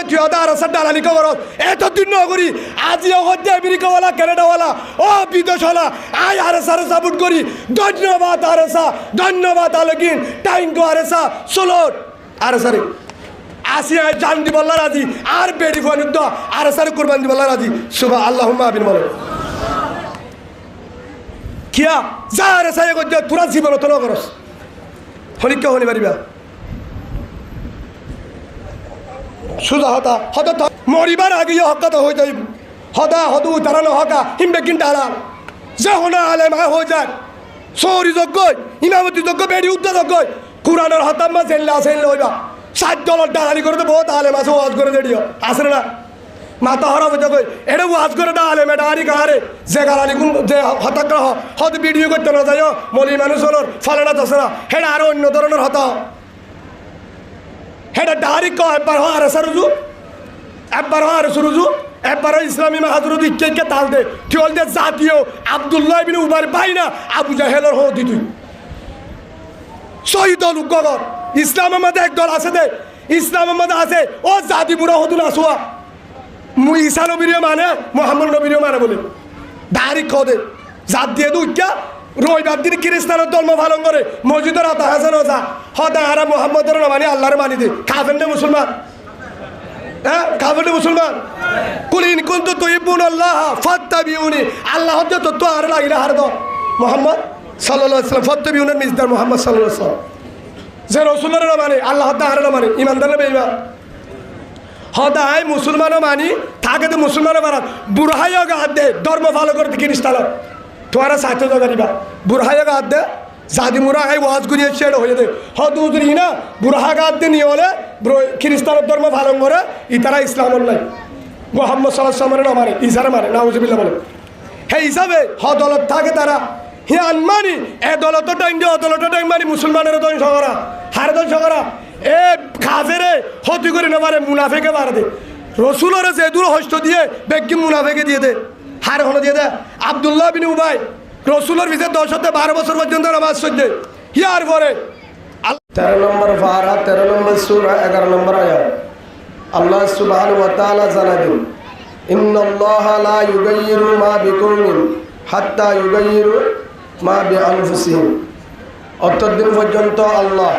তুই আর দালালি খবর এত দিন নগরী আজিও হচ্ছে আমেরিকাওয়ালা কানাডাওয়ালা ও বিদেশওয়ালা আয় আর সারে সাপোর্ট করি ধন্যবাদ আরসা ধন্যবাদ আলকিন টাইঙ্কো আরসা সোলট আর সারে আসি আয় জান দিবল্লা রাজি আর বেডি ফোন আর সারে কুরবান দিবল্লা রাজি সুবহান আল্লাহুম্মা আমিন বলো কিয়া যা আরসা এ গজ্জা পুরা জীবন তো নগরস হলিকা হনি পারিবা সুজা হতা হত মরিবার আগে হকাত হয়ে যাই হদা হদু তারানো হকা হিমবে কিনটালা যে হোনা আলেম হয়ে যায় সৌরি যোগ্য ইমামতি যোগ্য বেড়ি উদ্দা যোগ্য কোরআনের হতাম্মা জেল্লা আসেন লইবা $60 ডালালি করে তো বহুত আলেম আছে ওয়াজ করে দেড়িও আসে না মাথা হরা হয়ে যাবে এটা ওয়াজ করে দা আলেম এটা আরি কাহারে যে গালালি কোন যে হতাগ্রহ হত ভিডিও করতে না যাইও মলি মানুষ হলোর ফলানা দোষ না হেটা আরো অন্য ধরনের হতা হেটা ডারি ক একবার হয় আর সারুজু একবার হয় আর সুরুজু একবার ইসলামী মাহাজুরুদ ইকে তাল দে টিওল দে জাতীয় আব্দুল্লাহ ইবনে উবার ভাই না আবু জাহেলের হদি তুই শহীদ লুকগর ইসলামের মধ্যে এক দল আছে দে ইসলামের মধ্যে আছে ও জাতি বুড়া হদুন আসুয়া মুই ঈসা নবীর মানে মোহাম্মদ নবীর মানে বলে ডারি ক দে জাত দিয়ে দুইটা রবিবার দিন খ্রিস্টানের ধর্ম পালন করে মসজিদের হাতে হাসান ওজা হদা আরা মোহাম্মদের মানি আল্লাহর মানি দে খাবেন না মুসলমান হ্যাঁ খাবেন না মুসলমান কুলিন কুন্তু তুহিব্বুন আল্লাহ ফাত্তাবিউনি আল্লাহ হতে তো আর লাগিলে হার দ মোহাম্মদ সাল্লাল্লাহু আলাইহি ওয়াসাল্লাম ফাত্তাবিউনের মিজদার মোহাম্মদ সাল্লাল্লাহু আলাইহি ওয়াসাল্লাম যে রাসূলের মানে আল্লাহ হতে আর মানে ইমানদার না বেঈমান হদায় মুসলমানও মানি থাকে তো মুসলমানও বারাত বুড়হাইও গাদ দে ধর্ম ভালো করে খ্রিস্টান তোরা সাথে জানিবা বুড়হাইয়া গাদ দে জাদি মুরা আই ওয়াজ করিয়ে ছেড়ে হয়ে দে হদুদরি না বুড়হা গাদ দে নিয়ে হলে খ্রিস্টানের ধর্ম পালন করে ইতারা ইসলামের নাই মোহাম্মদ সাল্লাল্লাহু আলাইহি ওয়াসাল্লামের মানে ইসারা মানে নাউজুবিল্লাহ বলে হে হিসাবে হদলত থাকে তারা হে আনমানি এ দলত টাইম দিয়ে অদলত টাইম মানি মুসলমানের ধ্বংস করা হার ধ্বংস করা এ খাজেরে হতি করে না পারে মুনাফেকে বার দে রসুলের যে দূর হস্ত দিয়ে বেগি মুনাফেকে দিয়ে দে হার হলো দিয়ে দে আব্দুল্লাহ বিন উবাই রসুলের ভিতরে 10-12 বছর পর্যন্ত নামাজ পড়ছে ইয়ার পরে 13 নম্বর পারা 13 নম্বর সূরা 11 নম্বর আয়াত আল্লাহ সুবহানাহু ওয়া তাআলা জানালেন ইন্নাল্লাহা লা ইউগাইয়িরু মা বিকওমিন হাত্তা ইউগাইয়িরু মা বিআনফুসিহিম অতদিন পর্যন্ত আল্লাহ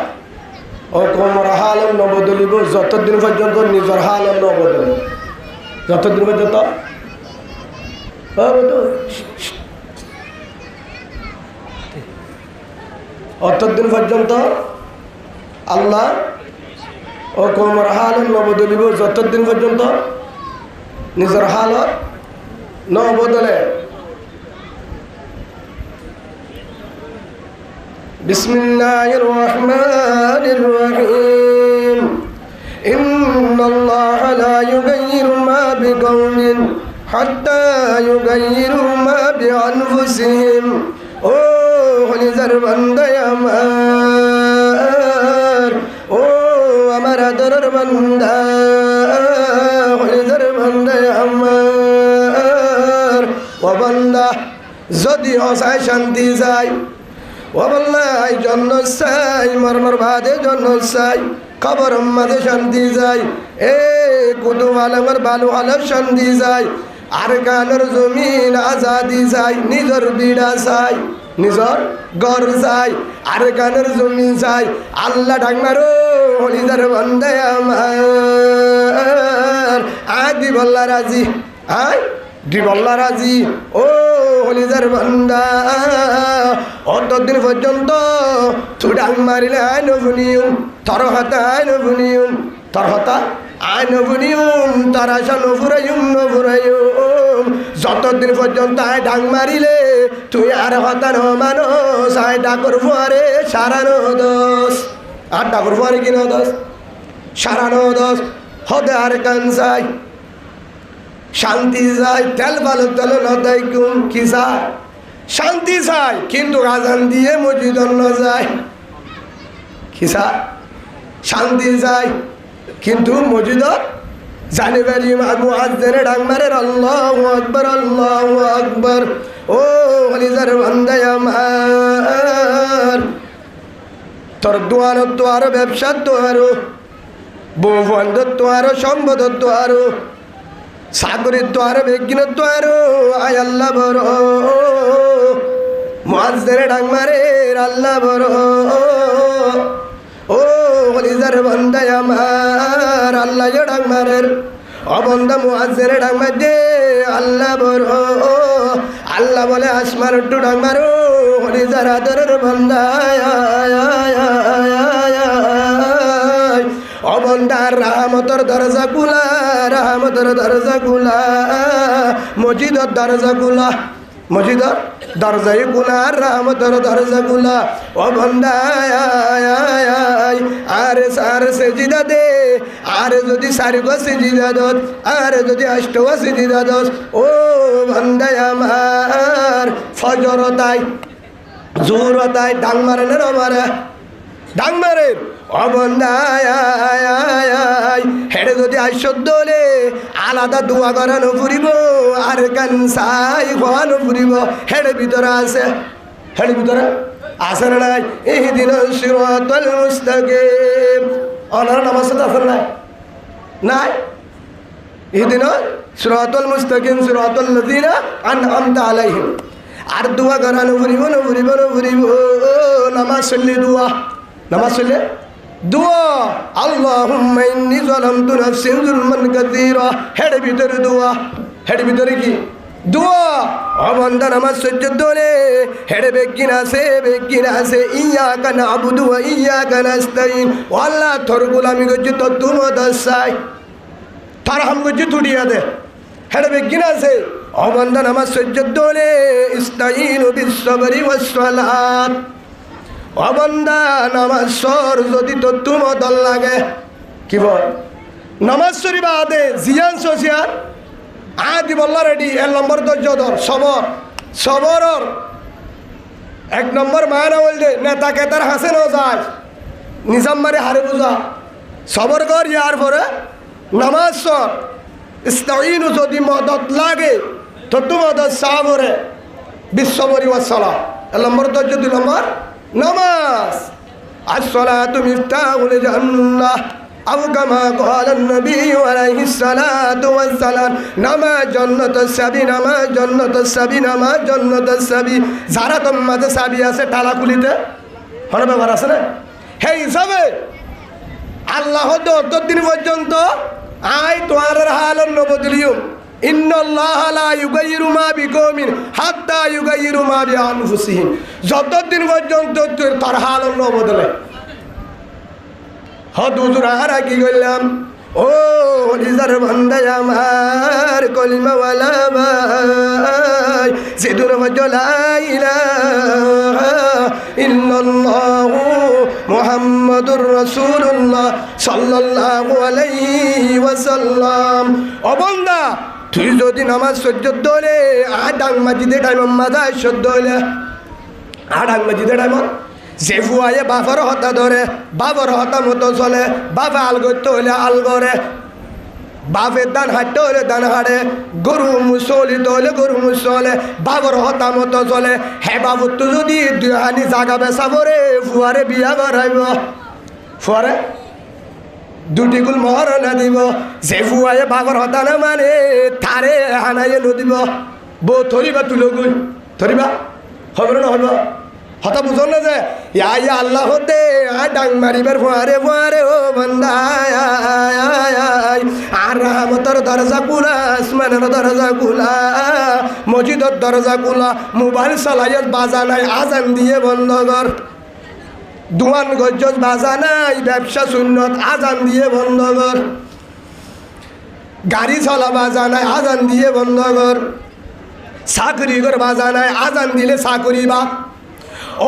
ও কওমের হাল নবদলিব যতদিন পর্যন্ত নিজের হাল নবদল যতদিন পর্যন্ত অতদিন পর্যন্ত আল্লাহ ও কওমের হাল নবদলিব যতদিন পর্যন্ত নিজের হালত নবদলে বিসমিল্লাহির রহমানির রহিম ইন্নাল্লাহা লা ইউগাইয়িরু মা বিকওমিন হাত্তা ইউগাইয়িরু মা বিআনফুসিহিম ও হলিজার বান্দা আমার ও আমার আদরের বান্দা হলিজার বান্দা আমার ও বান্দা যদি হসায় শান্তি যায় ও বল্লাই জন্য চাই মরমর বাদে জন্য চাই খবর মাঝে শান্তি যায় এ কুতু আলমের বালু আলম শান্তি যায় আর গানের জমিন আজাদি যায় নিজের বিড়া চাই নিজের ঘর চাই আর গানের জমিন চাই আল্লাহ ডাকমারো হলিদার বন্দে আমার আদি বল্লা রাজি আয় দিবল্লা রাজি ও হলিদার বান্দা অতদিন পর্যন্ত চুডাং মারিলে আইন বুনিউম তর হাতা আইন বুনিউম তর হাতা আইন বুনিউম তার আশা নফুরাইম যতদিন পর্যন্ত আয় ডাং মারিলে তুই আর হতা ন মানুষ আয় ডাকর ফুয়ারে সারানো দোষ আর ডাকর ফুয়ারে কি দোষ সারানো দোষ হতে আর কান চাই শান্তি চাই তেল ভালো তেল নদাই কুম কি চাই শান্তি চাই কিন্তু আজান দিয়ে মসজিদর ন যায় কি চাই শান্তি চাই কিন্তু মসজিদত জানি বাড়ি মুয়াজ্জিনে ডাক মারে আল্লাহু আকবার ও হলিজার বান্দা আমার তোর দুয়ার ব্যবসা দুয়ার বন্ধুত্ব আরো সম্বন্ধত্ব আরো সাগরিত্ব আরো বেগিনত্ব আরো আয় আল্লাহ বড় মুআজ্জিনের ডাক মারে আল্লাহ বড় ও হলিজার বান্দা আমার আল্লাহ ডাক মারের ও বান্দা মুআজ্জিনের ডাক মারে আল্লাহ বড় আল্লাহ বলে আসমার একটু ডাক মারো হলিজার আদরের বান্দা অবন্দার রহমতর দরজা গুলা রহমতর দরজা গুলা মসজিদর দরজা গুলা মসজিদর দরজাই গুলা রহমতর দরজা গুলা অবন্দায় আরে সার সেজিদা দে আরে যদি সারি গো সেজিদা দত আরে যদি অষ্ট সেজিদা দত ও বন্দায় আমার ফজর তাই জোর তাই ডাং মারে না মারে ডাং মারে অবন্দায় হেড়ে যদি আইসলে আলাদা দোয়া করানো ফুরিব আর কানসাই খোয়ানো ফুরিব হেড়ে ভিতরে আছে হেড়ে ভিতরে আছে না নাই এই দিন সিরাতাল মুস্তাকিম অনার নামাজ আছে নাই নাই এই দিন সিরাতাল মুস্তাকিম সিরাতাল লাযিনা আনআমতা আলাইহিম আর দোয়া করানো ফুরিব না ফুরিব না ফুরিব নামাজ চললে দোয়া নামাজ চললে দোয়া আল্লাহুম্মা ইন্নী যালামতু নাফসি যুলমান কাসীরা হেড ভিতরে দোয়া হেড ভিতরে কি দোয়া অবন্দা নামাজ সজ্জদ দলে হেড বেগিন আছে ইয়াকা নাবুদু ওয়া ইয়াকা নাস্তাইন ও আল্লাহ তোর গোলামি করছি তো তুমি দসাই তার হাম করছি তুড়িয়া দে হেড বেগিন আছে অবন্দা নামাজ সজ্জদ দলে ইস্তাইনু বিস সাবরি ওয়াস সালাত অবন্দা নামাজ সর যদি তো তুমি দল লাগে কি বল নামাজ শরীফ আদে জিয়ান সোসিয়ার আদি বল্লা রেডি 1 নম্বর ধৈর্য ধর সবর সবরর 1 নম্বর মায়না বলছে নেতা কেতার হাসে ন যায় নিজাম মারে হারে বুঝা সবর কর ইয়ার পরে নামাজ সর ইস্তাইনু যদি মদত লাগে তো তুমি মদত সাবরে বিশ্ববরি ওয়াসসালাম 1 নম্বর ধৈর্য 2 নম্বর নামাজ আসসালাতু মিফতাহুল জান্নাহ আও কামা ক্বালান নবী আলাইহিস সালাতু ওয়াস সালাম নামাজ জান্নাতুস সাবি নামাজ জান্নাতুস সাবি নামাজ জান্নাতুস সাবি যারা তোমাদের সাবি আছে টালা খুলিতে হন ব্যাপার আছে না হে হিসাবে আল্লাহ দিন পর্যন্ত আই তোমার হালন নবদলিয়ুম ইন্নাল্লাহা লা ইউগাইয়িরু মা বিকওমিন হাত্তা ইউগাইয়িরু মা বিআনফুসিহিম যতদিন পর্যন্ত তার হাল ন বদলে হদুজুর আর কি কইলাম ও হলিজার বান্দা আমার কলিমা ওয়ালা ভাই জিদুর ওয়ালা ইলাহা ইল্লাল্লাহু মুহাম্মাদুর রাসূলুল্লাহ সাল্লাল্লাহু আলাইহি ওয়াসাল্লাম ও বান্দা তুই যদি নামাজ সজ্জদ দলে আডাং মসজিদে টাইম মাদায় সজ্জদ দলে আডাং মসজিদে টাইম যে ফুয়ায়ে বাবার হতা ধরে বাবার হতা মতো চলে বাবা আল করতে হলে আল করে বাপের দান হাঁটতে হলে দান হাঁটে গরু মুসলিতে হলে গরু মুসলে বাবার হতা মতো চলে হে বাবু তো যদি 2 হানি জাগা বেচা পরে ফুয়ারে বিয়া করাইব ফুয়ারে 2টি কুল মহর না দিব যে ফুয়ায়ে বাবার হতা না মানে তারে হানাইয়ে নদিব বউ ধরিবা তুলো গুই ধরিবা হবে না হইব হতা বুঝল না যে ইয়া আল্লাহ হতে ডাং মারিবার ফুয়ারে ও বান্দা আর রহমতের দরজা কুলা আসমানের দরজা কুলা মসজিদের দরজা কুলা মোবাইল চালাইত বাজা নাই আজান দিয়ে বন্ধ কর দোয়ান গজ্জত বাজা নাই ব্যবসা শূন্যত আজান দিয়ে বন্ধ কর গাড়ি চলা বাজা নাই আজান দিয়ে বন্ধ কর চাকরি কর বাজা নাই আজান দিলে চাকরি বা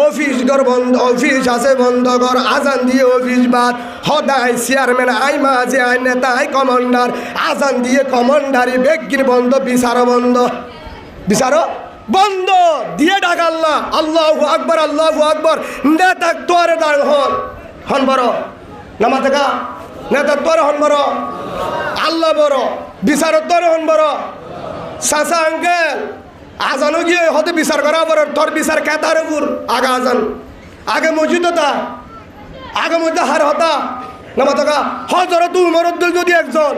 অফিস ঘর বন্ধ অফিস আছে বন্ধ কর আজান দিয়ে অফিস বাদ সদায় চেয়ারম্যান আই মাঝে আই নেতা আই কমান্ডার আজান দিয়ে কমান্ডারি বেগির বন্ধ বিচারও বন্ধ বিচারও বন্ধ দিয়ে ডাক আল্লাহ আল্লাহু আকবার নেতা তোরে ডাক হন বড় নামা দেখা নেতা তোরে হন বড় আল্লাহ বড় বিচার তোরে হন বড় চাচা আঙ্কেল আজানো গিয়ে হতে বিচার করা পর তোর বিচার কেতার উপর আগে আজান আগে মসজিদ হতা আগে মধ্যে হার হতা নামা থাকা হজরত উমর যদি একজন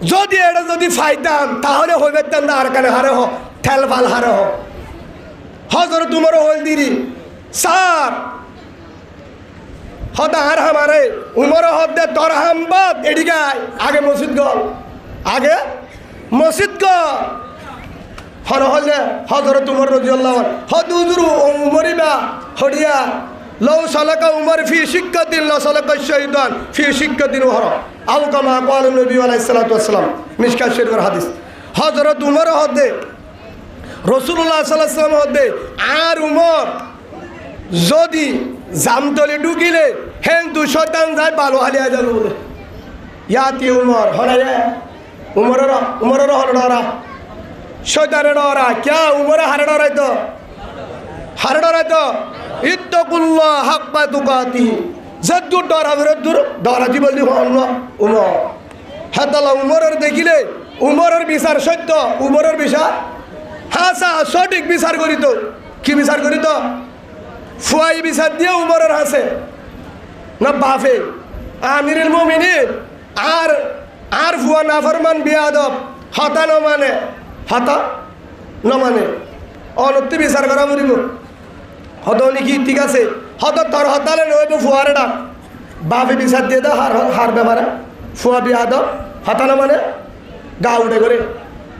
যদি এটা যদি ফাইতাম তাহলে হইবে না আর কানে হারে হ ঠেল ফাল হারে হ হজরত উমর হল দিরি স্যার হদা আর হামারে উমর হদে তোর হামবাদ এদিকে আগে মসজিদ গল আগে মসজিদ গল হর হলে হজরত উমর রাদিয়াল্লাহু আনহু হদুজুরু উমরিবা হডিয়া লও সালাকা উমর ফি শিক্কাতিন লা সালাকা শাইতান ফি শিক্কাতিন হর আও কামা ক্বালা নবী আলাইহিস সালাতু ওয়াস সালাম মিশকাত শরীফের হাদিস হযরত উমর হদে রাসূলুল্লাহ সাল্লাল্লাহু আলাইহি ওয়াসাল্লাম হদে আর উমর যদি জামতলে ঢুকিলে হেন দু শয়তান যায় ভালো হালিয়া যাবে বলে ইয়াতি উমর হনায়া উমরের হনডরা শয়তানের ডরা ক্যা উমরে হারে ডরাইতো হারে ডরাইতো ইত্তাকুল্লাহ হাক্কা তুকাতিহি যদ্দুর ডরা বিরদ্দুর ডরাজি বললি হন উমর হাতালা উমরের দেখিলে উমরের বিচার সত্য উমরের বিচার হাসা সঠিক বিচার করিত কি বিচার করিত ফুয়াই বিচার দিয়ে উমরের হাসে না বাফে আমিরুল মুমিনিন আর ফুয়া নাফরমান বিয়াদব হতা ন মানে হতা ন মানে অনতি বিচার করা বলিব হত নাকি ঠিক আছে হত তোর হতালে নইব ফুয়ারে ডাক বাপে বিচার দিয়ে দাও হার ব্যাপারে ফুয়া বিয়াদব হতা ন মানে গা উঠে করে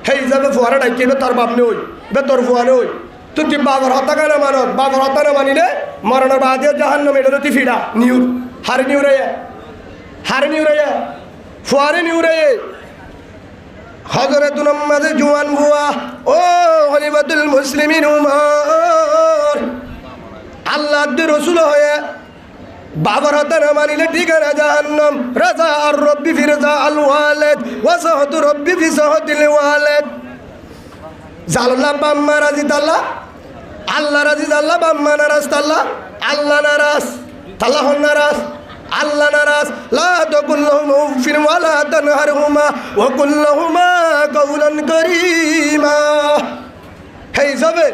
সেই হিসাবে ফুয়ারে ডাক কিনে তোর বাপ নেই বে তোর ফুয়া নেই তুই কি বাবার হতা কেন মানত বাবার হতা না মানিলে মরণের বাদে জাহান্নামে এটা তুই ফিডা নিউর হারে নিউরে ফুয়ারে নিউরে হযরত উম্মাদে জওয়ান বুয়া ও খলিফাতুল মুসলিমিন উমর আল্লাহর রাসূল হয়ে বাবার হতা না মানিলে ঠিকানা জাহান্নাম রাজা আর রব্বি ফি রাজা আল ওয়ালিদ ওয়া সাহাতু রব্বি ফি সাহাতিল ওয়ালিদ জাল্লাহ বাম্মা রাজি তাল্লাহ আল্লাহ রাজি তাল্লাহ বাম্মা নারাজ তাল্লাহ আল্লাহ নারাজ তাল্লাহ নারাজ আল্লাহ নারাজ লা তাকুল্লাহুমা উফিন ওয়া লা তানহারহুমা ওয়া কুল্লাহুমা কাওলান কারীমা হেই যাবে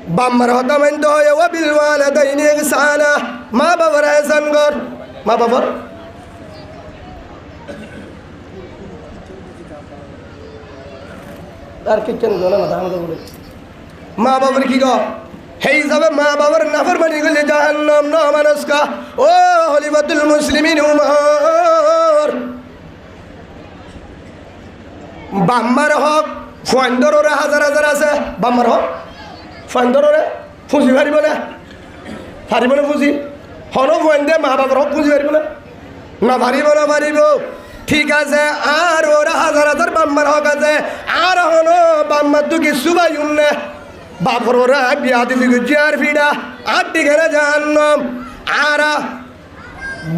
বাম্মার হতা মানতে হয় ওয়া বিল ওয়ালিদাইনি ইহসানা মা বাবার ihsan কর মা বাবার আর কি কেন জানা না আমাদের বলে মা বাবার কি গো হেই যাবে মা বাবার নাফরমানি করলে জাহান্নাম না মানুষকা ও খলিফাতুল মুসলিমিন উমর বাম্মার হক ফন্দররে হাজার হাজার আছে বাম্মার হক ফন্দররে ফুঁজি পারিব না ফুঁজি হন ফন্দে মা বাবার হক ফুঁজি পারিব না পারিব ঠিক আছে আর ওরা হাজার হাজার বাম্মার হক আছে আর হন বাম্মার তো কিছু পাইম না বাপর ওরা বিয়া দিলি জিয়ার ফিডা আর দিকে জাহান্নাম আর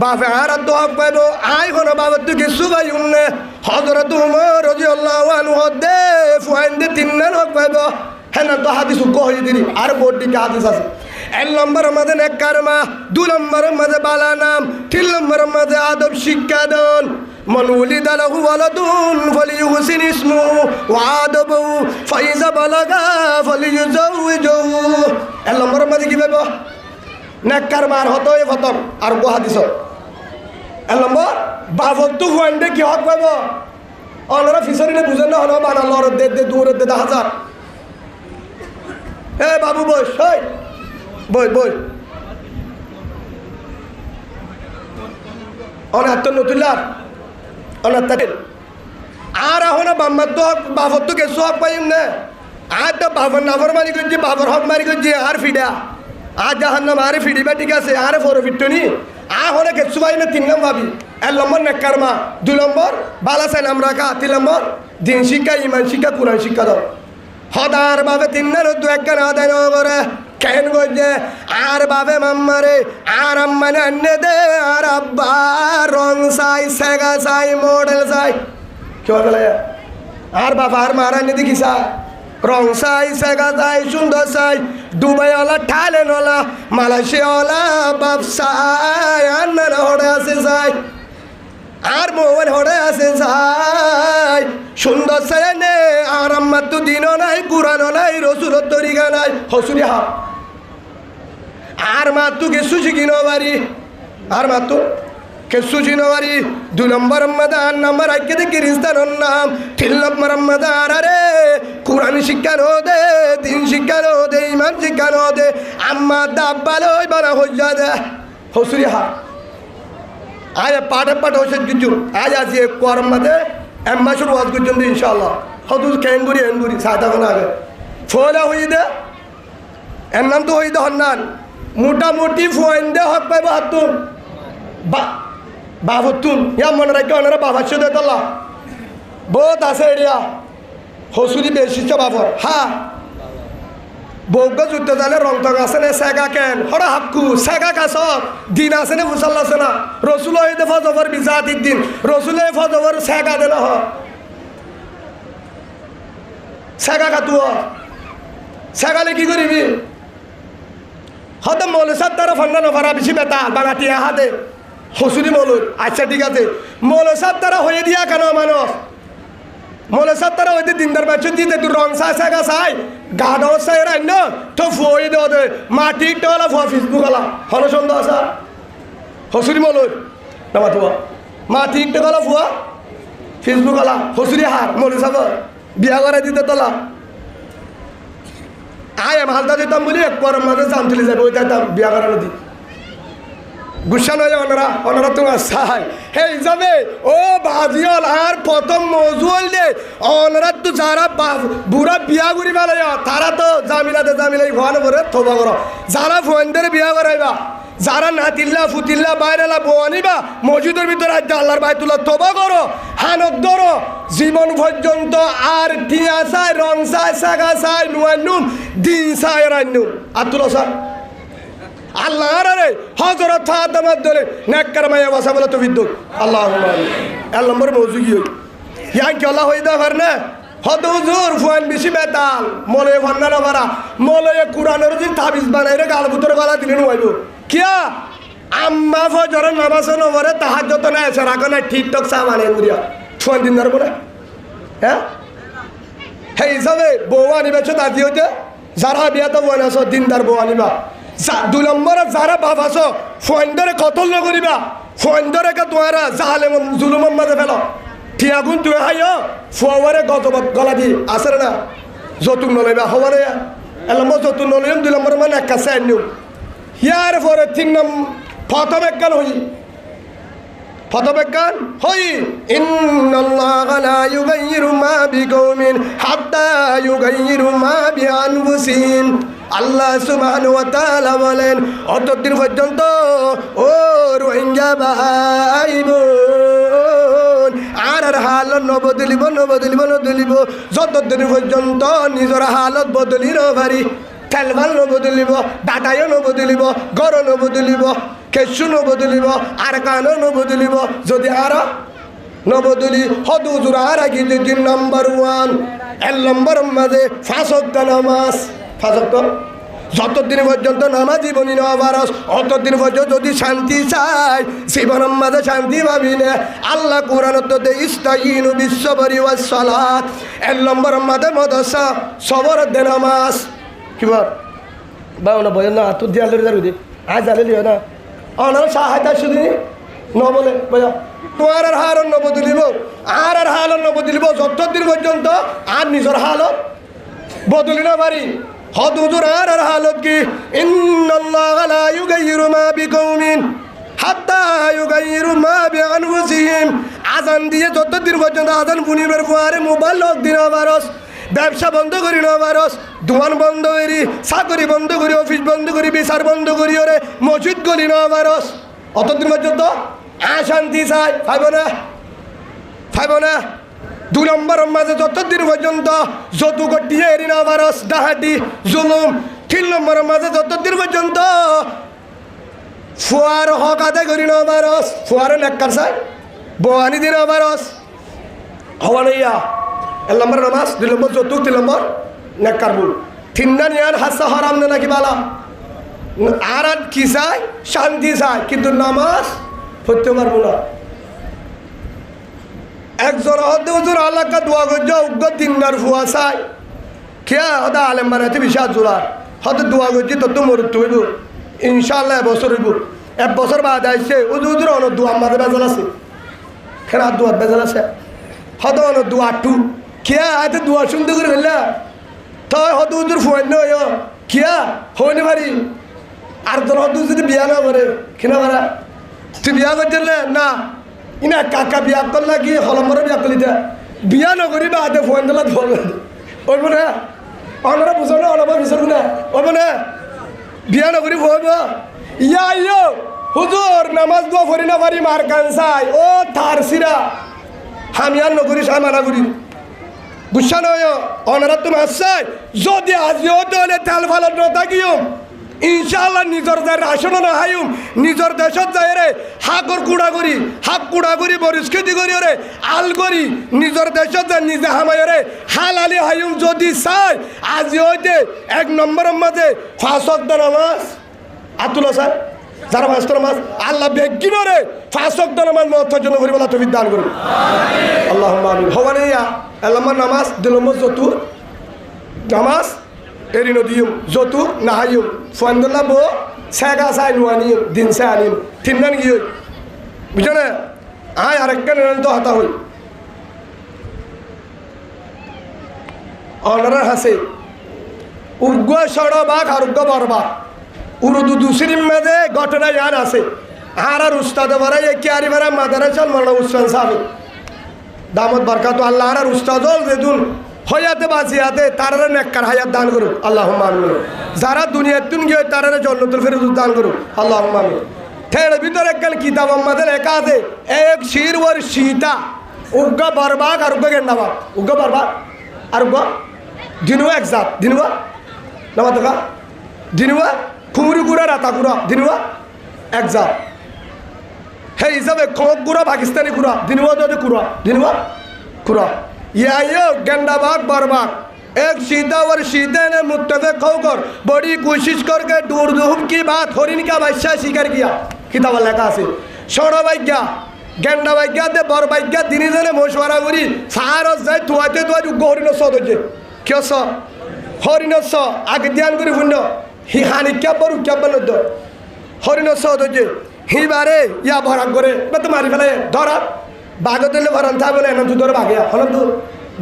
বাপে আর তো হক পাইব আই হন বাবার তো কিছু পাইম না হযরত উমর রাদিয়াল্লাহু আনহু দে ফুয়াইন্দে তিনজন হক পাইব হ্যাঁ তো হাদিস কই দিলি আর বোর্ড দিকে হাদিস আছে এক নম্বরের মধ্যে নেককারমা দুই নম্বরের মধ্যে বালা নাম তিন নম্বরের মধ্যে আদব শিক্ষা দান من ولد له ولد فليحسن اسمه وآدبه فإذا بلغ فليزوجه এক নম্বরের মধ্যে কি পাইব নেককারমার হতো এ ফতর আর গো হাদিস এক নম্বর বাবক তো হুয়াইন্দে কি হক পাইব অনরা ফিসরিনে বুঝেন না হন বানালর দে দূরে দে হাজার এ বাবু বস বই অনাত্ম নতুলার অনাত্ম আর এখন বাম্মার তো হক বাবর তো গেছো হক পাইম না আর তো বাবর নাফর মারি করছি বাবর হক মারি করছি আর ফিডা আর জাহান্নাম আরে ফিডিবা ঠিক আছে আরে ফোর ফিটনি আর হলে গেছো পাই না তিন নম্বর ভাবি এক নম্বর নেককারমা দুই নম্বর বালা চাই নাম রাখা তিন নম্বর দিন শিক্ষা ইমান শিক্ষা কোরআন শিক্ষা দাও হদার বাবে তিন না দু একখান আদায় করে কেন করছে আর বাবে মাম্মারে আর আম্মানে আন্নে দে আর আব্বা রং চাই সেগা চাই মডেল চাই কি বলে আর বাবা আর মারা আন্নে দেখি চা রং চাই সেগা চাই সুন্দর চাই দুবাইওয়ালা ঠালেনওয়ালা মালয়েশিয়াওয়ালা বাপ চাই আন্নারা হড়ে আছে চাই আর মোবাইল হড়ে আছে চাই সুন্দর চাই নে আর আম্মার তো দিনও নাই কুরানও নাই রসুলের তরিকা নাই হসুরি হা আর মাত্র কিছু শিখি নবারি আর মাত্র কেসু চিনবারি 2 নম্বর রমাদান নাম্বার আইকে দে কিরিস্তানের নাম 3 নম্বর রমাদান আরে কোরআন শিক্ষা নো দে দিন শিক্ষা নো দে ইমান শিক্ষা নো দে আম্মা দাব্বালই বানা হইয়া দে হসুরি হা আয় পাট হচ্ছে কিছু আজ আছে কোরআন মধ্যে এম্বাসুর ওয়াজ করছেন ইনশাআল্লাহ হদু কেনগুরি এনগুরি সাদা কোন আগে ফোলা হই দে এর নাম তো হই দে হন্নান মোটামুটি ফোয়েন্দে হক পাইব হাতুন বাবতুন ইয়া মনে রাখে ওনারা বাবার সাথে তোলা বহুত আছে এরিয়া হসুরি বেশি বাবর হ্যাঁ বৌগ যুদ্ধ জানে রং টং আছে না সেগা কেন হরা হাক্কু সেগা কাছ দিন আছে না মুসাল্লা আছে না রসুল হইতে ফজবর বিজাতির দিন রসুল ফজবর সেগা দে না সেগা কাতু সেগালে কি করিবি হয়তো মৌল সাত তারা ফান্না নফারা বেশি বেতাল বাঙাটি হাতে হসুরি মৌলুর আচ্ছা ঠিক আছে মৌল সাত তারা হয়ে দিয়া কেন মানুষ মৌল সাত তারা হইতে দিনদার বাচ্চা দিতে তুই রং চাই সেগা চাই গাঢ় চাই রান্য তো ফুয়ে দেওয়া দে মাটি টোলা ফুয়া ফেসবুক আলা হন সন্দেহ আসা হসুরি মৌলুর নামা তুয়া মাটি টোলা ফুয়া ফেসবুক আলা হসুরি হার মৌল সাব বিয়া করে দিতে তোলা আয় হালতা দিতাম বলি একবার মাঝে জাম চলে যাবে ওই যাইতাম বিয়া করানো দি গুসা নয় ওনারা তোমার চাই হে যাবে ও বাজিওল আর প্রথম মজুল দে ওনারা তো যারা বুড়া বিয়া করি পেলাই তারা তো জামিলাই ঘন করে থবা করো যারা ফোনদের বিয়া করাইবা যারা নাতিল্লা ফুতিল্লা বাইরেলা বউ আনিবা মসজিদের ভিতরে আল্লাহর বাই তুলা তোবা করো হানক ধরো জীবন পর্যন্ত আর টিয়া চাই রং চাই সাগা চাই নুয়ানুম দিন চাই রান্নুম আর তুলো চাই আল্লাহ রে হজরত ফাতেমার দলে নেককার মাইয়া বসা বলে তো বিদ্যুৎ আল্লাহ এক নম্বর মৌজু কি ইয়ান কি আল্লাহ হয়ে দেওয়ার না হদ হুজুর ফুয়ান বেশি বেতাল মলে ভান্না না ভাড়া মলে কুরআনের যে তাবিজ বানাই রে গাল ভিতরে গলা দিলে নুয়াইব কিয়া আম্মা ফজর নামাজ নবরে তাহাজ্জুদ না এসে রাখো না টিকটক চা বানাই মুরিয়া ফুয়ান দিন ধরে বলে হ্যাঁ হে হিসাবে বউ আনিবে দাদি হইতে যারা বিয়া তো বই আছো দিনদার বউ আনিবা 2 নম্বরে যারা বাপ আছো ফোনদরে কতল নকরিবা ফোনদরে কে তোরা জালেম জুলুমের মাঝে ফেলো ঠিয়াগুন তুই হাইও ফুয়ারে গলা দি আসরে না যতুন নলইবা হবারে এলম যতুন নলইম 2 নম্বর মানে এক কাছে আনিও ইয়ার পরে 3 নম্বর প্রথম একগান হই ইন্নাল্লাহা লা ইউগাইয়িরু মা বিকওমিন হাত্তা ইউগাইয়িরু মা বিআনফুসিহিম আল্লাহ সুবহানাহু ওয়া তাআলা বলেন অতদিন পর্যন্ত ও রোহিঙ্গা ভাইবোন আর হালত নবদলিব যতদিন পর্যন্ত নিজের হালত বদলি নভারি খেলভাল নবদলিব ডাটাইও নবদলিব গড় নবদলিব কেশু নবদলিব আর কানও নবদলিব যদি আর নবদলি হদুজুর আর আগে 3 নম্বর 1 1 নম্বর মাঝে 5 ওয়াক্ত নামাজ 5 ওয়াক্ত যতদিন পর্যন্ত নামাজ জীবনী নবারস অতদিন পর্যন্ত যদি শান্তি চাই জীবনের মাঝে শান্তি পাবি না আল্লাহ কোরআনত দে ইস্তাইনু বিসসবরি ওয়াস সালাত 1 নম্বর মাঝে মাদ্রাসা সবর দে নামাজ কিবার বাউনা বয় না তো দিয়ালে দারু দে আজ আলে লিও না অনার সাহায্য শুধু ন বলে বয়া তোমার আর হারন নবদলিব আর হালন নবদলিব যতদিন পর্যন্ত আর নিজের হালত বদলি না পারি হদ হুজুর আর হালত কি ইন্নাল্লাহা লা ইউগাইয়িরু মা বিকওমিন হাত্তা ইউগাইয়িরু মা বিআনফুসিহিম আযান দিয়ে যতদিন পর্যন্ত আযান বুনিবের পরে মোবাইল লক দিন বারস ব্যবসা বন্ধ করি নবারস দোকান বন্ধ করি চাকরি বন্ধ করি অফিস বন্ধ করি বিচার বন্ধ করি ওরে মসজিদ গলি নবারস অতদিন পর্যন্ত শান্তি চাই ফাইব না 2 নম্বর মাঝে যতদিন পর্যন্ত যৌতুক দিয়ে এরি নবারস ডাহাটি জুলুম 3 নম্বর মাঝে যতদিন পর্যন্ত ফুয়ার হক আদায় করি নবারস ফুয়ারে নেককার চাই বোয়ানি দিন নবারস হওয়া নইয়া 1 নম্বর নামাজ 2 নম্বর যৌতুক 3 নম্বর নেককার বুল 3 নিয়ান হাসা হারাম না নাকি বালা আর কি চাই শান্তি চাই কিন্তু নামাজ পড়তে পারবো না একজন হতে হুজুর আল্লাহকে দোয়া করছে উগ্র দিনদার ফুয়া চাই খেয়া হতে আলেম বানাইতে বিশ্বাস জোড়া হতে দোয়া করছি তত মরুত হইব ইনশাআল্লাহ বছর হইব এক বছর বাদ আইসে উজুর অন দু আমাদের বেজাল আছে কেন আর দুয়ার বেজাল আছে হদ অন দুয়া টু কিয়া হাতে দুয়া শুনতে করে ফেললা তো হদ উজুর ফোন নয় কিয়া হইনি পারি আর তোর হদ যদি বিয়া না করে কিনা পারা তুই বিয়া করছেন না ইনা কাকা বিয়া করলা কি হলম্বরে বিয়া করলি বিয়া নকরি বা হাতে ফোন দিলা ফোন ওই মনে আমরা বুঝো না অলপ বিচারবো না ওই মনে বিয়া নকরি ভরব ইয়া ইয়ো হুজুর নামাজ দোয়া ফরি না পারি মার কান চাই ও থার সিরা আমি আর নকরি সাই মানা করি বুঝছা নয় অনারা তুমি আসছাই যদি আজিও দলে তেল ফালত নথাকিও ইনশাআল্লাহ নিজর যায় রাশন না হাইম নিজর দেশত যায় রে হাকর কুড়া করি বরিস খেতি করি রে আল করি নিজর দেশত যায় নিজে হামায় রে হাল আলি হাইম যদি চাই আজি হইতে 1 নম্বরের মাঝে 5 ওয়াক্ত নামাজ আতুল স্যার যারা মাস নামাজ আল্লাহ বেগিনো রে 5 ওয়াক্ত নামাজ মহত্তর জন্য করি বলা তুমি দান করুন আল্লাহুম্মা আমিন হওয়ানে ইয়া আল্লাহ নামাজ দিলম যতু নামাজ এরিনো দিম যতু নাহাইম ফন্দলা বো সেগা সাই নুয়ানিম দিন সে আনিম তিনদান গিয়ে বুঝছো না আয় আরেকটা নিরন্ত হতা হই অনারার হাসে উগ্র সড়বাক আর উগ্র বরবাক উর্দু দুসরিম মেদে ঘটনা ইয়ান আছে আর উস্তাদ বরাই একিয়ারি বরা মাদারাসাল মাওলানা উসমান সাহেব দামত বরকাত আল্লাহ আর উস্তাদল যেদুন হয়াতে বাজিয়াতে তারারে নেককার হায়াত দান করুন আল্লাহুম্মা আমিন যারা দুনিয়াতুন গিয়ে তারারে জান্নাতুল ফেরদৌস দান করুন আল্লাহুম্মা আমিন থের ভিতরে একখান কিতাব আমাদের লেখা আছে এক শির ওর সীতা উগ্র বরবাক আর উগ্র গেন্ডাবাক উগ্র বরবাক আর উগ্র দিনুয়া এক জাত দিনুয়া নামা দেখা দিনুয়া কুমুরি গুড়া রাতা গুড়া দিনুয়া এক জাত হে হিসাবে খোক গুড়া পাকিস্তানি গুড়া দিনুয়া যদি কুড়া দিনুয়া কুড়া यो गंडाबाग बरबाग एक सीधा और सीधे ने मुत्तफिक होकर बड़ी कोशिश करके दूर दूर की बात हरिन का बादशाह स्वीकार किया किताब लेखा से छोड़ो भाग्या गंडा भाग्या दे बर भाग्या दिनी जने मशवरा करी सारो जाय तुआते तुआ जो हरिन सो दोजे क्यों सो हरिन सो आगे ध्यान करी फुंडो हि हानि क्या बरु क्या बनो दो हरिन सो दोजे हि बारे या भरा करे मैं तुम्हारी फले धरा বাগতলে ভরান থা বলে না তুই ধর ভাগিয়া হলো তো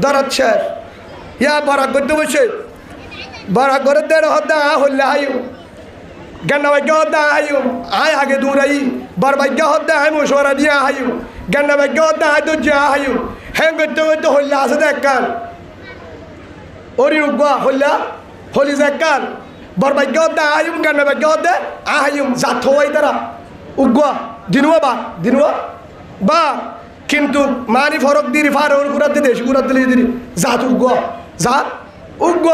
ধরাত শেষ ইয়া বরাক করতে বসে বরাক করে দেড় হদ্দা হল্লা আয়ু গন্ডা ভাগ্য হদ্দা আয়ু আয় আগে দূরাই বর ভাগ্য হদ্দা আয় মশওয়ারা দিয়া আয়ু গন্ডা ভাগ্য হদ্দা আয় তো যা আয়ু হ্যাঁ করতে করতে হল্লা আছে দেখ কান ওরি উগা হল্লা হলি দেখ কান বর ভাগ্য হদ্দা আয়ু গন্ডা ভাগ্য হদ্দা আয়ু জাত হই তারা উগা দিনুয়া বা কিন্তু মানি ফরক দিরি ফারর গুরাতে দেশ গুরাতে দিরি জাত উগ্র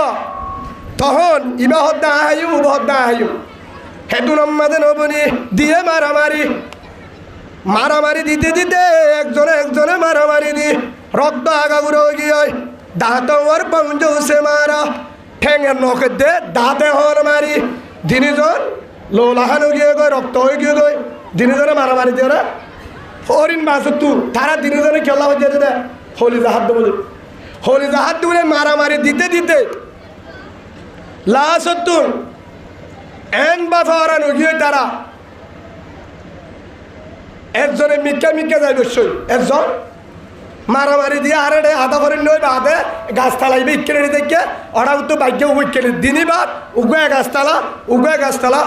তখন ইবা হদ্দা আহায়ু উবা হদ্দা আহায়ু হেতু নম্মাদে নবনি দিয়ে মারামারি দিতে দিতে একজনে মারামারি দি রক্ত আগাগুড়ো গিয়ে দাঁত ওর পঞ্জে মারা ঠেঙের নখে দে দাঁতে হর মারি দিনিজন লোলাহানো গিয়ে গই রক্ত হয়ে গিয়ে গই দিনিজনে মারামারি দিয়ে না হরিণ বাসু তারা দিনে খেলা হয়ে যেতে দেয় হলি জাহাদ বলে মারামারি দিতে দিতে লাস্ট এন বাফা হারানো গিয়ে তারা একজনে মিক্কা যায় অবশ্যই একজন মারামারি দিয়ে আরে আধা হরিণ নয় বা হাতে গাছতলা ইকেলে দেখে ওরা তো ভাগ্য উইকেলে দিনই বাদ উগুয়া গাছতলা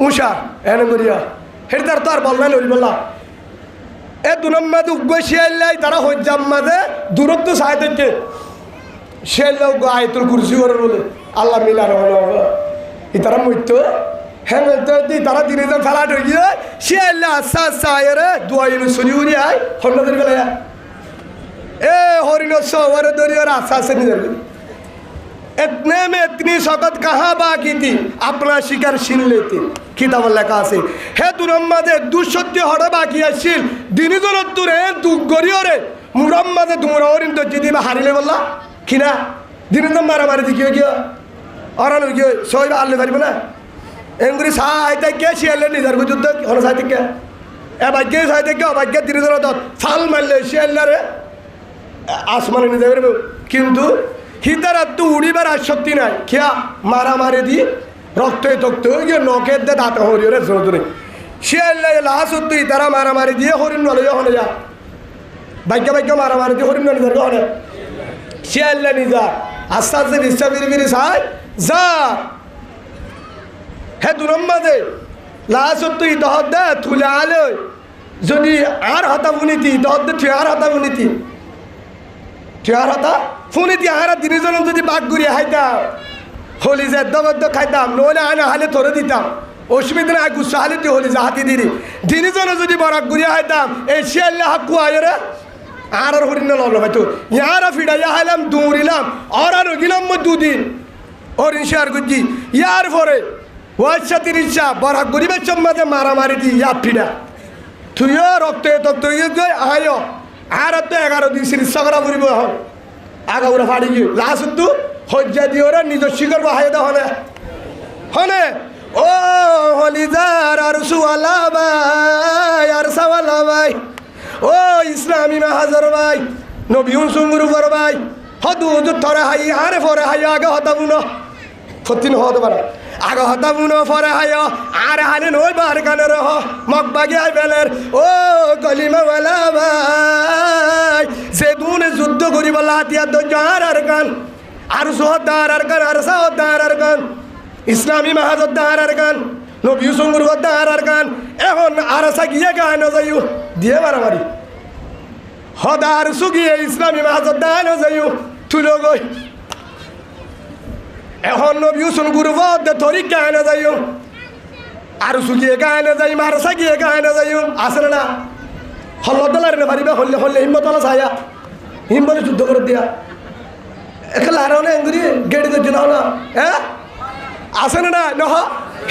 উষা এনে করিয়া হেঁটে তার তো আর বললেন ওই বললা এ দু নম্বর উগ্র শিয়াল্লাই তারা হজ্জাম মাঝে দূরত্ব চাই থেকে শিয়াল্লা উগ্র আয়তুল কুরসি করে বলে আল্লাহ মিলার তারা মৃত্য হ্যাঁ তারা দিনে ফেলা ঢুকিয়ে শিয়াল্লা আচ্ছা আয় রে দুয়াইন শুনি উড়ি আয় হন্ডাদের গেলে এ হরিণ সরে দরিয়ে আচ্ছা নিজের इतने में इतनी शौकत कहाँ बाकी थी अपना शिकार छीन लेती किताब लेखा আছে হে দুরম্মাদে দুঃসত্য হড় বাকি আছিল দিনজন তুরে দুঃখ গরিয়রে মুরম্মাদে দুমরা হরিণ তো যদি হারিলে বললা কিনা দিনজন মারামারি দিকে গিয়ে অরান গিয়ে সই আল্লে পারিব না এঙ্গুরি সাইতে কে শিয়ালে নিজের যুদ্ধ হন সাইতে কে এ ভাগ্যে সাইতে কে অভাগ্যে দিনজন দত ফাল মারলে শিয়ালারে আসমানে নিতে পারবে কিন্তু হিতারা তো উড়িবার আসক্তি নাই খেয়া মারামারি দিয়ে রক্ত তক্ত গিয়ে নখের দে দাঁত হরিয়রে জোরে সে লাহাসুদ্দি তারা মারামারি দিয়ে হরিণ নলে হনে যা ভাগ্য ভাগ্য মারামারি দিয়ে হরিণ নলে ধরে হনে সে আল্লাহ নিজা আস্তে আস্তে বিশ্বাস বিরি চাই যা হে দুরম্মাদে লাহাসুদ্দি তহত দে তুলে আলে যদি আর হতা ফুনিতি তহত দে তুই আর হতা ফুনিতি তুই আর হতা ফুনিতি আর দিনজন যদি বাঘ ঘুরিয়ে খাইতাম হলি যে দবদ্দ খাইতাম নইলে আনা হালে তোরে দিতাম অসুবিধা নাই গুসা হালে তুই হলি জাহাতি দিদি দিনজনে যদি বরাক ঘুরিয়ে খাইতাম এই শিয়াল্লা হাক্কু আয়রে আর হরিণ লড়লো হয়তো ইয়ারা ফিরাইয়া হাইলাম দৌড়িলাম আর গেলাম দুদিন হরিণ শেয়ার গুজি ইয়ার পরে ওয়াইসা তিরিশা বরাক গরিবের সম্মাদে মারামারি দি ইয়া ফিরা তুইও রক্ত তক্ত আয় আর তো 11 দিন চিকিৎসা করা ফুরিব এখন আগা উড়া ফাড়ি গিয়ে লাস্ট তো হজ্জা দিয়ে ওরা নিজস্ব করবো হাই দা হনে হনে ও হলিদার আর সুয়ালা ভাই আর সাওয়ালা ভাই ও ইসলামী মাহাজর ভাই নবীন সুঙ্গুর উপর ভাই হদু থরে হাই আরে ফরে হাই আগে হতাবুন ফতিন হতে পারে আগে হতাবুন ফরে হাই আরে হালে নই বার কানে রহ মগ বাগে আই বেলের ও কলিমাওয়ালা ভাই সে দুনে যুদ্ধ করিব লাতিয়া দজার আর গান আর সোহদার আর গান আর সাহদার আর গান ইসলামী মাহাজদার আর গান নবী সুঙ্গুর দার আর গান এখন আর সাগিয়ে গান যাইও দিয়ে মারামারি হদার সুগিয়ে ইসলামী মাহাজদার যাইও তুলো গই এখন নবী সুঙ্গুর ধরি গান যাইও আর সুগিয়ে গান যাই মার সাগিয়ে গান যাইও আসলে না হল্লদলার পারিবা হল্লে হল্লে হিম্মতলা ছায়া হিম্মতে যুদ্ধ করে দিয়া এখানে আর এঙ্গুরি গেড়ি দিচ্ছি না হ্যাঁ আসে না নহ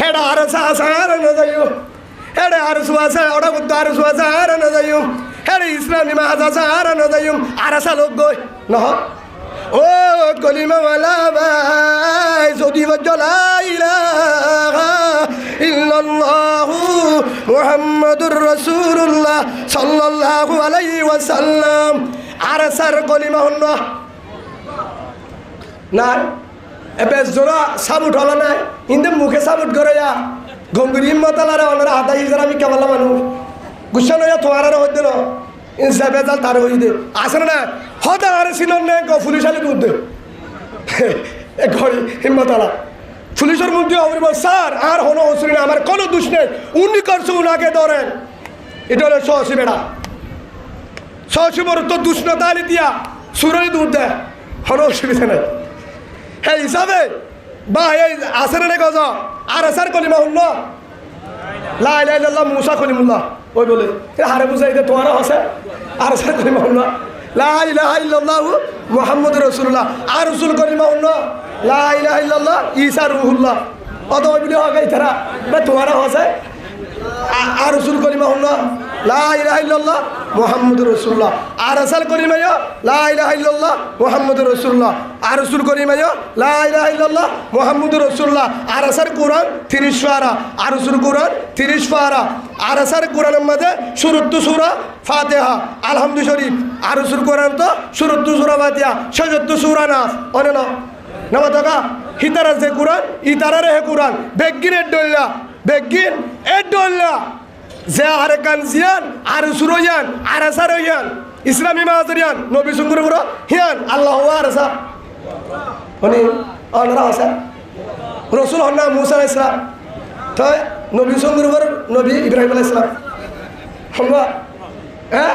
হেডা আর সার না যাইও হেডে আর সুয়াসা ওটা বুদ্ধ আর সুয়াসা আর না যাইও হেডে ইসলামী মাহাজা আর না যাইও আর আসা লোক গই নহ ও কলিমাওয়ালা ভাই যদি বজ্জলা ইলাহা ইল্লাল্লাহু মুহাম্মাদুর রাসূলুল্লাহ সাল্লাল্লাহু আলাইহি ওয়াসাল্লাম আর সার কলিমা হন না এবে জোরা সাবুট হলো না ইন্দে মুখে সাবুট করে যা গঙ্গুরি হিম্মতালারে ওনারা হাতা হিজার আমি কেবলা মানুষ গুসা নয়া তোমার হইতে না ইনসা বেজাল তার হই দে আসে না হতা আর সিনন নে পুলিশ আলি দুধ দে ঘড়ি হিম্মতালা পুলিশের মধ্যে অবরিব স্যার আর হনো অসুরি না আমার কোনো দোষ নেই উনি করছে উনাকে ধরেন এটা হলো সহসী বেড়া সহসী বড় তো দুষ্ণতা আলি দিয়া সুরই দুধ দেয় হনো অসুবিধা নেই হ্যাঁ হিসাবে বা এই আসে না গজ আর আসার কলিমা হল লাই লাই লাল্লাহ মুসা কলিমুল্লাহ ওই বলে হারে বুঝাই দে তোমারও আছে আর আসার কলিমা হল লা ইলাহা ইল্লাল্লাহু মুহাম্মাদুর রাসূলুল্লাহ আর রাসূল কলিমা হল লা ইলাহা ইল্লাল্লাহ ঈসা রূহুল্লাহ অত ওই বলে হবে তারা বা তোমারও আছে আর রাসূল কলিমা হল লা ইলাহা ইল্লাল্লাহ মুহাম্মাদুর রাসূলুল্লাহ আর আসাল কলিমা লা ইলাহা ইল্লাল্লাহ মুহাম্মাদুর রাসূলুল্লাহ আর রাসূল কলিমা লা ইলাহা ইল্লাল্লাহ মুহাম্মাদুর রাসূলুল্লাহ আর আসার কোরআন 30 পারা আর রাসূল কোরআন 30 পারা আর আসার কোরআনের মধ্যে শুরুতু সূরা ফাতিহা আলহামদু শরীফ আর রাসূল কোরআন তো শুরুতু সূরা ফাতিহা সাজাতু সূরা নাস অনেন নামা টাকা হিতারা যে কোরআন ইতারারে হে কোরআন বেগিন এডল্লা বেগিন এডল্লা যে আর কান জিয়ান আর সুরয়ান আর আসারয়ান ইসলামী মাহাজরিয়ান নবী সুঙ্গুর পুরো হিয়ান আল্লাহ আর আসা মানে অনরা আসা রসুল হন্না মুসা আলাইহিস সালাম তো নবী সুঙ্গুর পুরো নবী ইব্রাহিম আলাইহিস সালাম হল্লা হ্যাঁ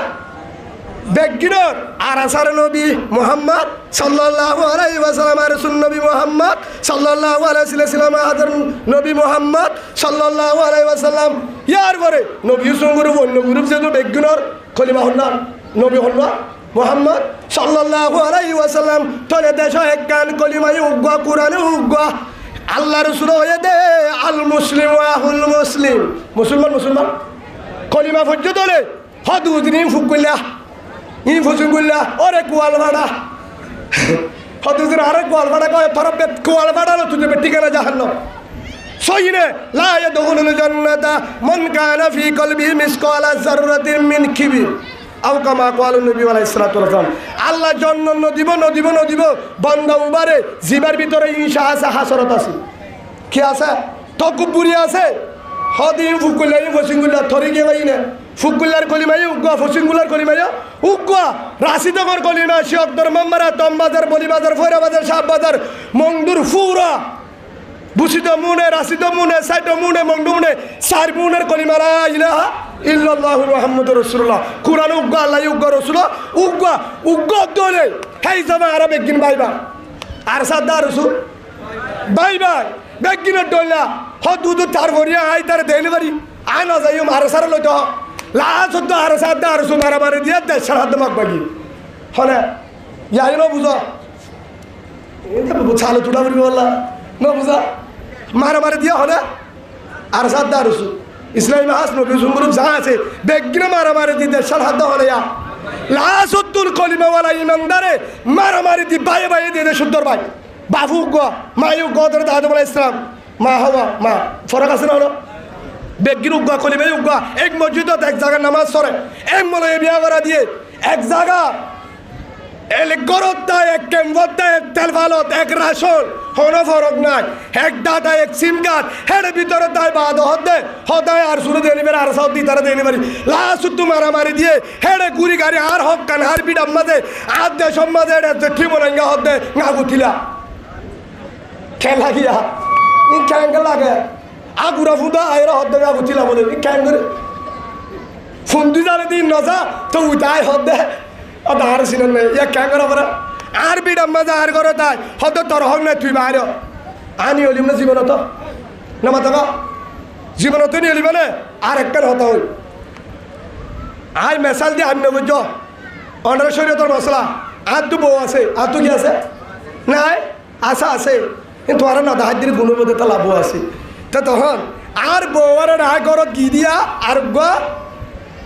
বেগিনর আর আসার নবী মুহাম্মদ সাল্লাল্লাহু আলাইহি ওয়াসাল্লাম আর রাসূল নবী মুহাম্মদ সাল্লাল্লাহু আলাইহি ওয়াসাল্লাম আদর নবী মুহাম্মদ সাল্লাল্লাহু আলাইহি ওয়াসাল্লাম ইয়ার পরে নবী সুঙ্গুর অন্য গ্রুপ যে বেগিনর কলিমা হল নবী হল মুহাম্মদ সাল্লাল্লাহু আলাইহি ওয়াসাল্লাম তোরে দেশ এক গান কলিমায় উগা কোরআনে উগা আল্লাহ রাসূল হয়ে দে আল মুসলিম ওয়াহুল মুসলিম মুসলমান মুসলমান কলিমা পর্যন্ত তোলে হদুদিন ফুকুল্লাহ ই ফুসুগুল্লা ওরে কোয়াল ভাড়া হদুদিন আরে কোয়াল ভাড়া কয় তোরা বেত কোয়াল ভাড়া তুই ঠিকানা জাহান্নাম সহিনে লা ইয়াদখুলুল জান্নাতা মান কানা ফি কলবিহি মিসকালা যাররাতিন মিন কিবির আও কামা ক্বালা নবী আলাইহিস সালাতু ওয়াসালাম আল্লাহ জান্নাত নদিব বান্দা উবারে জিবার ভিতরে ঈশা আছে হাসরত আছে কি আছে তকব্বুরি আছে হদিন ফুকুল্লাই ফসিংগুল্লা থরি গে ভাই না ফুকুল্লার কলিমাই উগ্গা ফসিংগুলার কলিমাই উগ্গা রাশিদগর কলিমা শিয়কদর মাম্মারা তমবাজার বলিবাজার ফয়রাবাজার শাহবাজার মংদুর ফুরা বুসিদ মুনে রাশিদ মুনে সাইদ মুনে মংদু মুনে সার মুনের কলিমারা ইলাহা ইল্লাল্লাহু মুহাম্মাদুর রাসূলুল্লাহ কুরআন উগ্গা আল্লাহ উগ্গা রাসূল উগ্গা দলে হেই জামা আরবে গিন বাইবা আর সাদা রাসূল বাই বেগিনের ডলা হদুদু তার ভরিয়া আই তার ডেলিভারি আয় না যাইও মারে সারা লইত লাস্ট হতো আর সাদা আর সুমারা মারে দিয়া দেশের হাত মাক বাগি হলে ইয়াই ন বুঝো ছালো চুড়া বলি বললা ন বুঝা মারে দিয়া হলে আর সাদা আর সু ইসলামী হাস নবী সুমরুম যা আছে বেগিনে মারে দিয়ে দেশের হাত হলে ইয়া লাস্ট হতুল কলিমাওয়ালা ইমানদারে মারি দি বাইয়ে দিয়ে সুন্দর ভাই বাবু গো মায়ু গদর দাদু বলে ইসলাম মা হওয়া মা ফরক আছে না হলো বেগির উগ্গা কলিমে উগ্গা এক মসজিদত এক জায়গায় নামাজ সরে এক মলে বিয়া করা দিয়ে এক জায়গা এক গরত এক কেম্বত এক তেলফালত এক রাসন কোনো ফরক নাই এক দাদা এক সিম কার্ড হের ভিতরে তাই বাদ হদায় আর শুরু দিয়ে নিবে আর সৌদি তারা দিয়ে নিবে লাস্ট তু মারামারি দিয়ে হেড়ে গুড়ি গাড়ি আর হক কান হার পিঠ আমাদের আর দেশ আমাদের ঠিক মনে হদে না গুথিলা খেলা গিয়া খ্যাঙ্গ লাগে আগুরা ফুদা আয়রা হদ্দে আগুছিলা বলে খ্যাঙ্গ ফুন্দি জানে দিন নজা তো উঠায় হদ্দে আর সিনেন নেই ইয়া খ্যাঙ্গর পরে আর বিড়াম মাঝে আর করে তাই হদ্দ তোর হক নাই তুই বাইর আনি হলিম না জীবনত না মাতা জীবনত নিয়ে হলিবে না আর একটার হতা হই আই মেসাল দিয়ে আমি বুঝছ অনার শরীয়তর মশলা আর তো বউ আছে আর তো কি আছে নাই আশা আছে কিন্তু আর না দাহার দিন গুণের মধ্যে তো লাভও আছে তা তখন আর বউয়ার রায় ঘরত গি দিয়া আর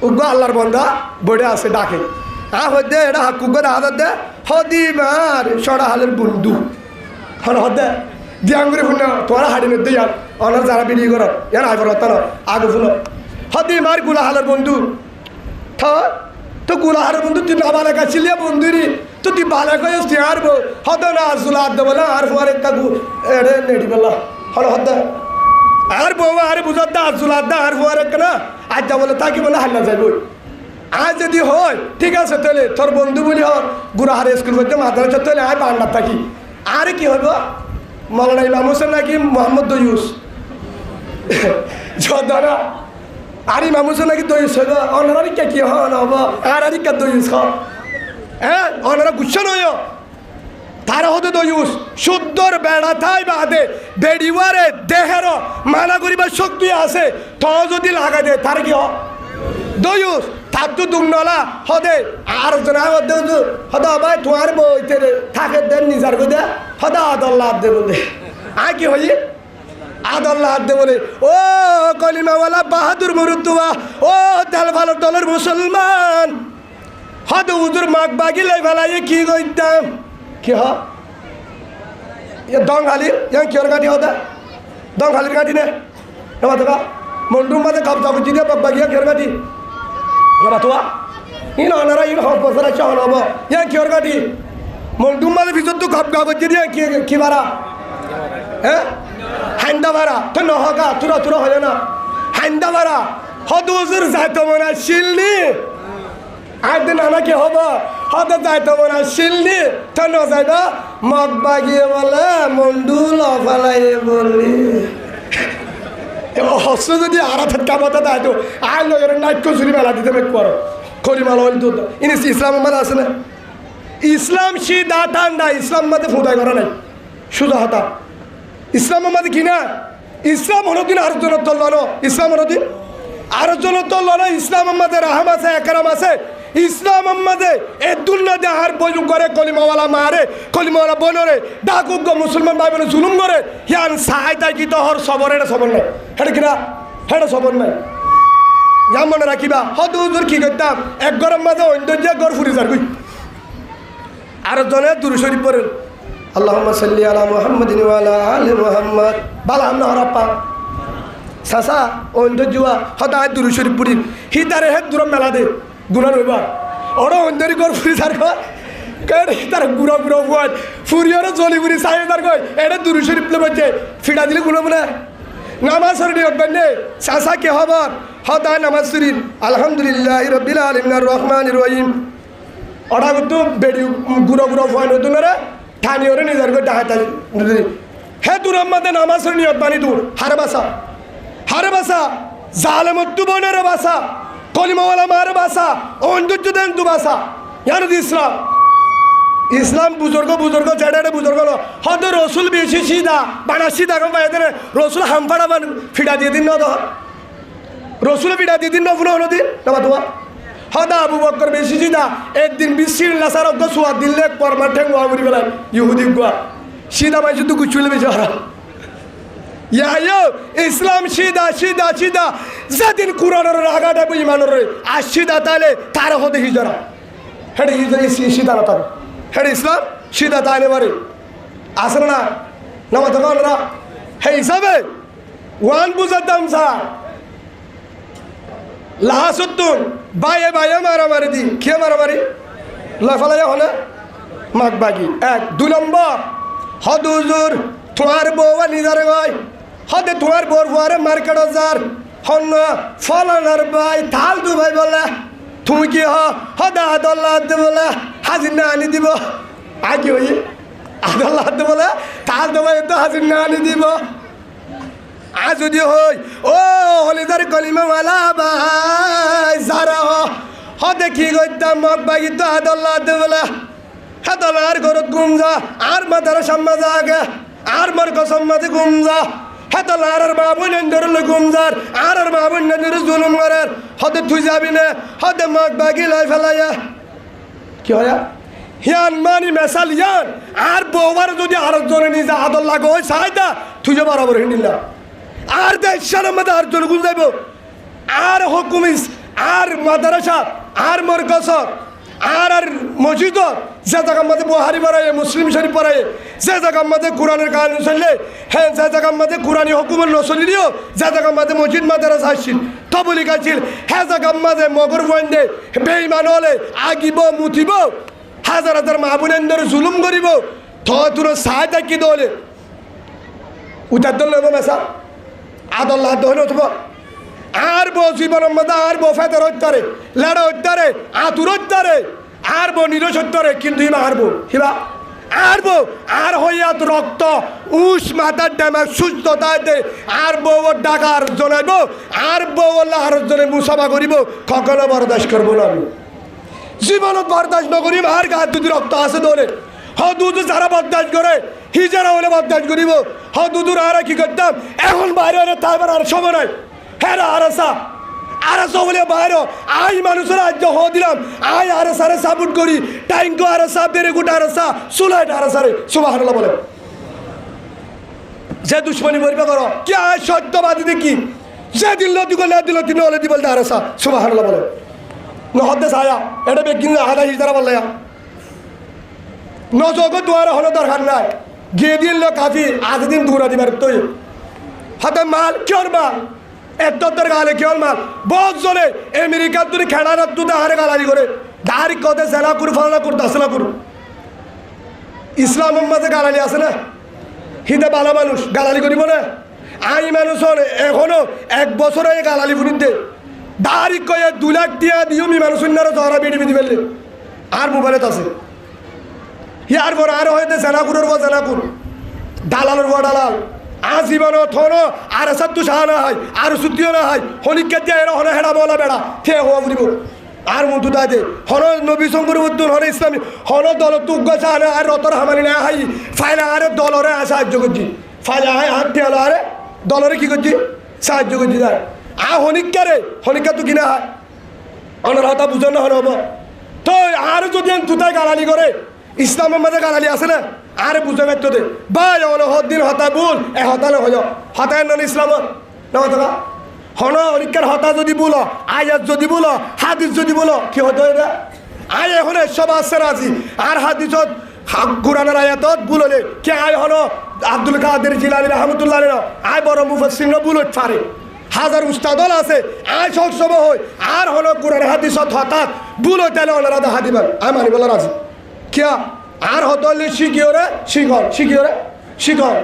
উগ্গা আল্লাহর বন্ধা বড়ে আছে ডাকে হদে এটা হাকুগ্গা দেখা দে হদি মার সরা হালের বন্ধু হদে দিয়াঙ্গুরি ফুন তোমার হাড়ি মধ্যে ইয়ার অনার যারা বিড়ি ঘর ইয়ার আইবার হতা না আগে ফুল হদি মার গুলা হালের বন্ধু তো গুলা হালের বন্ধু তুই না বালা গাছিলিয়া বন্ধুরি তো তুই বালা কয়ে আর হদ না আর সুলা আদ বলে আর ফুয়ার একটা এড়ে নেড়ি বললা হল হদ আর বউ আর বুঝার দা আর সুলা দা আর ফুয়ার একটা না আজ যা বলে তাকে বলে হাল্লা যাইব আজ যদি হয় ঠিক আছে তাহলে তোর বন্ধু বলি হর গুড়াহারে স্কুল করতে মাদ্রাসা তাহলে আয় বান্ডার থাকি আর কি হইব মৌলানা ইমাম হোসেন নাকি মোহাম্মদ দয়ুস যদানা আর ইমাম হোসেন নাকি দয়ুস হইব অনারি কে কি হন হব আর কে দয়ুস হ হ্যাঁ অনারা গুচ্ছ নয় তারা হতে দয়ুস শুদ্ধর বেড়া থাই বাদে বেড়িওয়ারে দেহের মানা করিবার শক্তি আছে তো যদি লাগা দে তার কি হ দয়ুস তার তো দুমনলা হদে আর জন হদা ভাই তোমার বইতে থাকে দেন নিজার দে হদা আদল্লা দে বলে আর কি হই আদল্লা দে বলে ও কলিমাওয়ালা বাহাদুর মুরুতুয়া ও তেল ভালো দলের মুসলমান হদ উজুর মাগ বাগিলে ফেলাই কি কইতাম কি হ দংহালি ইয়াং কিয়র গাড়ি হদা দংহালির গাড়ি নে এবার দেখা মন্ডুম মাঝে কবজা করছি দিয়ে বাগিয়া কিয়র গাড়ি বাতুয়া ইন অনারা ইন হক বছর আছে হন হব ইয়াং কিয়র গাড়ি মন্ডুম মাঝে ভিতর তো কবজা করছি দিয়ে কি বারা হ্যাঁ হান্ডা বারা তো নহকা তুরা হয় না হান্ডা বারা হদ উজুর যাইতো মনে শিলনি আজ নানা কি হব হতে যাইতো মনে শিলনি তো ন যাইবা মগ বাগিয়ে বলে মন্ডুল অফালাই বললি হস্ত যদি আরাফের কামাতে দেয় তো আর লগের নাইট কচুরি মেলা দিতে মেক পর করিমাল হইল তো ইনিস ইসলাম মাঝে আছে না ইসলাম সিদা ঠান্ডা ইসলাম মাঝে ফুদাই করা নাই সুদা হতা ইসলাম মাঝে কিনা ইসলাম হনোদিন আর জনের তল লো ইসলাম হনোদিন আর জনের তল লো ইসলাম মাঝে রাহাম আছে একরাম আছে ইসলাম মাঝে এ দুনিয়া দে আর বই করে কলিমাওয়ালা মারে কলিমাওয়ালা বনরে ডাকুক মুসলমান ভাই বোনে জুলুম করে হিয়ান সাহায্য কি তো হর সবর এটা সবর নাই হেটা কিনা হেটা সবর নাই যা মনে রাখিবা হয়তো হুজুর কি করতাম এক গরম মাঝে অন্য যে গড় ফুরি যার গুই আর জনে দুরু শরীফ পড়েন আল্লাহুম্মা সাল্লি আলা মুহাম্মাদিন ওয়া আলা আলি মুহাম্মাদ বালা আমরা হরাপ্পা সাসা অন্য জুয়া হয়তো আয় দুরু শরীফ পড়ি হিতারে হে দূর মেলা দে গুণা রইবা ওরা অন্যেরই গড় ফুরি যার কয় তার গুড়া ফুয়ার ফুরিয়ারও জলি ফুরি সাই তার কয় এটা দুরু শরীফ বলছে ফিটা দিলে গুলো মনে নামাজের নিয়ত বান্নে চাচা কি খবর হদায় নামাজ শরীফ আলহামদুলিল্লাহ রব্বিল আলামিন আর রহমানির রহিম ওটা কিন্তু বেডি গুঁড়ো গুঁড়ো ফয়েন হতো না রে ঠানি ওরে নিজের করে ডাহাতা হে তোর আমাদের নামাজের নিয়ত বানি তোর হারে বাসা জালেমত্তু বনের বাসা কলিমাওয়ালা মার বাসা অঞ্জুজ্জু দেন তু বাসা জানো ইসলাম বুজুর্গ ছেড়ে বুজুর্গ হয়তো রসুল বেশি সিধা বানা সিধা কম পাই রসুল হামফাড়া বান ফিডা দিয়ে দিন না রসুল ফিডা দিয়ে দিন না পুনঃ দিন না তোমার হদা আবু বক্কর বেশি সিধা একদিন বিশ্বির লাসার অজ্ঞ সোয়া দিল্লে পরমা ঠেং ওয়া করি বেলায় ইহুদি গুয়া সিধা পাইছে তো গুচুলে বেশি হারা ইসলাম সিধা যেদিন কোরআনের রাগাটা ইমানের আর সিধা তাহলে তার হতে হিজরা হেডে সিধা না তার হেডে ইসলাম সিধা তাইলে পারে আসলে না নামা তখন হে হিসাবে ওয়ান বুঝার দাম স্যার লাহাসুদ্দুন বাইয়ে মারামারি দি কে মারামারি লাফালাই হলে মাক বাগি এক 2 নম্বর হদুজুর তোমার বউ নিজের গয় হদে তোমার বউর ফুয়ারে মার্কেট যার হন ফলানার ভাই থাল দু ভাই বলে তুমি কি হদা আদল্লাহ বলে হাজির না আনি দিব আগে ওই আদল্লাহ বলে থাল দু ভাই তো হাজির না আনি দিব আজ যদি হই ও হলিদার কলিমাওয়ালা ভাই যারা হদে কি করতাম মগ বাগি তো আদল্লাহ বলে হেতলার ঘরত গুমজা আর মাদার সাম্মাজা আগে আর মার কসম্মাতে গুমজা হেতলার আর বাবু নেন্দরলে গুমজার আর বাবু নেন্দর জুলুম করার হতে তুই যাবি না হতে মগ বাগি লাই ফেলাইয়া কি হয় হিয়ান মানি মেসাল ইয়ান আর বউবার যদি আর জনে নিজে আদল্লাহ গো সাইদা তুই যে বরাবর হিন্দিলা আর দেশের মধ্যে আর জন গুল যাইব আর হুকুমিস আর মাদ্রাসা আর মরকজ আর মসজিদ যে জায়গার মধ্যে বুহারি পড়ায় মুসলিম শরীফ পড়ায় যে জায়গার মধ্যে কোরআনের কাহিনী চললে হ্যাঁ যে জায়গার মধ্যে কোরআনী হুকুমের নচলি দিও যে জায়গার মধ্যে মসজিদ মাদ্রাসা আসছিল তবলি গাছিল হ্যাঁ জায়গার মধ্যে মগর বন্ধে বেইমান হলে আগিব মুঠিব হাজার মাহবুনেন্দর জুলুম করিব তোর সাহায্য কি দলে উঠার দল নেব মেসা আদল্লাহ দহন উঠব আর বো জীবনের মধ্যে আর বো ফেদার হত্যারে লেড়া হত্যারে আতুর হত্যারে আর বো নিরস হত্যারে কিন্তু হিমা হারবো হিবা আরবো আর হইয়াত রক্ত উস মাথার ড্যামার সুস্থতা দে আর বউ ডাকার জনাইব আর বউ আল্লাহর জনে মুসাফা করিব কখনো বরদাস্ত করবো না আমি জীবনত বরদাস্ত নকরিম আর গায়ে যদি রক্ত আছে দৌড়ে দুধ যারা বরদাস্ত করে হিজারা হলে বরদাস্ত করিব দুধুর আর কি করতাম এখন বাইরে হলে তারপর আর সময় নাই হ্যাঁ আরসা বলে বাইরে আই মানুষের আজ দিলাম আই আরসারে সাপোর্ট করি টাইঙ্কো আরসা বেরেগুট আরসা সুলাইট আরসারে সুবহানাল্লাহ বলে যে দুশ্মনী বলবে করো কি আয় সত্যবাদী দেখি যে দিল দিল তিনি হলে দি বলতে আরসা সুবহানাল্লাহ বলে নহদ্দে ছায়া এটা বেকিন আদা হিজারা বললে নজগো দুয়ারে হলো দরকার নাই গিয়ে দিল কাফি আজ দিন দূরা দিবার তুই হাতে মাল কিয়র মাল এত্তর গালে কেউ মাল বহুত জনে আমেরিকার তুই খেলা না তুই হারে গালারি করে ডাইরেক্ট কতে জেলা করু ফালা করু দাসলা করু ইসলামের মাঝে গালালি আছে না হিন্দে বালা মানুষ গালালি করিব না আই মানুষ এখনো 1 বছরে গালালি ফুরিতে ডাইরেক্ট কয়ে 2 লাখ টিয়া দিও মি মানুষ অন্যারও ধরা বেড়ে বেঁধে ফেললে আর মোবাইলত আছে ইয়ার পর আর হয়তো জেলা করুর জেলা কর দালালের দালাল আজীবন থনো আর সত্তু সাহা না হয় আর সুতিও না হয় হলিকে দিয়ে এরা হনে হেডা বলা বেড়া থে হওয়া বুড়িব আর মন্তু দাদে হন নবী শঙ্কর উদ্দুন হন ইসলামী হন দল তুগ্গ চাহানে আর রতর হামানি না হাই ফাইলা আরে দলরে সাহায্য করছি ফাইলা হাই হাত দিয়ে আরে দলরে কি করছি সাহায্য করছি তার হনিকা তো কিনা হয় অনার হতা বুঝন না হন হব তো আর যদি তুতাই গালালি করে ইসলামের মধ্যে গালালি আছে না আরে বুঝে পারতো দে ভাই দিন হতা ভুল এ হতালে হল হতায় নন ইসলাম না হন অনিকার হতা যদি বলো আয়াত যদি বলো হাদিস যদি বলো কি হতো এটা আয় এখন সব আসছে রাজি আর হাদিসত কোরআনের আয়াতত বুললে কে আয় হলো আব্দুল কাদের জিলানী রহমতুল্লাহ আয় বড় মুফাসসির বুলত পারে হাজার উস্তাদল আছে আয় সব সময় হয় আর হলো কোরআন হাদিসত হঠাৎ বুলো তেলে ওনারা হাদিবার আয় মানি বলা রাজি কিয়া আর হতলে শিখিওরে শিখর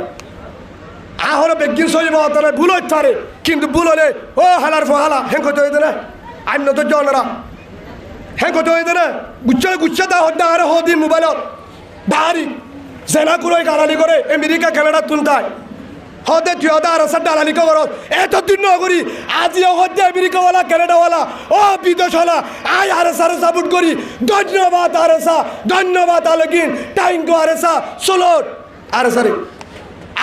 আহরে বেগিন সইব তারা ভুল হইতে পারে কিন্তু ভুল হলে ও হালার ফহালা হেঁ কত হইতে না আইন তো জনরা হেঁ কত হইতে না গুচ্ছা দা হদ্দা আরে হদি মোবাইলত দাঁড়ি জেনা করে গালালি করে আমেরিকা কানাডা তুলতায় হদে তুই হদা আর সার ডালালি কর এত দিন নগরী আজিও হদে আমেরিকাওয়ালা কানাডাওয়ালা ও বিদেশওয়ালা আই আর সার সাপোর্ট করি ধন্যবাদ আর সা ধন্যবাদ আলগিন টাইঙ্গো আর সা সোলট আর সারে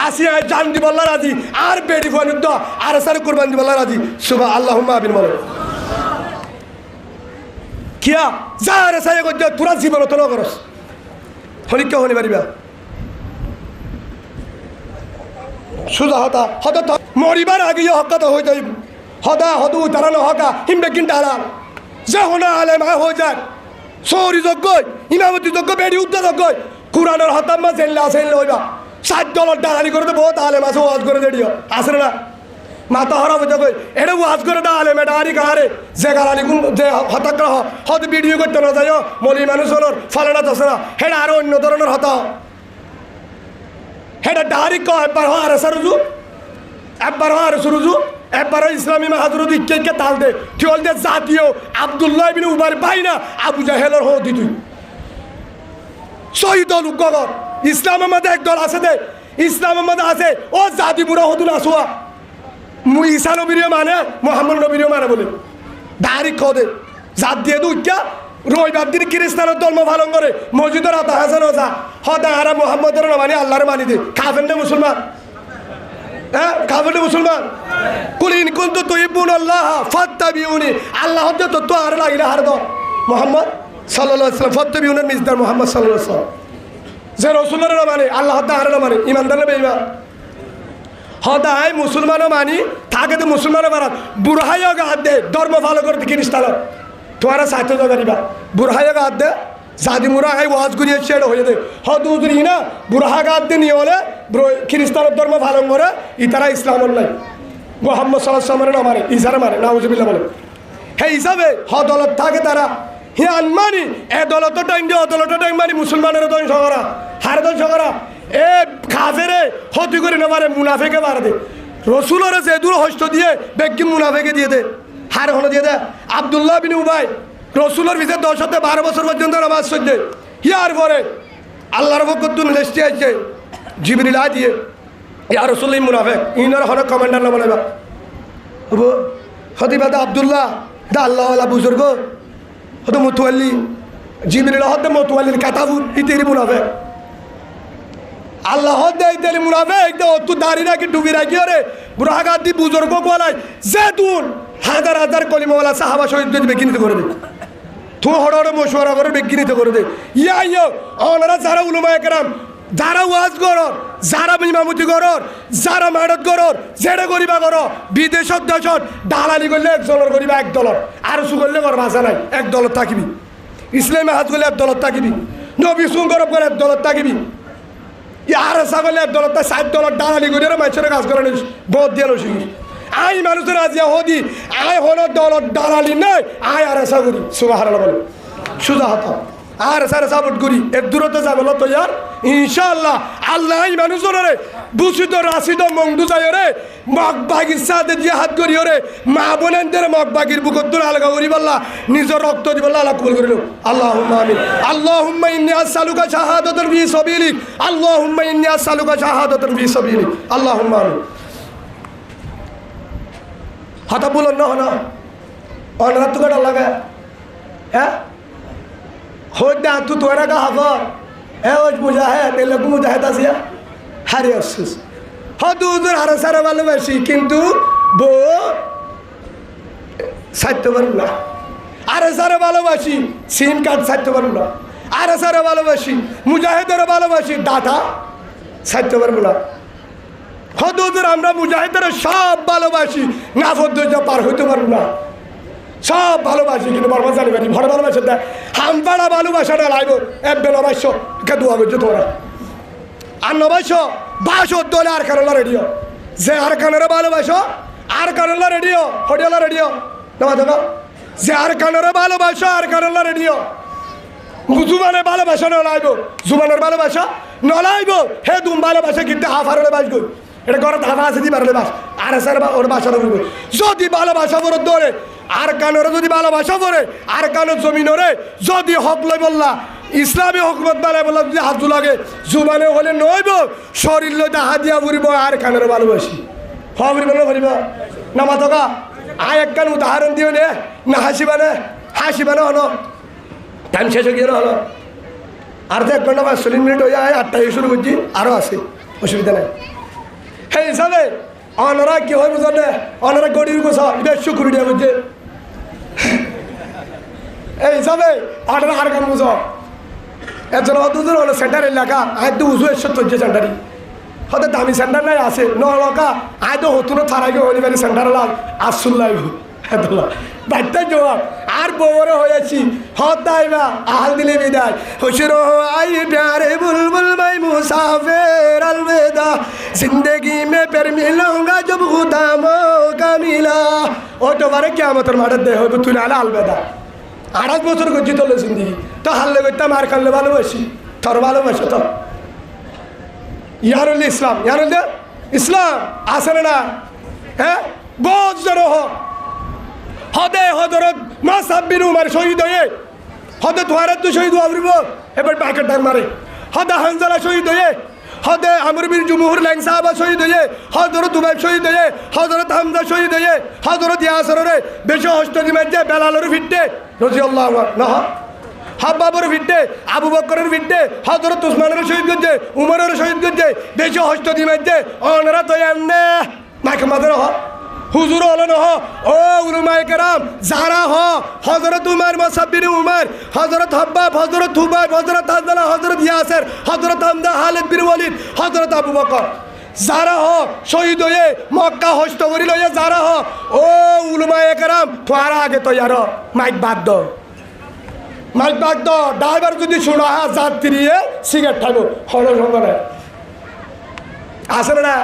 আসিয়া জান দিবল্লা রাজি আর বেডি ফনুদ্দ আর সার কুরবান দিবল্লা রাজি সুবহান আল্লাহুম্মা আমিন বলে কিয়া যা আর সাই গজ্জা তুরা জীবন তো নগরস হলিকা হনি পারিবা সুজা হতা হতা মরিবার আগে হকাত হয়ে যাই হদা হদু তারানো হকা হিমবে কিন ডালাল যে হোনা আলেম হয়ে যায় সৌরি যোগ্য ইমামতি যোগ্য বেড়ি উদ্দা যোগ্য কুরানোর হতাম্মা জেল্লা সেল্লা হইবা $60 ডালালি করে তো বহুত আলেম আছে ওয়াজ করে দেড়িও আসে না মাথা হরা হয়ে যাবে এটা ওয়াজ করে দা আলেম এটা আরি কাহারে যে গালালি কোন যে হতাগ্রহ হত ভিডিও করতে না যায় মলি মানুষ হলোর ফলানা দশ না হেটা আরো অন্য ধরনের হতা হেটা ডারি ক একবার হয় আর সারুজু একবার হয় আর সুরুজু একবার ইসলামী মাহাজুরুদ ইকে তাল দে ঠিল দে জাতীয় আব্দুল্লাহ বিন উবার ভাই না আবু জাহেলের হো দি তুই শহীদ গগর ইসলামের মধ্যে এক দল আছে দে ইসলামের মধ্যে আছে ও জাতি বুড়া হতুন আসুয়া ঈসা নবীর মানে মোহাম্মদ নবীর মানে বলে ডাইরেক্ট খদে জাত দিয়ে দুইটা রবিবার দিন খ্রিস্টানের ধর্ম পালন করে মসজিদের হাতে হাসান ওজা হদা আর মোহাম্মদের মানে আল্লাহর মানি দে খাবেন না মুসলমান হ্যাঁ খাবেন না মুসলমান কুলিন কুন্তু তুহিব্বুন আল্লাহ ফাত্তাবিউনি আল্লাহ হতে তো আর লাগিলা হার দ মোহাম্মদ সাল্লাল্লাহু আলাইহি ওয়াসাল্লাম ফাত্তাবিউনের মিজদার মোহাম্মদ সাল্লাল্লাহু আলাইহি ওয়াসাল্লাম যে রসুলের মানে আল্লাহ হতে আর মানে ইমানদার না বেঈমান হদায় মুসলমানও মানি থাকে তো মুসলমানও মারা বুড়হাইও গাদ দে ধর্ম ভালো করে খ্রিস্টান তোমারা সাহিত্য জানিবা বুড়হাইও গাদ দে জাদি মুরা এই ওয়াজ করিয়ে ছেড়ে হয়ে দে হদুদরি না বুড়হা গাদ দে নিয়ে হলে খ্রিস্টানের ধর্ম ভালো করে ইতারা ইসলামের নাই মোহাম্মদ সাল্লাল্লাহু আলাইহি ওয়াসাল্লামের মারে ইসারা মারে নাউজুবিল্লাহ বলে হে হিসাবে হদলত থাকে তারা হে আনমানি এ দলত টাইম দিয়ে অদলত টাইম মানি মুসলমানের দল ঝগড়া হার দল ঝগড়া এ কাফেরে হতি করে না পারে মুনাফেকে মারে দে রসুলের যে দূর হস্ত দিয়ে বেগি মুনাফেকে দিয়ে দে হার হলো দিয়ে দে আব্দুল্লাহ বিন উবাই রসুলের ভিতরে 10-12 বছর পর্যন্ত নামাজ সজ্জে ইয়ার পরে আল্লাহর বকতুন লেস্টি আছে জিবরিল দিয়ে ইয়া রসুল্লাহ মুনাফেক ইনার হলো কমান্ডার না বলেবা হতিবাদ আব্দুল্লাহ দা আল্লাহওয়ালা বুজুর্গ হতো মতুয়াল্লি জিবরিল হতে মতুয়াল্লির কাতাবুর ইতেরি মুনাফেক আল্লাহ দেয় মুনাফেক দে অত দাঁড়ি রাখি ডুবি রাখি ওরে বুড়াগাদ দি বুজুর্গ বলাই জেতুন হাজার হাজার কলিমাওয়ালা সাহাবা শহীদ যদি বেকিনিতে করে দে তুই হড় মশওয়ারা করে বেকিনিতে করে দে ইয়া ওনারা যারা উলামা একরাম যারা ওয়াজ করর যারা ইমামতি করর যারা মাদত করর যেটা করিবা কর বিদেশত দেশত দালালি করলে এক দলের করিবা এক দলর আর সু করলে কর ভাষা নাই এক দলত থাকিবি ইসলামে হাত করলে এক দলত থাকিবি নবী সুন করব করে এক দলত থাকিবি ইয়ার ছাগলে এক দলত 60 দলত দালালি করে মানুষের কাজ করে নিস বহুত দিয়ে শিখিস আই মানুষের আজিয়া হদি আই হলো দলত দালালি নাই আই আর আশা করি সুবহানাল্লাহ বলে সুজা হতা আর সারে সাপোর্ট করি এর দূরত্ব যাবে তো ইয়ার ইনশাআল্লাহ আল্লাহ এই মানুষজনের বুসিত রাশিদ মংদু যায় রে মগবাগির সাথে জিহাদ করি রে মা বোনেদের মগবাগির বুকদ্দুর আলগা করি বল্লা নিজের রক্ত দি বল্লা আল্লাহ কবুল করিল আল্লাহুম্মা আমিন আল্লাহুম্মা ইন্নী আসআলুকা শাহাদাতান ফি সাবিলিক আল্লাহুম্মা ইন্নী আসআলুকা শাহাদাতান ফি সাবিলিক আল্লাহুম্মা আমিন হতা বলন না না অনরাত কটা লাগা হ্যাঁ হোদা তু তোরা কা হাফর এ ওজ মুজাহিদ এ লোক মুজাহিদ আসিয়া হারে আফসোস হদুদুর হারে সারা ভালোবাসি কিন্তু বো সাইতে পারব না আরে সারা ভালোবাসি সিম কার্ড সাইতে পারব না আরে সারা ভালোবাসি মুজাহিদের ভালোবাসি দাদা সাইতে পারব না হদুদুর আমরা মুজাহিদের সব ভালোবাসি নাফদ্দ পার হইতে পারব না সব ভালোবাসি কিন্তু বর্মা জানি পারি ভরে ভালোবাসে দেয় হামপাড়া ভালোবাসাটা লাগবো এক বেলা বাইশ কে দোয়া করছো তোরা আর নবাইশ 62 দলে আর কারণলা রেডিও যে আর কানের ভালোবাসো আর কারণলা রেডিও হডিয়ালা রেডিও নবা দেখো যে আর কানের ভালোবাসো আর কারণলা রেডিও জুবানের ভালোবাসা নলাইব জুবানের ভালোবাসা নলাইব হে দুম ভালোবাসা কিন্তু হাফারলে বাসগো এটা ঘরে থাকা আছে দি পারলে বাস আর এসার ওর বাসার উপরে যদি ভালোবাসা বড় ধরে আর কানোরে যদি ভালোবাসা পড়ে আর কানো জমিনরে যদি হক লই বললা ইসলামী হকমত বানায় বললাম যদি হাত লাগে জুবানে হলে নইব শরীর লইতে হাত দিয়া ফুরিব আর কানোরে ভালোবাসি হবরি বলবো ফুরিব না মাতকা আয় এক কান উদাহরণ দিও নে না হাসিবানে হলো টাইম শেষ হয়ে গিয়ে হলো আর তো 1 ঘন্টা 45 মিনিট হয়ে যায় 8টায় শুরু করছি আরও আছে অসুবিধা নাই সেই হিসাবে অনারা কি হয় বুঝলে অনারা গড়ির গোছা এটা শুকুরিটা বুঝছে এই হিসাবে অনারা আর কাম বুঝো এর অদূর হলো সেন্টার এলাকা আয় তো উজু এসে চলছে সেন্টারই হয়তো দামি সেন্টার নাই আছে নলকা আয় তো হতুনো থারাইকে হলি বাড়ি সেন্টার লাগ আসুন লাইব বাড়িতে জবাব আর বড় হয়েছি হতাইবা আহাল দিলে বিদায় হুশুর আই প্যারে বুলবুল ভাই মুসাফির अलविदा जिंदगी में फिर मिलूंगा जब खुदा मौका मिला ও তো বারে কিয়ামতের মাঠে দেহ হইব তুই আলা अलविदा 28 বছর গজি তোলে জিন্দগি তো হাল্লে করতাম আর কাল্লে ভালোবাসি তোর ভালোবাসো তো ইয়ারুল ইসলাম আসলে না হ্যাঁ বহুত জড়ো হদে হজরত মাসাব্বির উমার শহীদ হয়ে হদে তোহারাত শহীদ হইব এবার প্যাকেট ডাক মারে হদে হানজালা শহীদ হয়ে হদে আমর বিন জুমহুর ল্যাং সাহাবা শহীদ হয়ে হজরত উবাইব শহীদ হয়ে হজরত হামজা শহীদ হয়ে হজরত ইয়াসরে বেশি হস্তদি মাঝে বেলালের ফিটে রাদিয়াল্লাহু আনহু হাব্বাবর ফিটে আবু বকরের ফিটে হজরত উসমানের শহীদ করছে উমরের শহীদ করছে বেশি হস্তদি মাঝে অনরা তো এমনে মাকে মাদের হুজুর হলো না ও উলমায়ে কেরাম যারা হযরত উমর মুসাব্বির উমর হযরত হাব্বাব হযরত হুবাইব হযরত হানজালা হযরত ইয়াসির হযরত হামজা খালিদ বিন ওয়ালিদ হযরত আবু বকর যারা শহীদ হয়ে মক্কা হস্ত করি লইয়া যারা ও উলমায়ে কেরাম তোরা আগে তৈয়ার মাইক বাদ দাও ড্রাইভার যদি শোনা যাত্রী সিগারেট খাবো হলো সঙ্গে আসলে না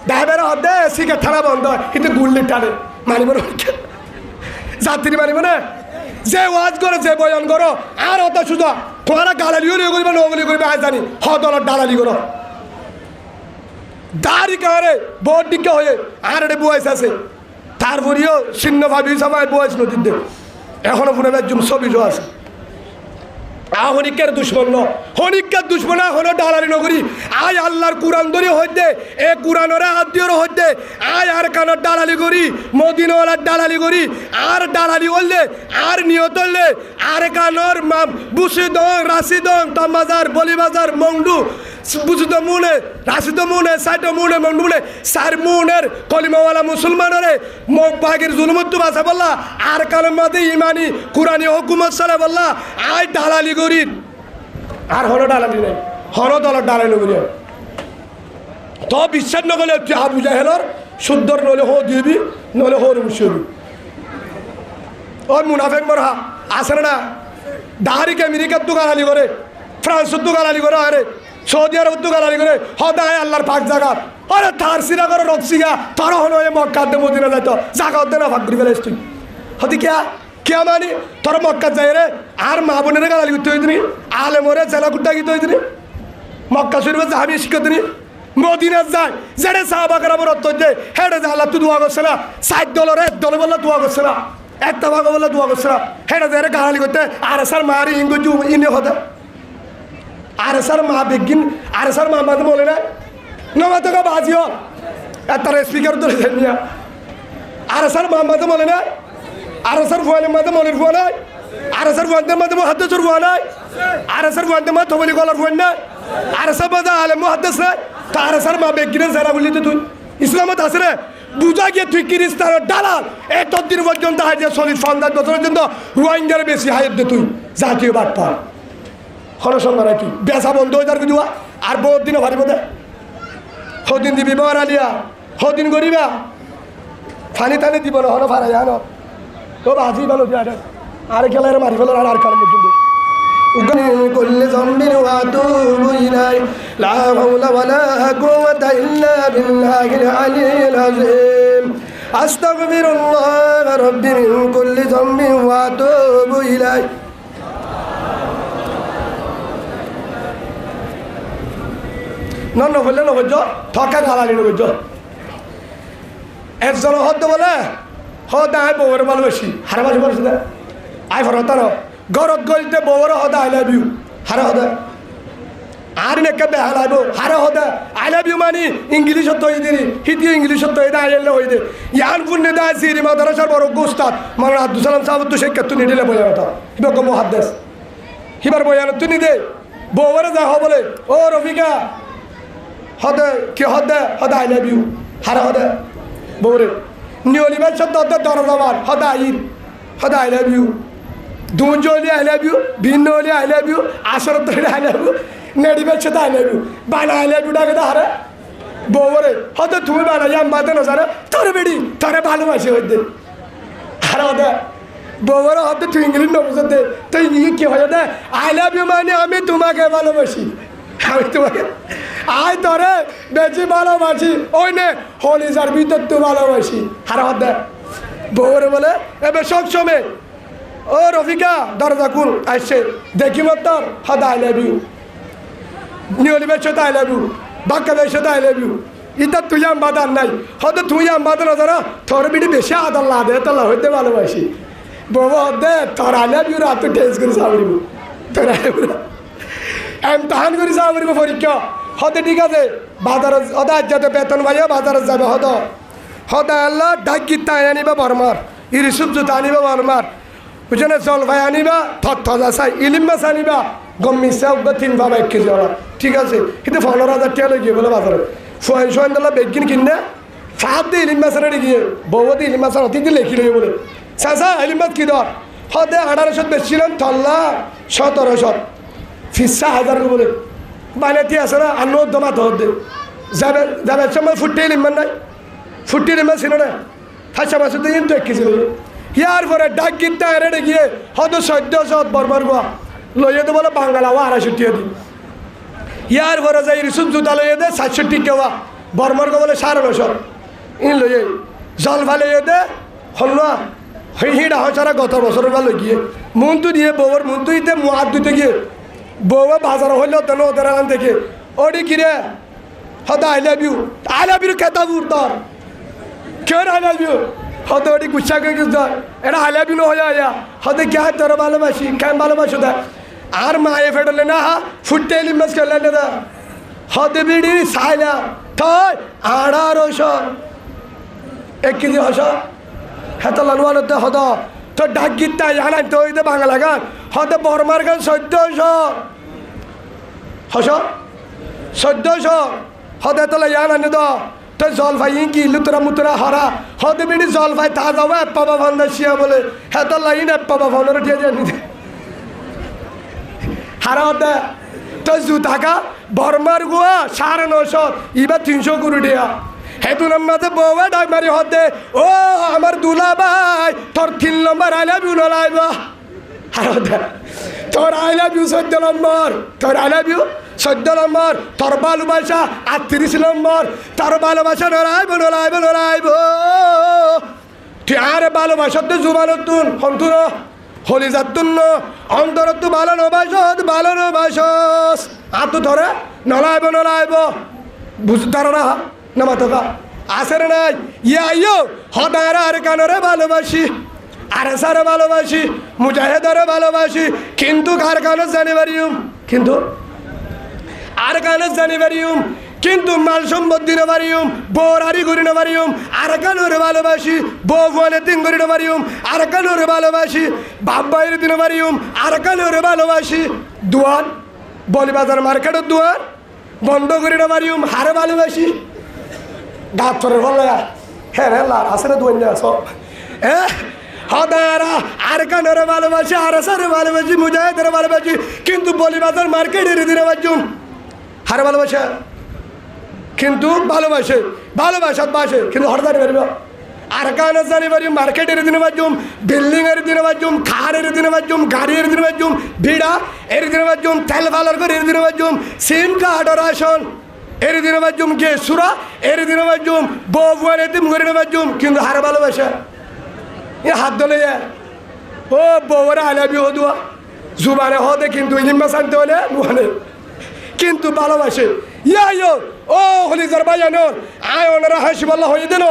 ড্রাইভার হদে সিগারেট ঠাড়া বন্ধ কিন্তু গুল্লি টানে মানিব না যাত্রী মানিব না যে ওয়াজ করে যে বয়ান করো আর অত সুযোগ তোমরা গালালিও নিয়ে করবে নগলি করবে আজ জানি হদলার ডালালি করো দাড়ি কারে বড় দিকে হয়ে আর এটা বয়স আছে তারপরেও শূন্য ভাবি সবাই বয়স নদীর দেব এখনো পুরো একজন ছবি আছে হনিকের দুশ্মন হনিকের দুশ্মন এখনো ডালারি নগরী আয় আল্লাহর কোরআন ধরে হইতে এ কোরআনরে আদ্যর হইতে আয় আর কানের ডালালি করি মদিনাওয়ালার ডালালি করি আর ডালালি হইলে আর নিয়ত হইলে আর কানর বুসিদং রাশিদং তামাজার বলিবাজার মংডু বুঝিত মুনে রাশিদ মুনে সাইট মুনে মংডু মুনে সার মুনের কলিমাওয়ালা মুসলমানরে বাগের জুলুমত্তু বাসা বললা আর কানের মাঝে ইমানি কোরআনি হুকুমত সালে বললা আয় ডালালি করি আর হলো ডালালি নেই হলো দলের ডালালি করি তো বিশ্বাস নগলে তুই আবু জাহেলর শুদ্ধর নলে হো দিবি নলে হো মুসিবি ওই মুনাফেক মরহা আসে না দাহারিকে আমেরিকার তো গালালি করে ফ্রান্সের তো গালালি করে আরে সৌদি আরব তো গালালি করে হদায় আল্লাহর পাক জায়গা আরে তার সিরা করে রক্সিগা তার হলো মক্কার দে মদিনা যাইতো জায়গা হতে না ভাগ করে ফেলেছ তুই হতে কে মানি তোর মক্কা যাই রে আর মা বোনের গালালি করতে হইতিনি আলে মরে জেলা কুট্টা গিতে হইতিনি মক্কা শরীফে যাবি শিখতিনি মদিনা যায় যেটা সাহাবাকের আমার অর্থ হচ্ছে হেঁটে যে আল্লাহ তুই দোয়া করছে না 60 ডলার 1 ডলার বললে দোয়া করছে না একটা ভাগ বললে দোয়া করছে না হেঁটে যে গালালি করতে আর স্যার মারি ইংরেজি ইনে হতে আর স্যার মা বেগিন আর স্যার মা মাঝে বলে না নমা তোকে বাজিও তার স্পিকার ধরে মিয়া আর স্যার মা মাঝে বলে না আর স্যার ফুয়ালের মাঝে মনের ফুয়া নাই আর স্যার ফুয়াদের মাঝে মহাদ্দেশের ফুয়া নাই আর স্যার ফুয়াদের মাঝে থবলি গলার ফুয়া নাই আর স্যার মাঝে আলে মহাদ্দেশ নাই তো আর স্যার মা বেগিনের যারা বললি তো তুই ইসলামত আছে রে বুঝা গিয়ে তুই কিরিস্তানের দালাল এতদিন পর্যন্ত হাইজে 40-50 বছর পর্যন্ত রোহিঙ্গার বেশি হাইট দে তুই জাতীয় বাদ পা হরসঙ্গা নাকি বেসা বন্ধ হয়ে যার কিছু আর বহুত দিনও ভারিব দে সদিন দিবি বার আলিয়া সদিন করিবা ফানি টানি দিব না হলো ফারাই আনো তো বাজি ভালো দিয়া আর খেলার মারি ফেলো আর কারণ পর্যন্ত كل ذنب وأتوب إليه لا حول ولا قوة إلا بالله العلي العظيم أستغفر الله ربي من كل ذنب وأتوب إليه নফলে নবজ্জ থকা গালালি নবজ্জ একজন হদ্দ বলে হদ আয় বউর ভালোবাসি হারা মাসে বলছি না আয় ফরতার গরত গলিতে বউর হদা আই লাভ ইউ হারা হদা আর নেকে বেহাল আইব হারা হদা আই লাভ ইউ মানি ইংলিশত হই দিনি হিতি ইংলিশত হই দে আইলে হই দে ইয়ান পুণ্যে দা সিরি মাদ্রাসার বড় গোস্তাদ মাওলানা আব্দুল সালাম সাহেব তো শেখ তুই নিদিলে বয়ান কথা হিবক মুহাদ্দিস হিবার বয়ান তুই নিদে বউরে যা হ বলে ও রফিকা হদে কি হদে হদা আই লাভ ইউ হারা হদা বউরে নিয়লিবার শব্দ হদে দরজাবার হদা আইর হদা আই লাভ ইউ দুঞ্জ হলে আই লাভ ইউ ভিন্ন হলে আই লাভ ইউ আসরত হলে আই লাভ ইউ নেডিবার সাথে আই লাভ ইউ বানা আই লাভ ইউ ডাকে দা হারে বউরে হয়তো তুমি বানা যাম বাদে না জানো তোরে বেড়ি তোরে ভালোবাসি হইতে হারা হদে বউরে হয়তো তুই ইংলিশ নবুঝে দে তো ইয়ে কি হয়ে দে আই লাভ ইউ মানে আমি তোমাকে ভালোবাসি আমি তোমাকে আয় তোরে বেশি ভালোবাসি ওই নে হলিজার ভিতর তো ভালোবাসি হারা হদে বউরে বলে এবার সব সময় ও রফিকা দরজা কুল আসছে দেখি মতর হদা আই লাভ ইউ নিয়লিবের সাথে আই লাভ ইউ বাক্কাবের সাথে আই লাভ ইউ ইতা তুই আম বাদান নাই হয়তো তুই আম বাদান না তোর বিটি বেশি আদার লাদে তোলা হইতে ভালোবাসি বউ হদে তোর আই লাভ ইউ রাত টেস্ট করে সাবরিব তোর আই লাভ ইউ এমতাহান করে সাবরিব পরীক্ষা হতে ঠিক আছে বাজার হদা যাতে বেতন ভাইয়া বাজারে যাবে হদা আল্লাহ ডাক গীতা আনিবা বরমার ইরিসুপ জুতা আনিবা বরমার বুঝলে জলভাই আনিবা থা চাই ইলিম মাছ আনিবা গম মিশা তিন বাবা 1 কেজি ওরা ঠিক আছে কিন্তু 15,000 টাকা লেগে বলে বাজারে সোয়েন্দলা বেগিন কিনে ফাঁদ দিয়ে ইলিম মাছের গিয়ে বউ দিয়ে ইলিম মাছের অতি দিয়ে লেখি লেগে বলে চাচা ইলিম মাছ কি দর হদে 1800 বেচছিলাম থল্লা 1700 ফিসা 1000 বলে বানাতে আসে না আর নোট দমা ধর দে যাবে সময় ফুটে ইলিম মান নাই ফুটে ইলিম মাছ ছিল না ফাঁসা মাছ দিয়ে কিন্তু 1 কেজি লেগে ইয়ার পরে ডাক গীতা এড়ে গিয়ে হয়তো 1400 বরবার গোয়া লইয়ে তো বলে বাংলাও 250 টাকা দিই ইয়ার পরে যাই রিসুপ জুতা লইয়ে দে 700 টাকা বরমার গো বলে 950 ইন লইয়ে জল ভালে দে হল্লা হিড়া হচারা গত বছর বা লই গিয়ে মন্তু দিয়ে বউর মন্তু দিতে মুহাত দিতে গিয়ে বউ বাজার হইল তো ওদের আন থেকে ওডি কিরে হদা আই লাভ ইউ খেতা বুড়তার কেন আই লাভ ইউ হতে ওটি গুচ্ছা করে কিছু এটা আই লাভ ইউ হয়ে আয়া হতে কে তোর ভালোবাসি কেন ভালোবাসো দা আর মায়ে ফেটলে না ফুটে এলি মাছ খেলে না হতে বিড়ি সাইলা থয় 1800 1 কেজি হস হেত লানওয়ালতে হদ তো ডাক গীতা জানাই তো ওইতে বাংলা গান হতে বর্মার গান 1400 হস 1400 হতে তোলা জানানি তো তো জলফাই ইঙ্কি লুতরা মুতরা হরা হতে বিড়ি জলফাই তা যাওয়া পাবা ভান্ডা শিয়া বলে হেত লাইন পাবা ভান্ডার উঠিয়ে জানি হারা হতে তো জুতাকা বর্মার গুয়া 950 এবার 300 করে দিয়া হেতু নাম্বাতে বউয়া ডাক মারি হতে ও আমার দুলা ভাই তোর 3 নম্বর আই লাভ ইউ নলাইব হারা হতে তোর আই লাভ ইউ 14 নম্বর তোর আই লাভ ইউ 14 নম্বর তোর ভালোবাসা 38 নম্বর তোর ভালোবাসা নলাইব তুই আর ভালোবাসাতে জুবানতুন হন্তুন হলিজাতুন অন্তরত্ব ভালো নবাসস আতো ধরে নলাইব বুঝ ধর না নামা তোকা আসের নাই ইয়ো হদার আর কানরে ভালোবাসি আর সারে ভালোবাসি মুজাহিদারে ভালোবাসি কিন্তু কার কানস জানি পারিম কিন্তু আর কানস জানি পারিম কিন্তু মাল সম্পত্তি না পারিম বোরারি করি না পারিম আর কানরে ভালোবাসি বউ ফোনে তিন করি না পারিম আর কানরে ভালোবাসি বাপ বাইরে দিন পারিম আর কানরে ভালোবাসি দুয়ার বলিবাজার মার্কেটের দুয়ার বন্ধ করি না পারিম হারে ভালোবাসি ডাক্তারের বলে হ্যাঁ লার আসলে দুয়ার না সব হদারা আর কানরে ভালোবাসি আর সারে ভালোবাসি মুজাহিদের ভালোবাসি কিন্তু বলিবাজার মার্কেটের দিনে বাজুম হারে ভালোবাসা কিন্তু ভালোবাসাত বাসে কিন্তু হরদারি পারিব আর কান জানি পারি মার্কেটের দিনে বাজুম বিল্ডিংয়ের দিনে বাজুম খারের দিনে বাজুম গাড়ির দিনে বাজুম ভিড়া এর দিনে বাজুম তেল ফালার করে এর দিনে বাজুম সিম কার্ডর আসন এর দিনে বাজুম গেসুরা এর দিনে বাজুম বউয়ার এতিম করে বাজুম কিন্তু হারে ভালোবাসা এ হাত ধলে ও বউরা আই লাভ ইউ হদুয়া জুবানে হদে কিন্তু ইলিম মাছ আনতে হলে নুহানে কিন্তু ভালোবাসে ইয়ো ও হলি জারবায়ানোর আয় ওনারা হাসিবাল্লাহ হয়ে দেন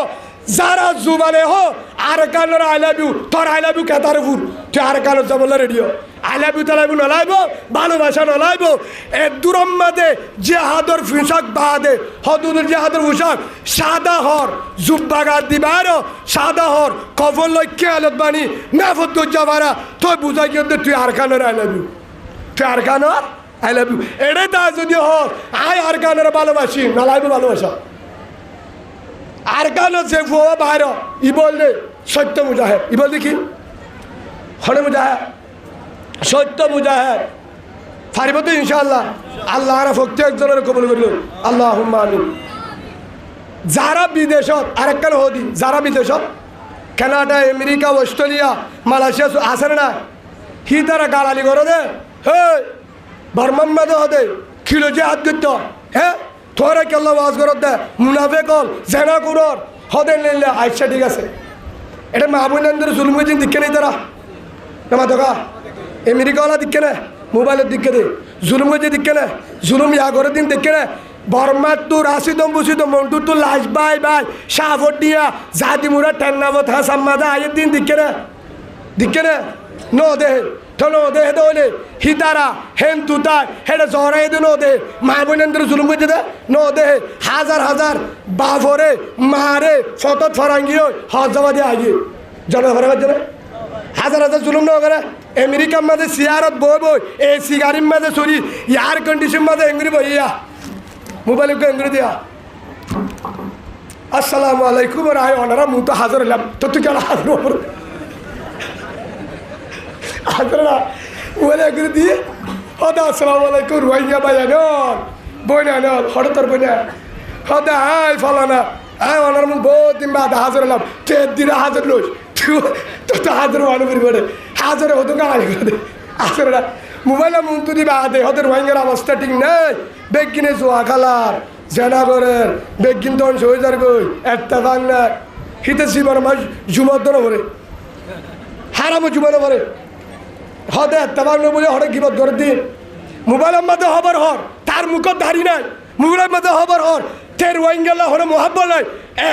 যারা জুবানে হো আর কানোর আই লাভ ইউ তোর আই লাভ ইউ কেতার ফুর তুই আর কানোর যাবলে রেডিও আই লাভ ইউ তালাইবু নলাইব ভালোবাসা নলাইব এ দূরম মাদে জেহাদর পোশাক বাদে হদুদের জেহাদর পোশাক সাদা হর জুব্বাগার দিবার সাদা হর কফল লক্ষ্যে আলত বাণী নাফত যাবারা তুই বুঝাই কিন্তু তুই আর কানোর আই লাভ ইউ তুই আর কানোর আই লাভ ইউ এটাই তা যদি হর আয় আর কানোর ভালোবাসি নলাইব ভালোবাসা আর কানো যে ফুয়া বাইর ই বললে সত্য মুজাহেদ ই বল দেখি হরে মুজাহেদ সত্য মুজাহেদ ফারিব তো ইনশাআল্লাহ আল্লাহ আর প্রত্যেকজনের কবুল করিল আল্লাহুম্মা আমিন যারা বিদেশত আরেকখান হদি যারা বিদেশত কানাডা আমেরিকা অস্ট্রেলিয়া মালয়েশিয়া আছে না হি তারা গালালি করে দে হে বর্মাম্মাদ হদে খিলো যে হাত দিত হ্যাঁ তোরা কেল্লা ওয়াজ করত দে মুনাফে কল জেনা কুরর হদে নিলে আচ্ছা ঠিক আছে এটা মাহবুবেন্দ্র জুলুম গেছেন দিকে নেই তারা না দেখা আমেরিকাওয়ালা দিকে না মোবাইলের দিকে দে জুলুম গেছে দিকে না জুলুম ইয়া করে দিন দিকে না বর্মার তো রাশিদম বুসিদম মন্টুর তো লাশ বাই বাই সাফর দিয়া জাতি মুরা টেন্নাবত হা সাম্মাদা আয়ের দিন দিকে না নো দেহে থনো দেহে দলে হিতারা হেন তুতায় হেডে জরাই দে নো দে মাহবুবেন্দ্র জুলুম গেছে দে নো দেহে হাজার হাজার বাফরে মারে ফতত ফরাঙ্গিও হজাবাদী আগে জনগণের জন্য হাজার হাজার জুলুম ন করে আমেরিকার মাঝে সিয়ারত বই বই এসি গাড়ির মাঝে সরি এয়ার কন্ডিশন মাঝে এঙ্গুরি বইয়া মোবাইলে এঙ্গুরি দিয়া আসসালামু আলাইকুম রায় ওনারা মু তো হাজার হলাম তো তুই কেন হাজার হাজার না মোবাইলে এঙ্গুরি দিয়ে হদা আসসালামু আলাইকুম রোহিঙ্গা ভাইয়া নন বই না নন হঠাৎ বই না হদা হাই ফলানা হাই ওনার মুখ বহুত দিন বাদ হাজার হলাম তের দিনে হাজার লোস তো হাজার মানুষ করে হাজারে হতো গাড়ি করে আসলে না মোবাইলে মুন্তু দিবা দে হতে রোহিঙ্গার অবস্থা ঠিক নেই বেগ কিনে জোয়া খালার জেনাগরের বেগ কিনতে হয়ে যার গই একটা বাংলা হিতে জীবন মাস জুমদ্দন করে হারামো জুমানো করে হতে একটা বাংলা বলে হরে গিবত ধরে দিন মোবাইলের মধ্যে হবার হর তার মুখত দাঁড়ি নাই মোবাইলের মধ্যে হবার হর তের রোহিঙ্গালা হরে মহাব্বল নাই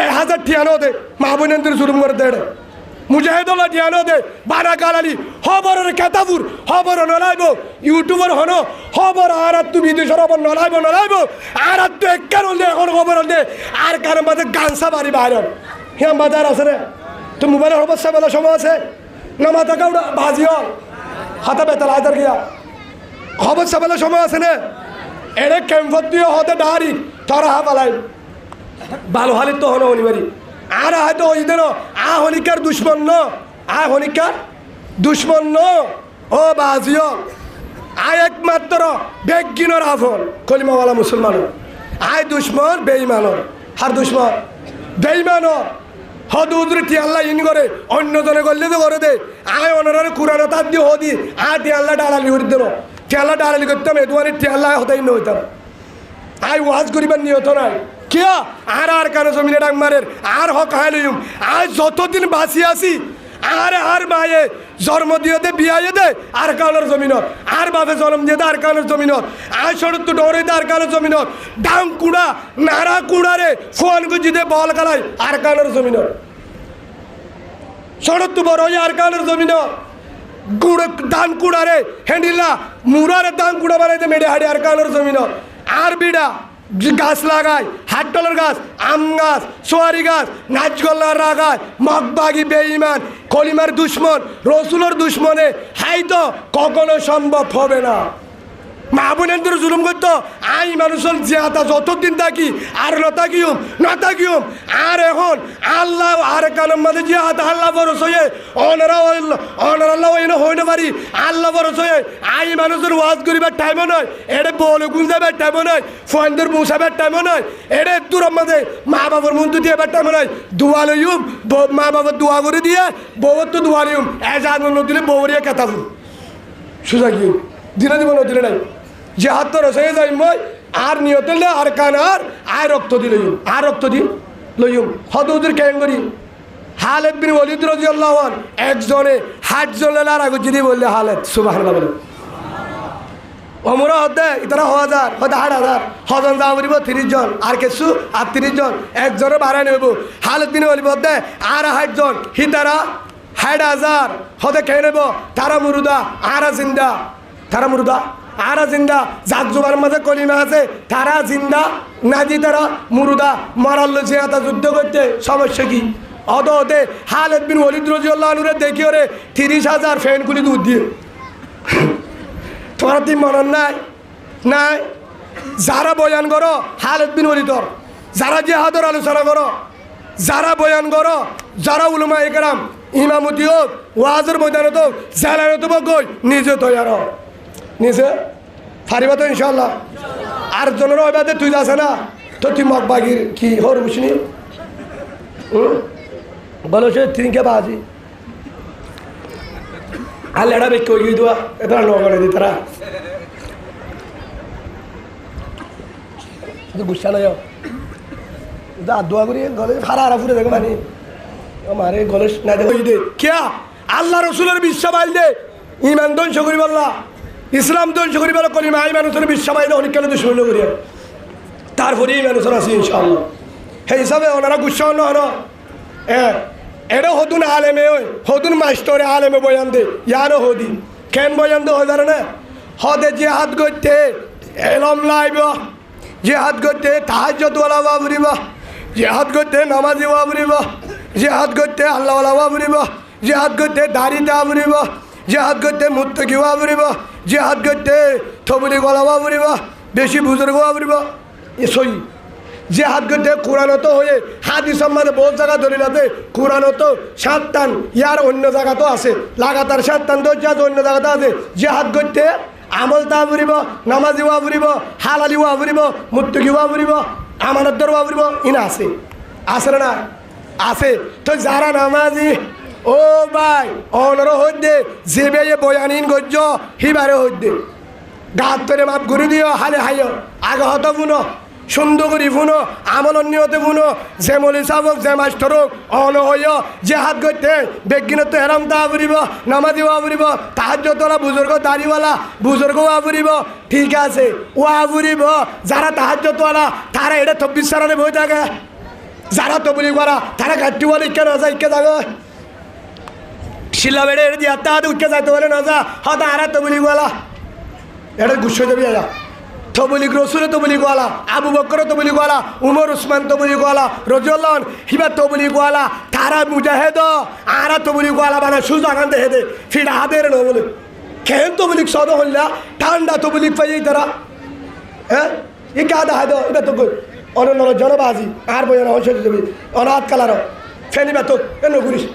1000 ঠিয়ানো দে মাহবুবেন্দ্র জুলুম করে দেড় মুজাহিদুল্লাহ ধ্যানো দে বানা গালালি খবরের কেতাবুর খবর নলাইব ইউটিউবার হনো খবর আর তু বিদেশের খবর নলাইব আর তু একার হলে এখন খবর হলে আর কারণ বাদে গানসা বাড়ি বাইর হ্যাঁ বাজার আছে রে তো মোবাইলের খবর সাবেলা সময় আছে না মাথা কাউটা ভাজি হল হাতে বেতাল হাজার গিয়া খবর সাবেলা সময় আছে না এরে ক্যাম্পত দিয়ে হতে ডাহারি তারা হা পালাই ভালো হালিত তো হনো অনিবারি আর হয়তো ওই দিন হনিকার দুশ্মন ন হনিকার দুশ্মন ন ও বাজিও একমাত্র বেগিনর আফন কলিমাওয়ালা মুসলমান দুশ্মন বেইমানর হার দুশ্মন বেইমানর হদুদ্রি টিয়াল্লা ইন করে অন্যজনে করলে তো করে দে ওনার কুরানো তার দিয়ে হদি টিয়াল্লা ডালালি করে দেব টিয়াল্লা ডালালি করতাম এদুয়ারি টিয়াল্লা হতাই ন হইতাম ওয়াজ করিবার নিয়ত নাই কিয়া আর কারো জমিনে ডাক মারের আর হক হাই লইম যতদিন বাঁচি আছি আর মায়ে জন্ম দিয়ে দে বিয়ে দে আর কানোর জমিনত আর বাপে জন্ম দিয়ে দে আর কানোর জমিনত সড়ক তো ডরে দে আর কানোর জমিনত ডাং কুড়া নাড়া কুড়ারে ফোন গুজি দে বল কালাই আর কানোর জমিনত সড়ক তো বড় আর কানোর জমিনত গুড় দান কুড়ারে হ্যান্ডিলা মুরারে দান কুড়া বানাইতে মেডে হাড়ি আর কানোর জমিনত আর বিড়া গাছ লাগায় হাটটলের গাছ আম গাছ সোয়ারি গাছ নাচগোল্লার গাছ মগবাগি বেঈমান কলিমার দুশ্মন রসুলের দুশ্মনে হাই তো কখনো সম্ভব হবে না মাহবুবেন্দ্র জুলুম করতো মানুষের জিয়াতা যতদিন থাকি আর না থাকিম আর এখন আল্লাহ আর কানের মাঝে জিয়াতা আল্লাহ বরস হয়ে অনারাল্লাহ হইতে পারি আল্লাহ বরস হয়ে মানুষের ওয়াজ করিবার টাইমও নয় এটা বলে গুঞ্জাবার টাইমও নয় ফোনদের পৌঁছাবার টাইমও নয় এটা দূরের মাঝে মা বাবার মন্ত্র দিয়ে এবার টাইমও নয় দোয়া লইম মা বাবার দোয়া করে দিয়ে বউর তো দোয়া লইম দিলে বউরিয়া কেতাবুন সোজা গিয়ে দিনে দিব না দিলে নাই যে হাত তো রসে যাই মই আর নিয়ত আর কান আর রক্ত দি লইম আর রক্ত দি লইম হদুদের ক্যাঙ্গরি হালেদ বিন ওয়ালিদ রাদিয়াল্লাহু আনহু একজনে হাত জ্বলে আর আগে যদি বললে হালেদ সুবহানাল্লাহ বলে অমরা হতে ইতারা 1000 হতে 8000 হজন যাওয়া বলিব 30 জন আর কিছু 38 জন একজনের বাড়াই নেব হালত দিনে বলিব হতে আর 60 জন হিতারা 60,000 হতে খেয়ে নেব তারা মুরুদা আরা জিন্দা তারা মুরুদা আরা জিন্দা যাক জোবার মাঝে কলিমা আছে তারা জিন্দা নাজি তারা মুরুদা মারাল জিয়াতা যুদ্ধ করতে সমস্যা কি অদে হালত বিন ওয়ালিদ রাদিয়াল্লাহু আনহু দেখি ওরে 30,000 ফ্যান কুলি দুধ দিয়ে তোমার তিন মনন নাই নাই যারা বয়ান করো হালত বিন ওয়ালিদর যারা জিহাদের আলোচনা করো যারা বয়ান করো যারা উলামা ইকরাম ইমামতি হোক ওয়াজের ময়দানত হোক জালানত হোক গই নিজে তৈয়ার নিজে ফারিবা তো ইনশাল্লাহ আর জনের ওইবাদে তুই যাস না তো তুই মগবাগির কি হর বুঝনি বলো সে তিনকে বাজি আর লেড়া বেঁকে ওই দেওয়া এবার নগরে দি তারা গুসা নাই দোয়া করি গলে ফারা হারা ফুটে দেখো মানে মারে গলে না দেখো দে কে আল্লাহ রসুলের বিশ্বাবাইল দে ইমান ধ্বংস করি বললা ইসলাম ধ্বংস করি বলো কলিমা ইমান রসুলের বিশ্বাবাইল দে অনেক কেন দুশ্মন করি তারপরে ইমান রসুল আছে ইনশাআল্লাহ সেই হিসাবে ওনারা গুসা অন্য হলো হ্যাঁ এটা হতুন আলেমে ওই হতুন মাস্টরে আলেমে বয়ান দে ইয়ারও হদি কেন বয়ান দে হয় না হদে যে হাত করতে এলম লাইব যে হাত করতে তাহাজ্জুদওয়ালা বাবুরিব যে হাত করতে নামাজি বাবুরিব যে হাত করতে আল্লাহওয়ালা বাবুরিব যে হাত করতে দাড়িতে বাবুরিব যে হাত করতে মুত্তাকি বাবুরিব যে হাত করতে থবলি গলা বাবুরিব বেশি বুজুর্গ বাবুরিব এ সই যে হাত করতে কোরআনত হয়ে হাদিস সম্মানে বহু জায়গা ধরিলাতে কোরআনত 7 টান ইয়ার অন্য জায়গা তো আছে লাগাতার 7 টান তো অন্য জায়গাতে আছে যে হাত করতে আমল তা ফুরিব নামাজি ওয়া ফুরিব হালালি ওয়া ফুরিব মুত্তাকি ওয়া ফুরিব আমানতদার ওয়া ফুরিব ইনা আছে আছে না আছে তো যারা নামাজি ও ভাই অনর হইদে যে বেয়ে বয়ানিন গজ্জ হিবারে হইদে গাত করে মাপ ঘুরি দিও হালে হাইও আগে হত বুনো সুন্দর করি ফুনো আমল নিয়তে ফুনো যে মলি সাবক যে মাস্টার হোক অন হইয় যে হাত করতে বেগিনত হেরাম তা ফুরিব নামাজি ওয়া ফুরিব তাহাজ্জুদওয়ালা বুজুর্গ দাড়িওয়ালা বুজুর্গ ওয়া ফুরিব ঠিক আছে ওয়া ফুরিব যারা তাহাজ্জুদওয়ালা তারা এটা 24 সালে বই থাকে যারা তবলিগ করা তারা গাট্টিওয়ালা ইকে না যায় ইকে যাবে শিলা বেড়ে দিয়ে তাহাতে উঠকে যাইতে বলে না যা হয়তো আর তবলিগওয়ালা এটা গুচ্ছ দেবী যা তবলিগ রসুল তবলিগওয়ালা আবু বকর তবলিগওয়ালা উমর উসমান তবলিগওয়ালা রাদিয়াল্লাহু আনহু হিবা তবলিগওয়ালা তারা মুজাহিদ আরা তবলিগওয়ালা বানা সুজা কান্দে হেদে ফিডা হাদের ন বলে কেন তবলিগ সদ হইলা ঠান্ডা তবলিগ পাই তারা হ্যাঁ ই গাদা হাদ এটা তো কই অনন্য জনবাজি আর বয়না হইছে দেবী অনাথ কালার ফেনিবা তো কেন ঘুরিস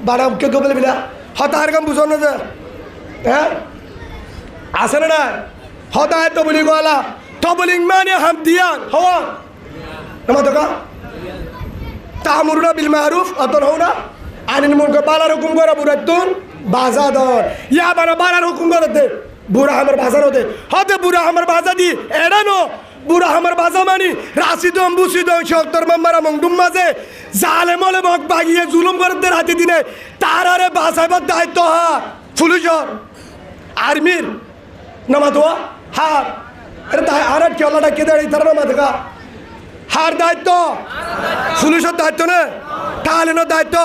বাড়া কে কে বলে বিলা হতার কাম বুঝো না যে হ্যাঁ আছে না হতায় তবলিগওয়ালা তবলিগ মানে হাম দিয়ান হওয়া নামা দোকা তা'মুরুনা বিল মারুফ অতন হওনা আনিল মুনকার বালার হুকুম করা বুড়াতুন বাজাদর ইয়া বানা বালার হুকুম করতে বুড়া আমার বাজার হতে বুড়া আমার বাজা দি এড়ানো বুড়া আমার বাজা মানি রাশিদম বুসিদম সত্তর মাম্মারা মংডুম মাঝে জালে মলে মগ বাগিয়ে জুলুম করতে রাতে দিনে তারারে বাঁচাইবার দায়িত্ব হা পুলিশর আর্মির নামা দোয়া হার আরে তাই আর কেলাটা কে দাঁড়িয়ে তারা নামা দেখা হার দায়িত্ব পুলিশের দায়িত্ব না তালেনের দায়িত্ব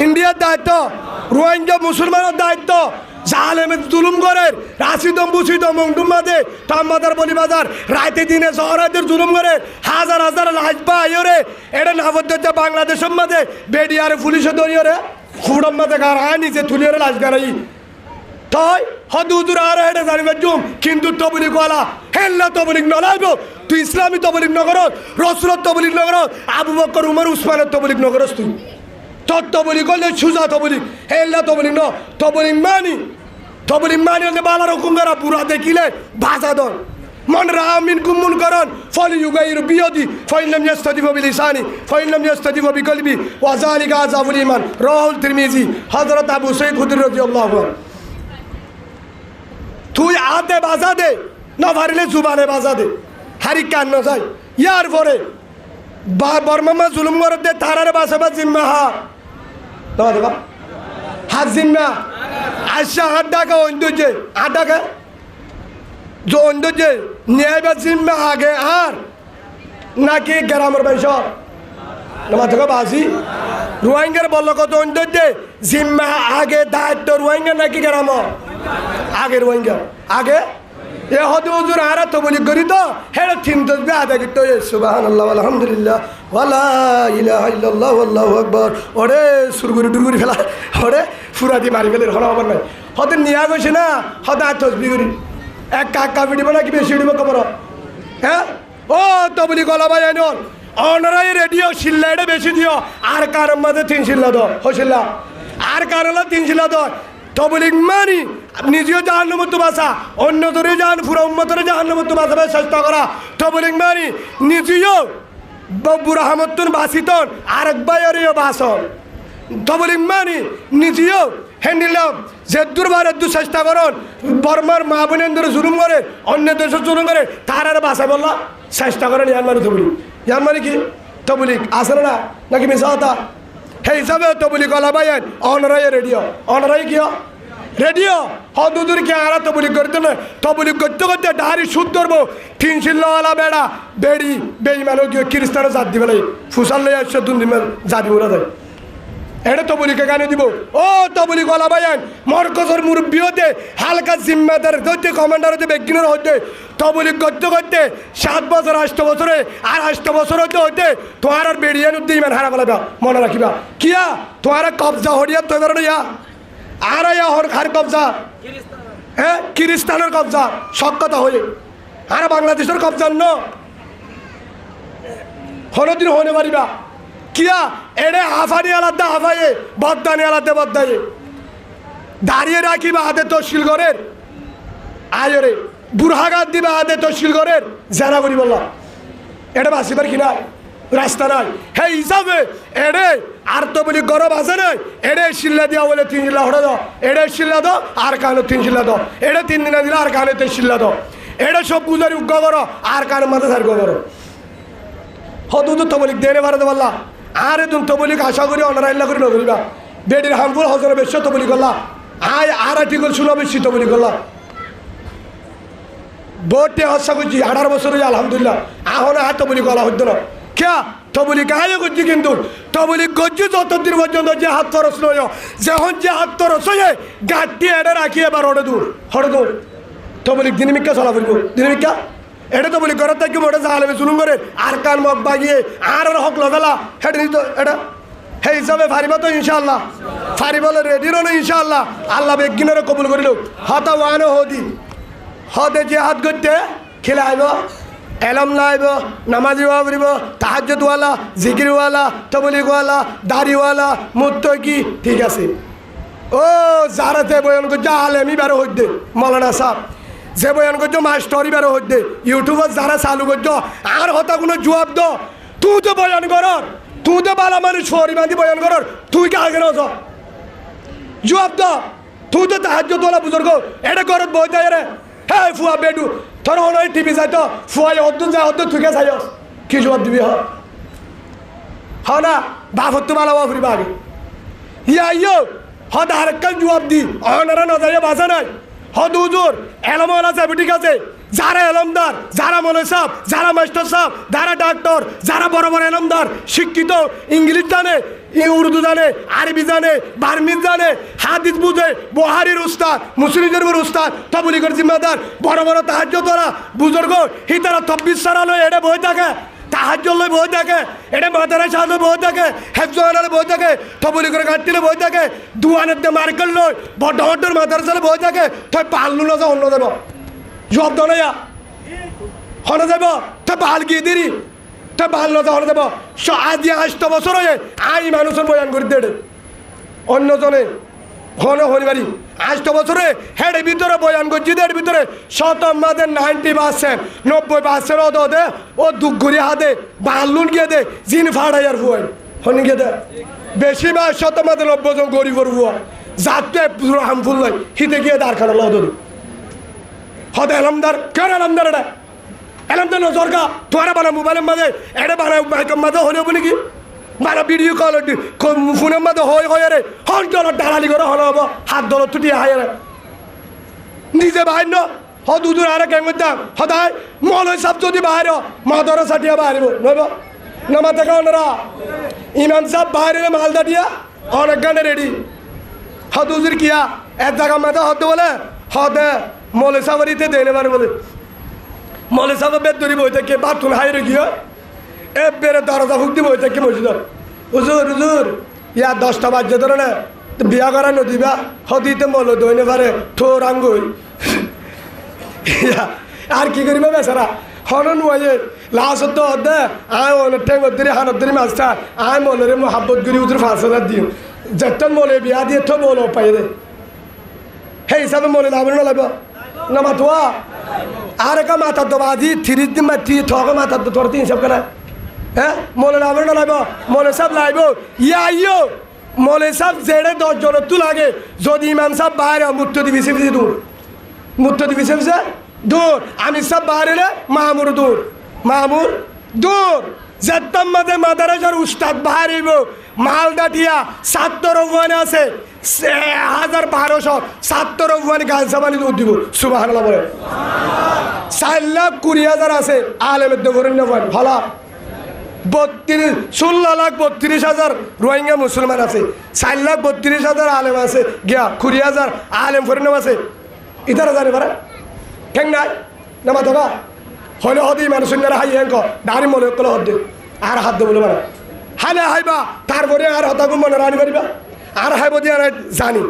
ইন্ডিয়ার দায়িত্ব রোহিঙ্গা মুসলমানের দায়িত্ব জালেমে জুলুম করে রাশিদম বুসিদম মংডুম মাঝে টাম্বাদার বলিবাজার রাতে দিনে শহরাদের জুলুম করে হাজার হাজার লাশ পাই ওরে এটা নাবদ্ধ বাংলাদেশের মাঝে বেডিয়ারে পুলিশে দড়িয়ে রে ফুডম মাঝে গাড়া নিচে তুলিয়ে লাশ গাড়াই তাই হদুদুর আর হেডে জানিবে জুম কিন্তু তবলিগওয়ালা হেল্লা তবলিগ নলাইব তুই ইসলামী তবলিগ নগর রসুলত তবলিগ নগর আবু বকর উমর উসমানের তবলিগ নগরস তুই তোর তবলিগ করলে সুজা তবলিগ হেল্লা তবলিগ ন তবলিগ মানি হলে বালার হুকুম করা পুরা দেখিলে ভাষা দন মন রামিন কুমুন করন ফল ইউগাইর বিয়দি ফাইনাম ইয়াস্তাদিব বিলিসানি ফাইনাম ইয়াস্তাদিব বিকলবি ওয়া যালিকা আযাবুল ঈমান রাহুল তিরমিজি হযরত আবু সাঈদ খুদরি রাদিয়াল্লাহু আনহু তুই আতে বাজা দে না পারিলে জুবানে বাজা দে হারি কান না যায় ইয়ার পরে বর্মামা জুলুম করে দে তারারে বাসাবা জিম্মা হার না দেবা হাত জিম্মা আশা হাত ডাকা অন্য যে হাত ডাকা যে ন্যায় বা জিম্মা আগে আর নাকি গ্রামের বাইসর নামাজকে বাসি রোহিঙ্গার বলল কত যে জিম্মা আগে দায়িত্ব রোহিঙ্গা নাকি গ্রাম আগে রোহিঙ্গা আগে এ হতে হুজুর আর তো বলি করি তো হেরে তিন তসবিহ আদায় করতে হয় সুবহানাল্লাহ আলহামদুলিল্লাহ ওয়ালা ইলাহা ইল্লাল্লাহ আল্লাহু আকবার ওরে সুরগুরি ডুরগুরি ফেলা ওরে ফুরাদি মারি ফেলে হলো আবার নাই হতে নিয়া গেছে না হতে আর তসবিহ করি এক কাকা পিটিব নাকি বেশি উঠিব খবর হ্যাঁ ও তো বলি গলা ভাই আইন অনরাই রেডিও শিল্লা এটা বেশি দিও আর কারণ মাঝে 3 শিল্লা দাও হইছিল্লা আর কারণ 3 শিল্লা দাও তবলিগ মানি নিজেও জাহান্নামত বাসা অন্য ধরে যান পুরো উম্মতরে জাহান্নামত বাঁচাবে চেষ্টা করা তবলিগ মানি নিজেও বব্বুর আহমদুন বাসিতন আরেক বাইরেও বাসন তবলিগ মানি নিজেও হ্যান্ডিলাম যে দুর্বারের দু চেষ্টা করুন বর্মার মা বোনের ধরে জুলুম করে অন্য দেশে জুলুম করে তার আর বাসায় বললা চেষ্টা করেন ইয়ান মানে তবলিগ ইয়ান মানে কি তবলিগ আসলে না নাকি মিশা হতা সেই হিসাবে তবলিগ কলা বাইন অনরাই রেডিও অনরাই কিয় রেডিও হদুদুর কে আরা তবলিগ করতে না তবলিগ করতে করতে ডাহারি সুদ ধরবো 3 শিল্লাওয়ালা বেড়া বেড়ি বেইমানো গিয়ে খ্রিস্টানও জাত দিবে নাই ফুসাল লই আসছে দুদিন জাতি উড়া যায় এটা তবলিকে গানে দিব ও তবলিগ কলা বাইন মরকজের মুরব্বী হতে হালকা জিম্মাদার হতে কমান্ডার হতে বেগিনের হতে তবলিগ করতে করতে 7 বছর 8 বছরে আর 8 বছর হতে হতে তোমার আর বেড়িয়ান উদ্দি ইমান হারা বলাবা মনে রাখিবা কিয়া তোমার কবজা হরিয়া তো এবার ইয়া আর ইয়া হর খার কবজা হ্যাঁ খ্রিস্টানের কবজা সক্ষতা হয়ে আর বাংলাদেশের কবজা ন হনদিন হনে পারিবা কিয়া এড়ে হাফানি আলাদা হাফায়ে বদানি আলাদা বদায়ে দাঁড়িয়ে রাখিবা হাতে তহসিল ঘরের আয়রে বুড়হাগাত দিবা হাতে তহসিল ঘরের জেরা করি বললাম এটা বাঁচিবার কিনা রাস্তা নাই সেই হিসাবে এড়ে আর তো বলি গরম আছে নাই এড়ে শিল্লা দিয়া বলে 3 শিল্লা হরে দাও এড়ে শিল্লা দাও আর কানে 3 শিল্লা দাও এড়ে 3 দিনে দিলে আর কানে 3 শিল্লা দাও এড়ে সব গুজারি উগ্গ করো আর কানে মাথা সার্গ করো হদু তো বলি দেরে বাড়াতে বললা আর তুমি তো বলি আশা করি অনারাইল্লা করে নগরিবা বেডির হামফুল হজর বেশ তো বলি করলা আয় আর আর্টিকল 16 বেশি তো বলি করলা বোটে হসা করছি 18 বছর হয়ে আলহামদুলিল্লাহ এখন আর তো বলি কলা হতো না কে তো বলি কাজ করছি কিন্তু তো বলি করছি যতদিন পর্যন্ত যে হাত খরচ নয় যখন যে হাত খরচ হয়ে গাঁটটি এড়ে রাখি এবার হরে দূর তো বলি দিনমিকা চলা ফুরব দিনমিকা এটা তো বলি ঘর থাকি মোটে জাহালেবে চুলুম করে আর কান মগ বাগিয়ে আর হক লগালা হেঁটে নিত এটা সেই হিসাবে ফারিব তো ইনশাল্লাহ ফারিবলে রেডি রনো ইনশাল্লাহ আল্লাহ বেগিনেরও কবুল করিল হতা ওয়ানো হদি হদে যে হাত করতে খেলে আইব এলম লাইব নামাজি বাবরিব তাহাজ্জুদওয়ালা জিকিরওয়ালা তবলিগওয়ালা দাড়িওয়ালা মুত্তকি ঠিক আছে ও যারাতে বয়ান করছে আলেমি বেরো হইতে মৌলানা সাহেব যে বয়ান করছো মাস্টরি বেরো হইতে ইউটিউবার যারা চালু করছো আর হতা কোনো জবাব দো তুই তো বয়ান কর তুই তো বালা মানুষ সরি বাঁধি বয়ান কর তুই কে আগে নজ জবাব দো তুই তো তাহাজ্জুদওয়ালা বুজুর্গ এটা করত বই দেয় রে হ্যাঁ ফুয়া বেডু তোর হলো টিভি যাই তো ফুয়াই অদ্দুন যায় অদ্দুন তুই কে চাই কি জবাব দিবি হ না বাপ হতো ভালো ফুরিবা আগে ইয়া হদ আরেককাল জবাব দি অনারা না যাইয়া বাসা নাই হদ হুজুর এলমওয়ালা যাবে ঠিক আছে যারা এলমদার যারা মনে সাহেব যারা মাস্টার সাহেব যারা ডাক্তার যারা বড় বড় এলমদার শিক্ষিত ইংলিশ জানে উর্দু জানে আরবি জানে বার্মিজ জানে হাদিস বুঝে বহারির উস্তাদ মুসলিমের উস্তাদ তবলিগের জিম্মাদার বড় বড় তাহাজ্জুদওয়ালা বুজুর্গ হিতারা 24 সাল এটা বই থাকে তাহাজ্জুদ বই থাকে এটা মাদ্রাসা বই থাকে হেফজওয়ালার বই থাকে তবলিগের গাঁটিলে বই থাকে দুয়ানের দে মার্কেল লই বড় বড় মাদ্রাসালে বই থাকে তুই পাল্লু না যা অন্য দেব জব দয়া হনে যাব তুই পাল গিয়ে দিরি তুই পাল না যা হনে যাব আজ 8 বছর হয়ে আই মানুষের বয়ান করে দেড়ে অন্যজনে হনে হরিবারি 8 বছরে হেডের ভিতরে বয়ান করছি এর ভিতরে শতমাদের 90% 90% দে ও দুঘুরি হাতে বাল্লুন গিয়ে দে জিন ফাড়াইয়ার ফুয়াই হনি গিয়ে দে বেশি বা শতমাদের 90 জন গরিবর ফুয়া যাতে পুরো হামফুল নাই হিতে গিয়ে দাঁড় খানা লদ হতে এলমদার কেন এলমদার এটা এলমদার নজর কা তোরা বানা মোবাইলের মাঝে এটা বানা মাইকের মাঝে হলে বলি কি বানা ভিডিও কল ফোনের মধ্যে হয়ে রে হন দলত দালালি করে হলো হবো হাত দলত তুটি হায় রে নিজে বাহির দুদূর আরে কেন করতাম সদায় মৌলই সাহেব যদি বাহির মাদর সাটিয়া বাহিব নইব নামা থেকে ওনারা ইমাম সাহেব বাহিরে মালদা দিয়া অনেক গানে রেডি দুজুর কিয়া এক জায়গা মাথা হতে বলে হতে মৌলই সাহেবরিতে দেনে পারে বলে মৌলই সাহেব বেদ ধরি বই থেকে বাথরুম হাইরে গিয়ে এ বেড়ে দরজা হুকতি বই থেকে মসজিদ হুজুর হুজুর ইয়া 10টা বাজে ধরে না বিয়া করা নদীবা হদিতে মৌল দইনে পারে ঠোর আঙ্গুল আর কি করিবে বেচারা হনন ওয়ে লাস্ট তো দে আয় অনেক ঠেঙ্গ ধরে হানত ধরে মাছটা আয় মলরে মোহাব্বত করি উত্তর 5,000 দিন যেতন মলে বিয়া দিয়ে তো মল পাই দে সেই হিসাবে মলে লাভ না লাগবে না মাতুয়া আর একা মাথার তো বাজি 30 দিন মাতি ঠকে মাথার তো তোর 3 হিসাব কেনা হ্যাঁ মলে লাভ না লাগবে মলে সব লাগবে ইয়া আইও মলে সব জেড়ে 10 জন তু লাগে যদি ইমাম সাহেব বাইরে মুক্ত দিবি সে দূর মুক্ত দিবি সে দূর আমি সব বাইরে মামুর দূর মামুর দূর যেতাম মাঝে মাদারাজার উস্তাদ বাহারিব মালদা টিয়া 70 ওয়ান আছে 1200 70 ওয়ান গাছ সাবানি দুধ দিব সুবহানাল্লাহ বলে 4,20,000 আছে আলেমের দোকান নেবেন ভালো 16,32,000 রোহিঙ্গা মুসলমান আছে 4,32,000 আলেম আছে গিয়া 20,000 আলেম ফরিনাম আছে ইতারা জানে পারে ঠিক নাই নামা তোকা হলে হদি মানুষ হাই হ্যাঙ্ক দাঁড়ি মনে করলে হদ্দে আর হাত দেবো মানে হালে হাইবা তারপরে আর হতাকে মনে রানি পারিবা আর হাইব দিয়ে আর জানি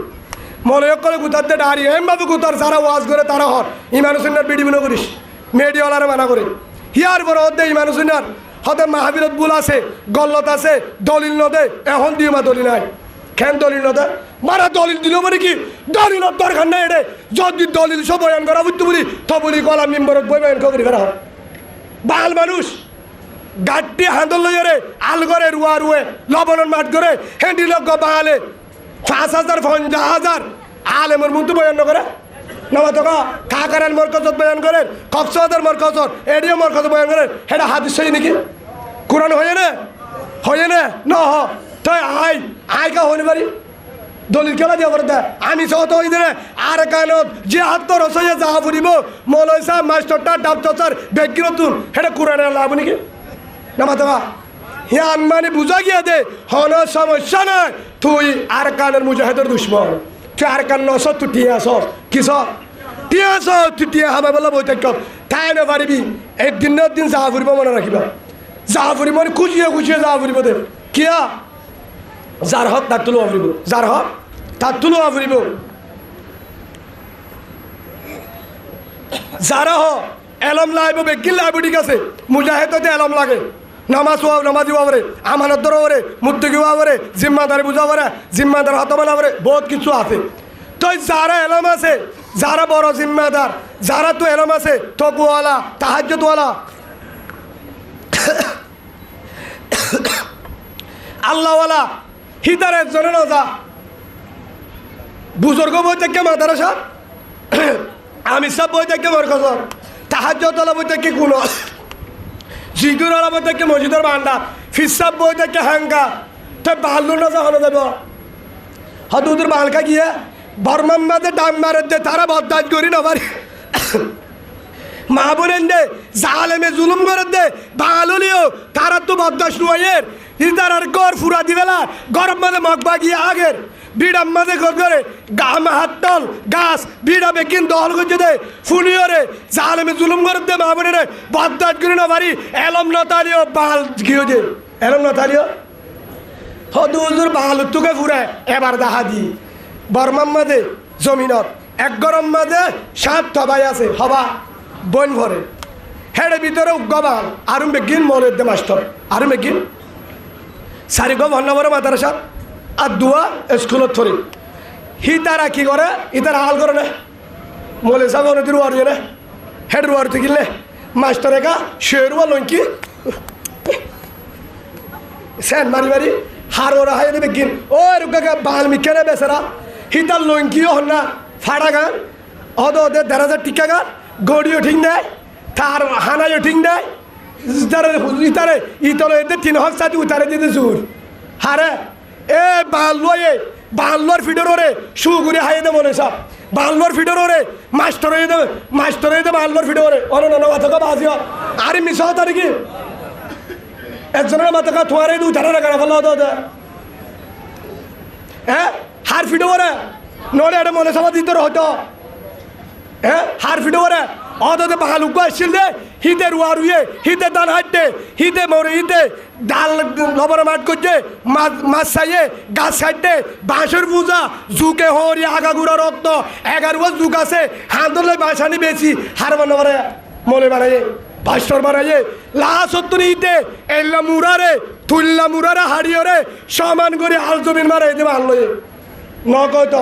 মনে করে গুতারতে দাঁড়ি হেম বাবু গুতার যারা ওয়াজ করে তারা হর ইমানুসিনার বিডি বিনো করিস মেডিওয়ালারে মানা করে হিয়ার বড় হদ্দে ইমানুসিনার হতে মাহাবীরত বুল আছে গল্লত আছে দলিল নদে এখন দিয়ে মা দলিল নাই কেন দলিল নদে মারা দলিল দিল মানে কি দলিলত দরকার নাই এডে যদি দলিল সব বয়ান করা বুঝতে বলি তো বলি গলা মেম্বরত বই বয়ান করি ফেরা হয় বাল মানুষ গাড্ডি হাঁদল লইরে আল করে রুয়া রুয়ে লবণন মাঠ করে হেঁটি লোক বাঙালে 5,000 50,000 আলেমর মধ্যে বয়ান করে নবা তো কাকারের মরকজত বয়ান করেন কক্সবাজার মরকজত এডিও মরকজ বয়ান করেন এটা হাদিস সই নাকি কোরআন হয়ে না ন হ তাই আই কা হইনি পারি দলিল খেলা দিয়া করে দেয় আমি সত হই দে আর কানত যে হাত রসইয়া যাহা ফুরিব মৌলই সাহেব মাস্টারটা ডাক্তার ব্যক্তি নতুন এটা কোরআনের লাভ নাকি নামা তো হে আনমানি বুঝা গিয়া দে হন সমস্যা নাই তুই আর কানের মুজাহিদের দুশ্মন তুই আর কান নস তুই টিয়া আস কিস টিয়া আস তুই টিয়া হাবা বলা বই থাক তাই না পারিবি একদিন না দিন যাহা ফুরিব মনে রাখিবা যাহা ফুরিব মানে খুঁজিয়ে যাহা ফুরিব দে কিয়া যার হক তার তুলো আফরিব যার হক তার তুলো আফরিব যারা হ এলম লাইব বেকিল লাইব ঠিক আছে মুজাহিদতে এলম লাগে নামাজ নামাজি বাবরে আমানত ধরে মুত্তকি বাবরে জিম্মাদারি বুঝা পারে জিম্মাদার হত বানা পারে বহুত কিছু আছে তো যারা এলম আছে যারা বড় জিম্মাদার যারা তো এলম আছে তকুওয়ালা তাহাজ্জুদওয়ালা আল্লাহওয়ালা হিতার একজনের নজা বুজুর্গ বই থেকে মাদারাসা আমি সব বই থেকে মরকজর তাহাজ্জুদওয়ালা বই থেকে কোনো জিগুরওয়ালা বই থেকে মসজিদের বান্ডা ফিসাব বই থেকে হ্যাঙ্গা তো বাল্লু নজা হলো যাব হদুদের বালকা গিয়ে বর্মাম্মাদের ডাম মারে দে তারা বদাজ করি না পারি মা বোনেন দে জালেমে জুলুম করে দে বাঙালিও তারা তো বদাস নয়ের ইদার আর গড় ফুরা দিবেলা গরম মাঝে মগবা গিয়ে আগের বিড়াম মাঝে ঘর করে গাম হাত তল গাছ বিড়া বেকিন দল করছে দে ফুলিও রে জালেমে জুলুম করে দে মা বোনের বদাজ করি না পারি এলম নতালিও বাল গিয়ে দে এলম নতালিও হদুজুর বাল তুকে ফুরে এবার দেখা দি বর্মাম মাঝে জমিনত এক গরম মাঝে 7 থবাই আছে হবা বন ভরে হেডে ভিতরে গবাল আরু বেগিন মলের দে মাস্টার আরু বেগিন সারি গো ভন্নবরে মাদারাসা আর দুয়া স্কুলত থরি হি তারা কি করে ইতারা হাল করে না মলে সাহেব নদীর ওয়ার না হেড ওয়ার থেকে মাস্টার একা শেরুয়া লঙ্কি সেন মারি মারি হার ওরা হাই দেবে গিন ও রুকা বাল মিকেরে বেসারা হিতার লঙ্কিও হন না ফাড়া গান অদে 1,000 টিকা গান গড়িও ঠিক নাই তার হানাইও ঠিক নাই ইতারে ইতলে এদের 3 হক সাথে উতারে দিতে জোর হারে এ বাল্লয়ে বাল্লর ফিডরে শু ঘুরে হাই দে মনে সব বালবার ফিডর ওরে মাস্টার হয়ে দেবে বালবার ফিডর ওরে অনেক মাথা বাজিও আরে মিস তার কি একজনের মাথা তোমার এই উঠারে রাখা ফেলা হতো হ্যাঁ হার ফিডো ওরে নড়ে এটা মনে সভা দিতে হতো হ্যাঁ হার ফিডো ওরে অদতে বালুক আসছিল দে হিতে রুয়া রুয়ে হিতে দান হাঁটতে হিতে মরে হিতে ডাল লবণ মাঠ করছে মাছ চাইয়ে গাছ ছাড়তে বাঁশের পূজা জুকে হরি আগা গুড়া রক্ত 11 যুগ আছে হাঁদলে বাঁশানি বেশি হার বানাবারে মলে বানাইয়ে ভাস্কর বানাইয়ে লাশত্তর ইতে এল্লা মুরারে তুল্লা মুরারে হারিয়রে সমান করে হাল জমিন মারাই দেবে আনলয়ে নকত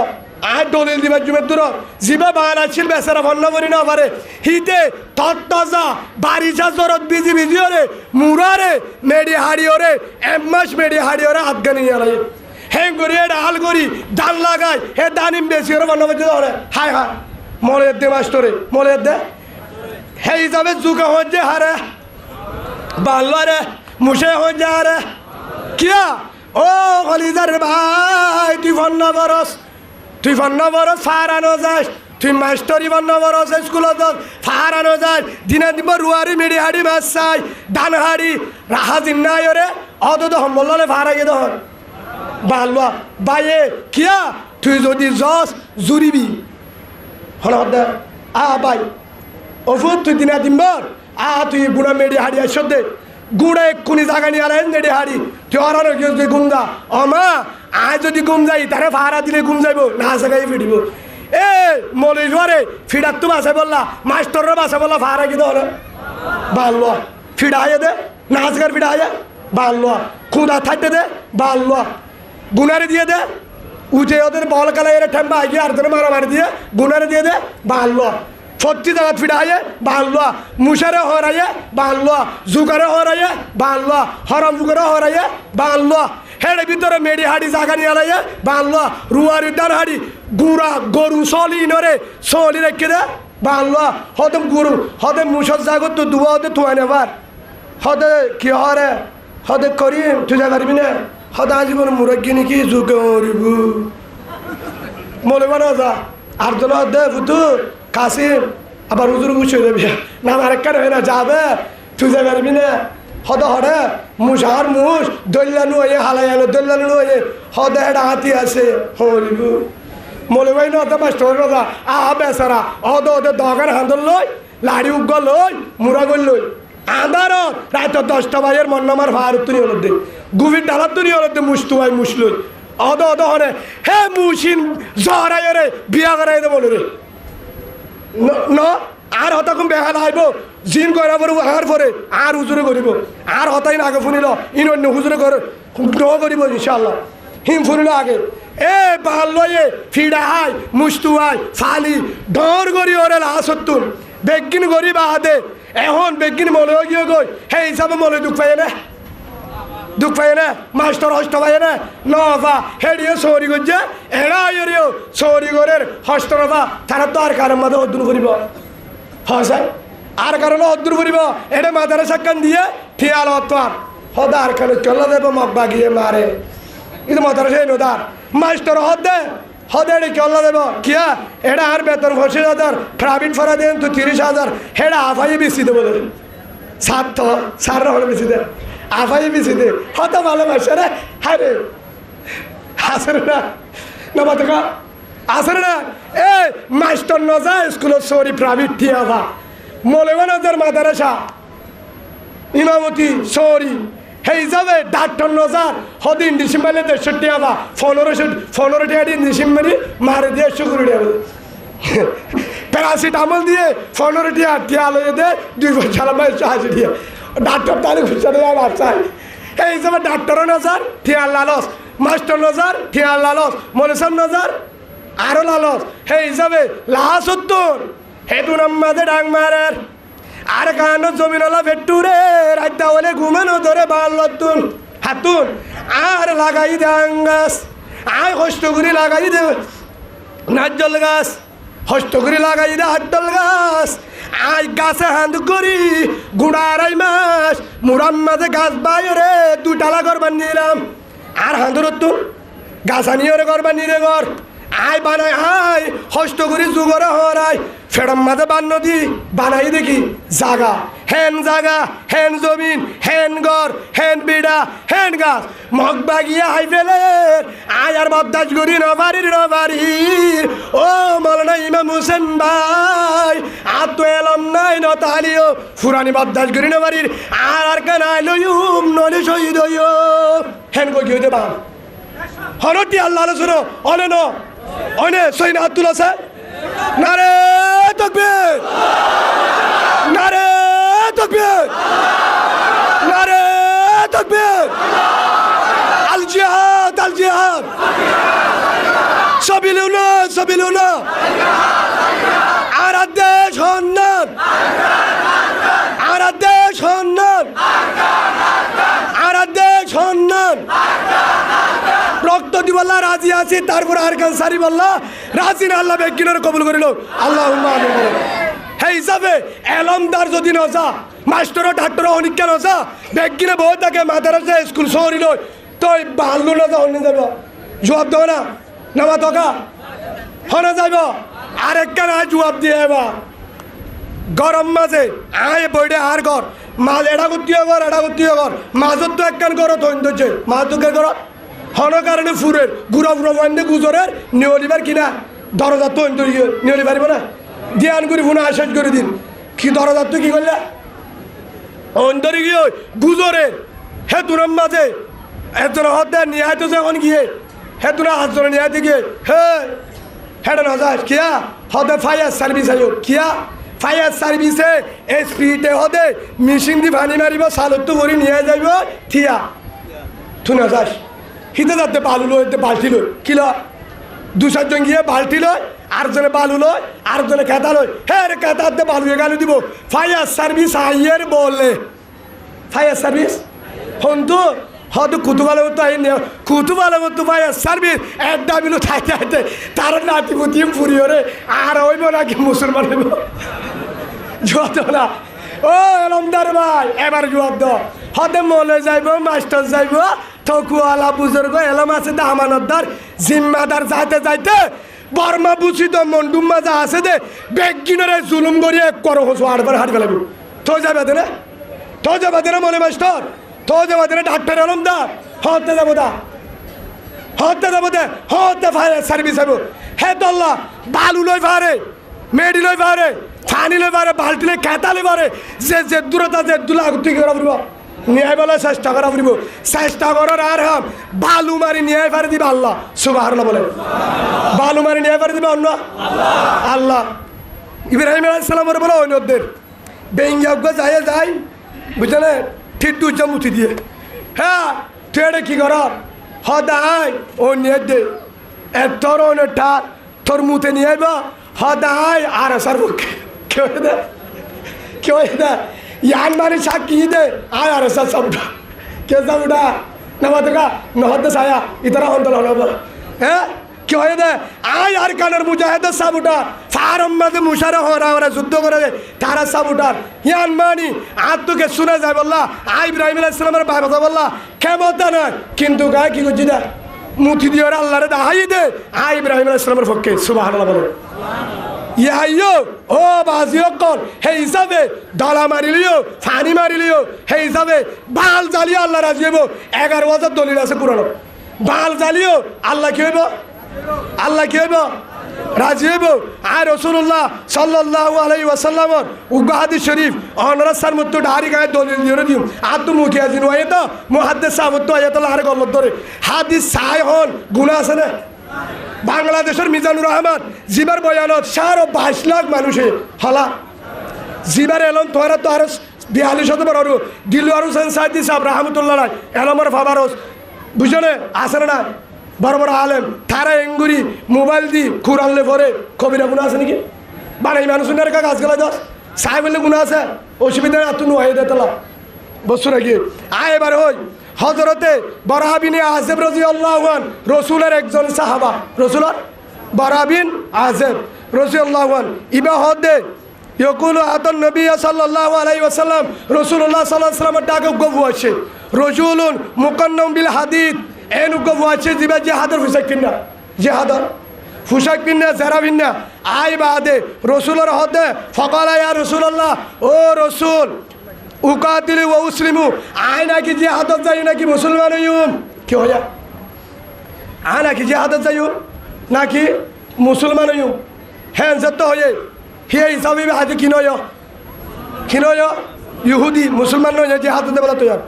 আর দলিল দিবার জুমের দূর জিবা বান আছিল বেচারা বন্য করি না পারে হিতে তত্তাজা বারিশা জরত বিজি বিজি ওরে মুরারে মেডি হারিয়রে 1 মাস মেডি হারিয়রে আফগানি আলাই হেং করি এটা হাল করি দান লাগাই হে দানিম বেশি ওরে বন্য করতে ধরে হায় হায় মলে দে মাস্টরে মলে দে হে হিসাবে যুগে হচ্ছে হারে বাল্লো রে মুসে হচ্ছে হারে কিয়া ও কলিজার ভাই তুই বন্য বরস ফারানো যাস তুই মাস্টরি বন্য বরস স্কুলত ফারানো যাস দিনে দিব রুয়ারি মেডি হাড়ি মাছ চাই ধান হাড়ি রাহা দিন নাই ওরে অত তো সম্বলে ফারাই দহন বাল্লো বাইয়ে কিয়া তুই যদি যস জুরিবি হল বাই ওফুত তুই দিনা দিনবার তুই গুড়া মেডি হাড়ি আসো দে গুড়া এক্ষুনি জাগা নিয়ে আলেন মেডি হাড়ি তুই অরানো গিয়ে তুই গুম যা অমা আয় যদি গুম যাই তারে ভাড়া দিলে গুম যাইব না জায়গায় ফিরিব এ মলে জোয়ারে ফিডার তো বাসে বললা মাস্টররা বাসে বললা ভাড়া কি ধরে বাল্লো ফিডা আয় দে নাচগার ফিডা আয় বাল্লো খুদা থাকতে দে বাল্লো গুনারে দিয়ে দে উঠে ওদের বল কালা এর ঠেম্বা আগে আর ধরে মারামারি দিয়ে গুনারে দিয়ে দে বাল্লো সত্যি জায়গা ফিডাইয়ে বাল্লো মুসারে হরাইয়ে বাল্লো জুগারে হরাইয়ে বাল্লো হরম জুগারে হরাইয়ে বাল্লো হেড়ে ভিতরে মেডি হাড়ি জাগা নিয়ে আলাইয়ে বাল্লো রুয়ারি ডান হাড়ি গুড়া গরু সলি নরে সলি রেখে দে বাল্লো হদম গরু হদে মুসর জাগত তো দুয়া হতে তুয়া নেবার হদে কি হরে হদে করিম তুই যা পারবি না হদে আজীবন মুরগি নাকি জুকে মরিবু মনে বানা যা আর জন দে ফুতু কাসিম আবার হুজুর গুছিয়ে দেবে না আরেকটা হয় না যাবে তুই যা পারবি না হদ হরে মুসার মুস দল্যানু হয়ে হালাই আলো দল্যানু হয়ে হদে এটা হাতি আছে হরিবু মনে ভাই না তো মাস্টার রাজা বেচারা হদ ওদের দগান হাঁদল লই লাড়ি উগ লই মুরা গল লই আন্ধার রাত 10টা বাজের মন্নামার ভারত তুই হল দে গুভির ডালার তুই হল দে মুসতুয়াই মুসলই অদ হরে হে মুসিন জহরাই রে বিয়া করাই দে বলে রে ন আর হতাকম বেহাল আইব জিন করা পরে আর পরে আর হুজুরে করিব আর হতাই না আগে ফুনিল ইন অন্য হুজুরে করে করিব ইনশাল্লাহ হিম ফুনিল আগে এ বাল লয়ে ফিডা হাই মুস্তুয়াই ফালি ডর করি ওরে লাসত্তুন বেগিন করি বাহাদে এখন বেগিন মনে গিয়ে গই হে হিসাবে মনে দুঃখ পাই না মাস্টার হস্ত পাই না নফা হেডিও সৌরি করছে এরা এরিও সৌরি করের হস্ত নফা তারা তো আর কারণ মাঝে অর্জুন করিব হ্যাঁ স্যার আর কারণে অর্জুন করিব এটা মাথারে সাক্ষান দিয়ে ঠিয়াল হতার হদা আর কারণে চল্লা দেব মগ বাগিয়ে মারে কিন্তু মাথারে সেই নদার মাস্টার হদে এটি চল্লা দেব কিয়া এটা আর বেতন 25,000 প্রাইভেট ফরা দেন তো 30,000 হেডা আফাইয়ে বেশি দেবো সাত সাররা হলে বেশি দে আফাই বেশি দে হত ভালোবাসে রে হ্যাঁ রে আসরে না বাতকা আসরে না এ মাস্টার নজা স্কুলের সরি প্রাইভেট থিয়াভা মলেবানাদের মাদারাসা ইমামতি সরি সেই হিসাবে ডাক্তার নজার হদিন ডিসেম্বরে 63 আবা 15 টাকা দিন ডিসেম্বরে মারে দিয়ে 100 করে দেবে প্যারাসিটামল দিয়ে 15 টাকা টিয়া লয়ে দে 2 বছর মাস 80 দিয়ে ডাক্তার তাহলে খুঁজে আমার চাই এই হিসাবে ডাক্তারও নজর টিয়ার লালস মাস্টার নজর টিয়ার লালস মনেশন নজর আরও লালস সেই হিসাবে লাসত্তর হেতু নাম্মাদে ডাং মারের আর কানো জমিনলা ভেট্টুরে রাইতা হলে ঘুমানো ধরে বাল্লতুন হাতুন আর লাগাই দে আঙ্গাস আয় হস্তগুড়ি লাগাই দে নাজ্জল গাছ হস্তগুড়ি লাগাই দে হাট্টল গাছ আয় গাছে হাঁদ করি গুড়া 2.5 মাস মুরাম মাঝে গাছ বাইরে 2 টালা ঘর বানিয়ে দিলাম আর হাঁদুর তুন গাছ আনিয়ে ঘর বানিয়ে দে ঘর আয় বানাই আয় হস্ত করি যুগরে হরাই ফেরম মাঝে বান্ন দি বানাই দেখি জাগা হেন জমিন হেন গর হেন বিড়া হেন গাছ মগ বাগিয়ে আই ফেলে আয় আর বদাস করি নবারির ও মৌলানা ইমাম হোসেন ভাই আর তো এলম নাই নতালিও ফুরানি বদাস করি নবারির আর কেন আইলো নলে শহীদ হইও হেন কই হইতে বান হরতি আল্লাহ শুনো অনে ন অনে সৈন আব্দুল আছে নারে তাকবীর নারে তাকবীর নারে তাকবীর আল জিহাদ সাবিলুল্লাহ আর দেশ হন্নান রক্ত দিবল্লা রাজি আছি তারপর আর কান সারি বললা রাজি না আল্লাহ বেকিনার কবুল করিল আল্লাহুম্মা আমিন হে হিসাবে এলমদার যদি নজা মাস্টার ডাক্তার অনিক নজা বেকিনে বই থাকে মাদ্রাসা স্কুল শহরি লই তুই বাল্লু নজা অন্য যাব জবাব দাও না নামা তকা হনে যাইব আরেকটা না জবাব দিয়ে এবার গরম মাঝে আয় বইডে আর ঘর মাছ এটা করতে ঘর মাছত তো একখান ঘর তৈন ধরছে মাছ তো ঘর হন কারণে ফুরের গুড়া বান্ধে গুজরের নিয়লিবার কিনা দরজা তৈন ধরে গিয়ে নিয়লি পারিব না ধ্যান করি ফোনে আশ্বাস করে দিন কি দরজার তো কি করলে অন্তরে গিয়ে গুজরের হে তুরাম মাঝে এতটা হতে নিয়ে আইতো যখন গিয়ে হে তোরা হাতজনে নিয়ে আইতে গিয়ে হেডে না যাস কিয়া হতে ফায়ার সার্ভিস আইও কিয়া ফায়ার সার্ভিসে এসপিতে হতে মেশিন দি পানি মারিব সালত ভরি নিয়ে যাইব থিয়া তুই না যাস হিতে যাতে বালু লই বালতি লই কিল দু চারজন গিয়ে বালতি লয় আরেকজনে বালু লয় আরেকজনে খেতা লয় রে খেতাতে বালু গালু দিব ফায়ার সার্ভিস আইয়ের বললে ফায়ার সার্ভিস হন্তু হয়তো কুতুবালে মতো কুতুবালে মতো ফায়ার সার্ভিস এক দাবিলো থাকতে তার নাতি পুতি ফুরিও রে আর হইব নাকি মুসলমান হইব জবাব না ও এলমদার ভাই এবার জবাব দাও হতে মলে যাইব মাস্টার যাইব থকুয়ালা বুজুর্গ এলম আছে দা আমানতদার জিম্মাদার যাইতে বর্মা বুঝি তো মন্ডুম্মা যা আছে দে বেগিনরে জুলুম করিয়ে করো হসো আটবার হাট ফেলাবি তো যাবে না মনে মাস্টার তো যাবে না ডাক্তার এলমদার হতে যাবো হতে ফায়ার সার্ভিস হইব হে দল্লা বালু লই ফারে মেডি লই ফারে ফানি লই পারে বালতি লই খেতা লই পারে যে দূরতা যে দুলা তুই করা ফুরিব নিয়ে বলে চেষ্টা করা ফুরিব চেষ্টা করার আর হাম বালু মারি নিয়ে পারে দিবে আল্লাহ সুবহানাল্লাহ বলে বালু মারি নিয়ে পারে দিবে অন্য আল্লাহ ইব্রাহিম আলাইহিস সালামের বলে অন্যদের বেঙ্গা যায় বুঝলে ঠিক দুইটা মুঠি দিয়ে হ্যাঁ তুই এটা কি কর হদায় ও নিয়ে দে তোর অনেকটা তোর মুতে নিয়ে আইবা হদায় আর আসার মুখে কেউ দে ইয়ান মারি সাক্ষী দে আয় আর আসার সাবুটা কে সাবুটা নেওয়া দেখা নহতে ছায়া ইতারা অন্তল হলো হ্যাঁ কেউ দে আয় আর কানের মুজাহেদের সাবুটা ফারম মাঝে মুশারে হরা যুদ্ধ করে তারা সাবুটার ইয়ান মানি আর তোকে শুনে যায় বললা আই ইব্রাহিম আলাইহিস সালামের ভাই কথা বললা ক্ষমতা নয় কিন্তু গায়ে কি করছি দে মুথি দিয়ে আল্লাহরে দাহাই দে আই ইব্রাহিম আলাইহিস সালামের পক্ষে সুবহানাল্লাহ বলে ইহাইও ও বাজিও কর হে হিসাবে ডালা মারিলিও ফানি মারিলিও হে হিসাবে বাল জ্বালিও আল্লাহ রাজি হইব 11,000 দলিল আছে পুরানো বাল জ্বালিও আল্লাহ কি হইব রাজি হইব আর রাসূলুল্লাহ সাল্লাল্লাহু আলাইহি ওয়াসাল্লামর উগাহাদি শরীফ অনরাসার মতো ডারি গায়ে দলিল দিয়ে দিও আর তো মুখে আজিন ওয়ে তো মুহাদ্দিস সাহেব তো আয়াতুল্লাহ আর গল্লত ধরে হাদিস সাই হন গুনাহ আছে না বাংলাদেশের মিজানুর রহমান জিবার বয়ানত 22 লাখ মানুষে হলা জিবার এলম তোরা তো আর 42 বড় দিলওয়ার হোসেন সাইদি সাহেব রহমতুল্লাহ এলমর ফাবারস বুঝলে আসে না বড় বড় আলেম তারা এঙ্গুরি মোবাইল দি কুরানলে পরে কবিরা গুণা আছে নাকি বানাই মানুষের কাজ গেলে দশ সাহেব বললে গুণা আছে অসুবিধা না তুই হয়ে দেতলা বসু নাকি আয় এবার হই হজরতে বরাবিন আজেব রাদিয়াল্লাহু আনহু রসুলের একজন সাহাবা রসুলের বরাবিন আজেব রাদিয়াল্লাহু আনহু ইবা হদে ইয়কুলু আতান নবী সাল্লাল্লাহু আলাইহি ওয়াসাল্লাম রাসূলুল্লাহ সাল্লাল্লাহু আলাইহি ওয়াসাল্লাম ডাকে গবু আছে রজুলুন মুকান্নাম বিল হাদিদ এনু গবু আছে জিবা জিহাদের ফিসাকিনা জিহাদার পোশাক পিন্না জেরা পিন্না আই বাদে রসুলের হদে ফকালা ইয়া রসুল্লাহ ও রসুল উকাতিল ও উসলিমু আয় নাকি যে হাতত যাই নাকি মুসলমান হইম কি হইয়া আয় নাকি যে হাতত যাই নাকি মুসলমান হইম হ্যাঁ যত হয়ে হে হিসাবে হাতে কিনয় ইহুদি মুসলমান নয় যে হাততে বলা তৈরি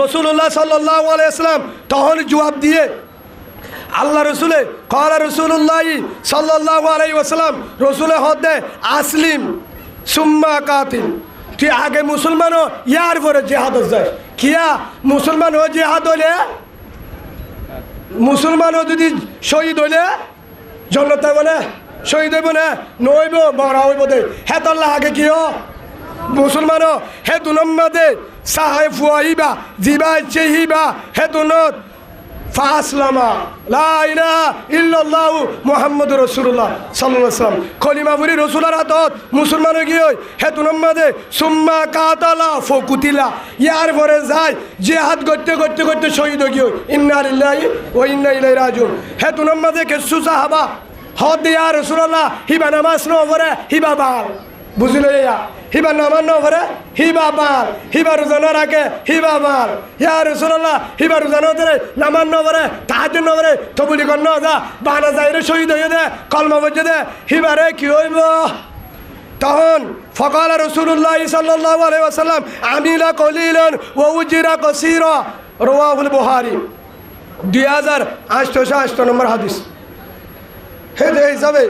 রসুল্লাহ সাল্লাল্লাহু আলাইহি ওয়াসাল্লাম তখন জবাব দিয়ে আল্লাহ রসুলে কলা রসুল্লাহ সাল্লাল্লাহু আলাইহি ওয়াসাল্লাম রসুলে হদে আসলিম সুম্মা কাতিল তুই আগে মুসলমান হ ইয়ার পরে জেহাদ যায় কিয়া মুসলমান হ জেহাদ হলে মুসলমান যদি শহীদ হইলে জন্নত বলে শহীদ হইব না নইব মরা হইব দে হে তল্লা আগে কি হ মুসলমান হে দুনম্মাদে সাহে ফুয়াইবা জিবা চেহিবা হে দুনত ফাসলামা লা ইলাহা ইল্লাল্লাহু মুহাম্মাদুর রাসূলুল্লাহ সাল্লাল্লাহু আলাইহি ওয়াসাল্লাম কলিমা পড়ি রাসূলের হাতত মুসলমান হয়ে গিয়ে হে তুনম্মাদে সুম্মা কাতালা ফুকুতিলা ইয়ার পরে যায় জিহাদ করতে করতে করতে শহীদ হয়ে গিয়ে ইন্না লিল্লাহি ওয়া ইন্না ইলাইহি রাজিউন হে তুনম্মাদে কিছু সাহাবা হদ ইয়া রাসূলুল্লাহ হিবা নামাজ ন পড়ে হিবা বাল বুঝলে ইয়া হিবা নামান ন পড়ে হিবা বাল হিবা রোজানা রাখে হিবা বাল ইয়া রাসূলুল্লাহ হিবা রোজানা ধরে নামান ন পড়ে তাহাজ্জুদ ন পড়ে তবুলি কর ন যা বানা যাইরে শহীদ হয়ে দে কলমা পড়ে দে হিবারে কি হইব তখন ফকালা রাসূলুল্লাহ সাল্লাল্লাহু আলাইহি ওয়াসাল্লাম আমিলা কলিলান ওয়া উজিরা কাসীরা রাওয়াহুল বুখারী 2808 নম্বর হাদিস হে দে হিসাবে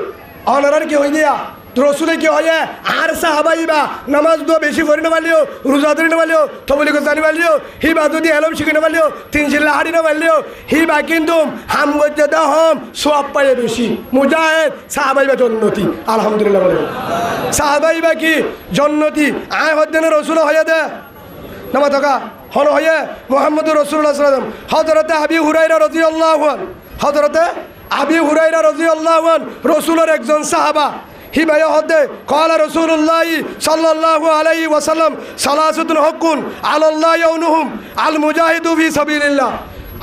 অনারার কি হই দিয়া রসুলে কি হয় আর সাহাবাইবা নামাজ দো বেশি করে নেবালিও রোজা ধরে নেবালিও তবলি করে জানি পারলিও হিবা যদি এলম শিখে নেবালিও তিন চিল্লা হাড়ি নেবালিও হিবা কিন্তু হাম গজ্জে দা হম সব পাইয়ে বেশি মুজাহেদ সাহাবাইবা জন্নতি আলহামদুলিল্লাহ বলে সাহাবাইবা কি জন্নতি আয় হদ্দেনে রসুল হয়ে দে নামা থাকা হন হয়ে মুহাম্মদুর রাসূলুল্লাহ সাল্লাল্লাহু আলাইহি ওয়াসাল্লাম হযরতে আবি হুরায়রা রাদিয়াল্লাহু আনহু হযরতে আবি হুরায়রা রাদিয়াল্লাহু আনহু রাসূলের একজন সাহাবা হিমায়া হদে কলা রসুল্লাহ সাল্লাল্লাহু আলাইহি ওয়াসাল্লাম সালাসাতুন হকুন আলাল্লাহ ইয়াউনুহুম আল মুজাহিদু ফি সাবিলিল্লাহ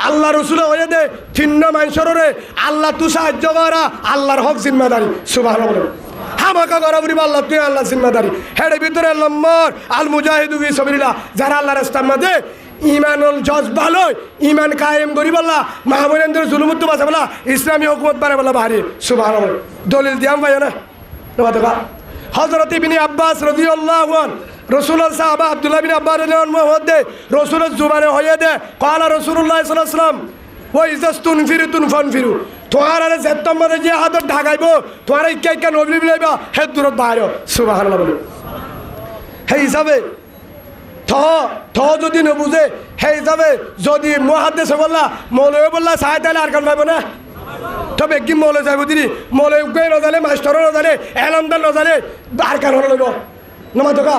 আল্লাহ রসুল হয়ে দে তিন্ন মানুষরে আল্লাহ তু সাহায্য করা আল্লাহর হক জিম্মাদারি সুবহানাল্লাহ হামাকা করা বলিব আল্লাহ তুই আল্লাহ জিম্মাদারি হেডে ভিতরে নম্বর আল মুজাহিদু ফি সাবিলিল্লাহ যারা আল্লাহর রাস্তার মধ্যে ইমানুল জজ ভালো ইমান কায়েম করি বললা মাহমুদের জুলুমুত্তু বাঁচা বলা ইসলামী হুকুমত বাড়ে বলা বাহারি সুবহানাল্লাহ দলিল দিয়াম ভাই না হযরত ইবনে আব্বাস রাদিয়াল্লাহু আনহু রাসূলুল্লাহ সাহাবা আব্দুল্লাহ ইবনে আব্বাস রাদিয়াল্লাহু আনহু রাসূলের জুবানে হয়ে দে ক্বালা রাসূলুল্লাহ সাল্লাল্লাহু আলাইহি ওয়াসাল্লাম ওয়া ইযাস্তুনফিরুতুন ফানফিরু তোহার আরে জেত্তমরে যে হাতত ঢাকাইব তোহার ইক্কা নবী বিলাইবা হে দূরত বাইরে সুবহানাল্লাহ বলে হে হিসাবে থ যদি না বুঝে হে হিসাবে যদি মুহাদ্দিস বললা মৌলভী বললা সাহেব তাহলে আর কান পাইব না তবে কি মৌলে যাইব দিদি মৌলে উগে নজালে মাস্টারও নজালে এলমদার নজালে আর কারণ লইব নমা দোকা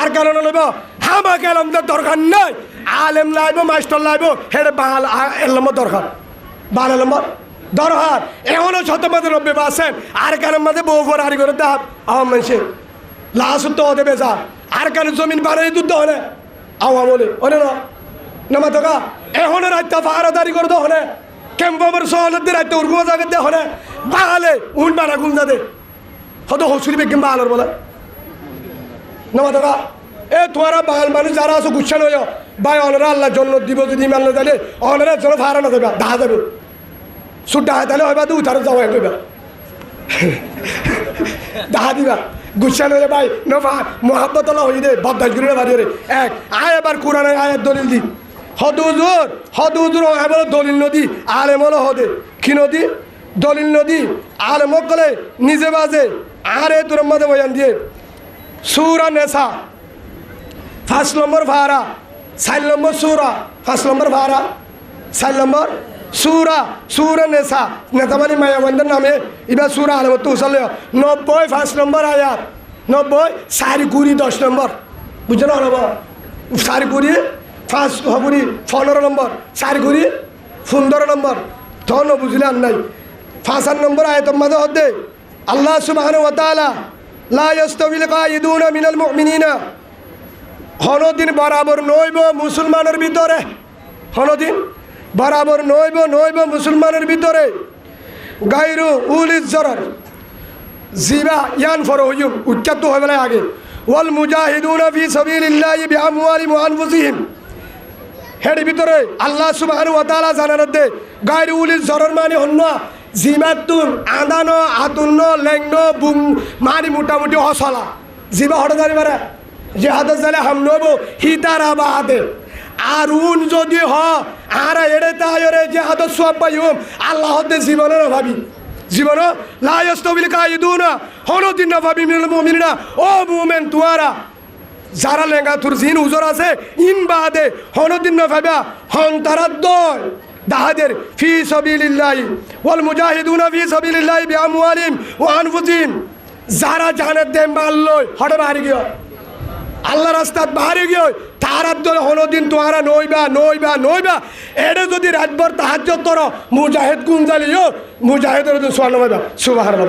আর কারণ লইব হামাকে এলমদার দরকার নাই আলেম লাইব মাস্টার লাইব হেডে বাল এলম দরকার বাল এলম দরকার এখনো 90 আছেন আর কারণ মাঝে বউ ফর হারি করে দাব আওয়াম মানুষে লাশ তো হতে বেজা আর কারণ জমিন বাড়াই দুধ হলে আওয়াম বলে ওনে না নমা দোকা এখনো রাত্তা ফাহারাদারি করে দহনে কেম্পাবার সহলদের রাইতে উর্গুমা জায়গা দে হনে বাগালে উন বানা গুম যাদে হয়তো হসুরি বেগম বাগালের বলে নমা দাদা এ তোমারা বাগাল মানুষ যারা আছো গুচ্ছান হয়ে ভাই অনরা আল্লাহ জন্য দিব যদি ইমান না জানে অনরা জন্য ফারা না দেবে দেখা যাবে সুট ডাহা তাহলে হইবা তো উঠারো যাওয়া কইবা দেখা দিবা গুচ্ছান হয়ে ভাই নফা মোহাব্বত হই দে বদাস গুলো বাড়ি রে এক আয় এবার কোরআনের আয়াত দলিল দি হদুজুর এবার দলিল নদী আলেমল হদে কি নদী দলিল নদী আলেমক গলে নিজে বাজে আরে তোর মাঝে বয়ান দিয়ে সুরা নেশা 5 নম্বর ভাড়া 4 নম্বর সুরা 5 নম্বর ভাড়া 4 নম্বর সুরা নেশা নেতা মানে মায়াবন্ধের নামে এবার সুরা আলেমত তো উসালে 90 5 নম্বর আয়াত 90 4 কুড়ি 10 নম্বর বুঝছো না 4 কুড়ি 5 হবুরি 15 নম্বর 4 ঘুরি 15 নম্বর তখন বুঝলেন নাই 5 নম্বর আয়াতের মধ্যে হতে আল্লাহ সুবহানাহু ওয়া তাআলা লা ইয়াস্তাবিল কায়িদুনা মিনাল মুমিনিনা হনদিন বরাবর নইব মুসলমানের ভিতরে হনদিন বরাবর নইব মুসলমানের ভিতরে গায়রু উলিজ জরার জিবা ইয়ান ফরহুম উচ্চাত হয়ে গেলে আগে ওয়াল মুজাহিদুনা ফি সাবিলিল্লাহি বিআমওয়ালিহিম ওয়া আনফুসিহিম হের ভিতরে আল্লাহ সুবহানাহু ওয়া তাআলা জানার দে গায়রু উলিজ জরার মানে হন্ন জিমাতুন আদানো আতুন্ন লেংন বুম মানে মোটামুটি অসলা জিবা হঠাৎ জানি পারে যে হাতে জালে হামনবো হিতারা বা হাতে আর উন যদি হ আর এড়ে তাইরে যে হাতে সব পাইম আল্লাহ হতে জীবনের ভাবি জীবন লায়স্তবিল কাইদুনা হনদিন না ভাবি মিনাল মুমিনিনা ও মুমিন তুয়ারা যারা লেঙ্গা তোর জিন উজর আছে ইন বাদে হনদিন না ভাবা হন তারাদ দাহাদের ফি সাবিলিল্লাহি ওয়াল মুজাহিদুনা ফি সাবিলিল্লাহি বিআমওয়ালিহিম ওয়া আনফুসিহিম যারা জানের দেম বাল্লই হঠাৎ হারি গিয়ে আল্লাহ রাস্তাত বাহারে গিয়ে তারার দল হনদিন তোহারা নইবা এডে যদি রাতভর তাহাজ্জুদ তোর মুজাহিদ গুঞ্জালিও মুজাহিদের সোয়ান নইবা সুবহানাল্লাহ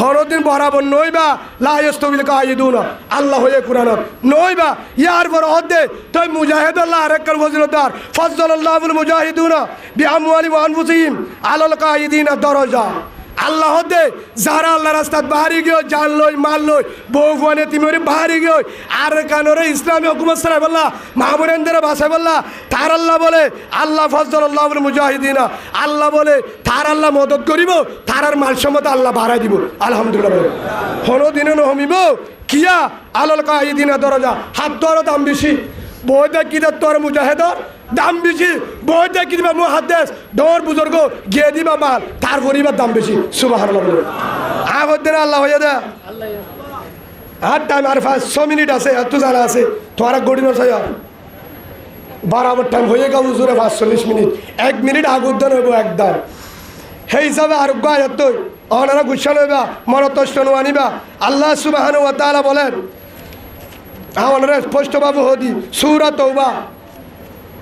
হনদিন বরাবর নইবা লা ইয়াস্তাবিল কাইদুনা আল্লাহ হয়ে কুরআনত নইবা ইয়ার পর হদে তুই মুজাহিদ আল্লাহ আরেকর ফজিলতদার ফজলাল্লাহুল মুজাহিদুনা বিআমওয়ালি ওয়া আনফুসিহিম আলাল কাইদিনা দরজা আল্লাহ দে যারা আল্লাহ রাস্তাত বাহারি গিয়ে জান লই মাল লই বউ ফুয়ানে তিমরি বাহারি গিয়ে আর কানোরে ইসলামী হুকুমত সারা বললা মাহমুরেন্দ্র ভাষায় বললা তার আল্লাহ বলে আল্লাহ ফজলাল্লাহুল মুজাহিদিনা আল্লাহ বলে তার আল্লাহ মদত করিব তার আর মাল সম্মত আল্লাহ বাড়াই দিব আলহামদুলিল্লাহ হনো দিনে নহমিব কিয়া আলাল কাইদিনা দরজা হাত তোর দাম বেশি বইটা কি তোর মুজাহিদর দাম বেশি বইটা কি দিবা মুহাদ্দিস দৌড় বুজুর্গ গিয়ে দিবা মাল তার পরিবার দাম বেশি সুবহানাল্লাহ আগর দিন আল্লাহ হয়ে দে আর টাইম আর 5 মিনিট আছে এত জানা আছে তোরা গড়িনো চাই বরাবর টাইম হয়ে গেল হুজুরে 45 মিনিট 1 মিনিট আগুন দেন হইব একদম সেই হিসাবে আরোগ্য আয়াত অনারা গুচ্ছা লইবা মনতষ্ট আনিবা আল্লাহ সুবহানাহু ওয়া তাআলা বলেন আমাদের স্পষ্টভাবে হদি সূরা তওবা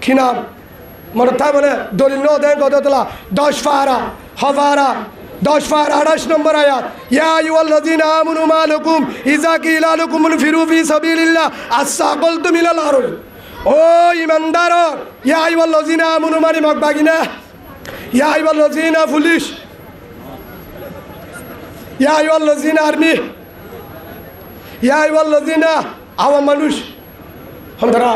কি নাম মনে তা বলে দলিল ন দেন গদতলা 10 ফারা হওয়ারা 10 ফারা 28 নম্বর আয়াত ইয়া আইয়ুহাল্লাযীনা আমানু মা লাকুম ইযা কিলা লাকুম ফিরু ফি সাবিলিল্লাহ আসাকালতুম ইলাল আরদ ও ইমানদার ইয়া আইয়ুহাল্লাযীনা আমানু মানে মগবাগিনা ইয়া আইয়ুহাল্লাযীনা পুলিশ ইয়া আইয়ুহাল্লাযীনা আর্মি ইয়া আইয়ুহাল্লাযীনা আওয়াম মানুষ আমরা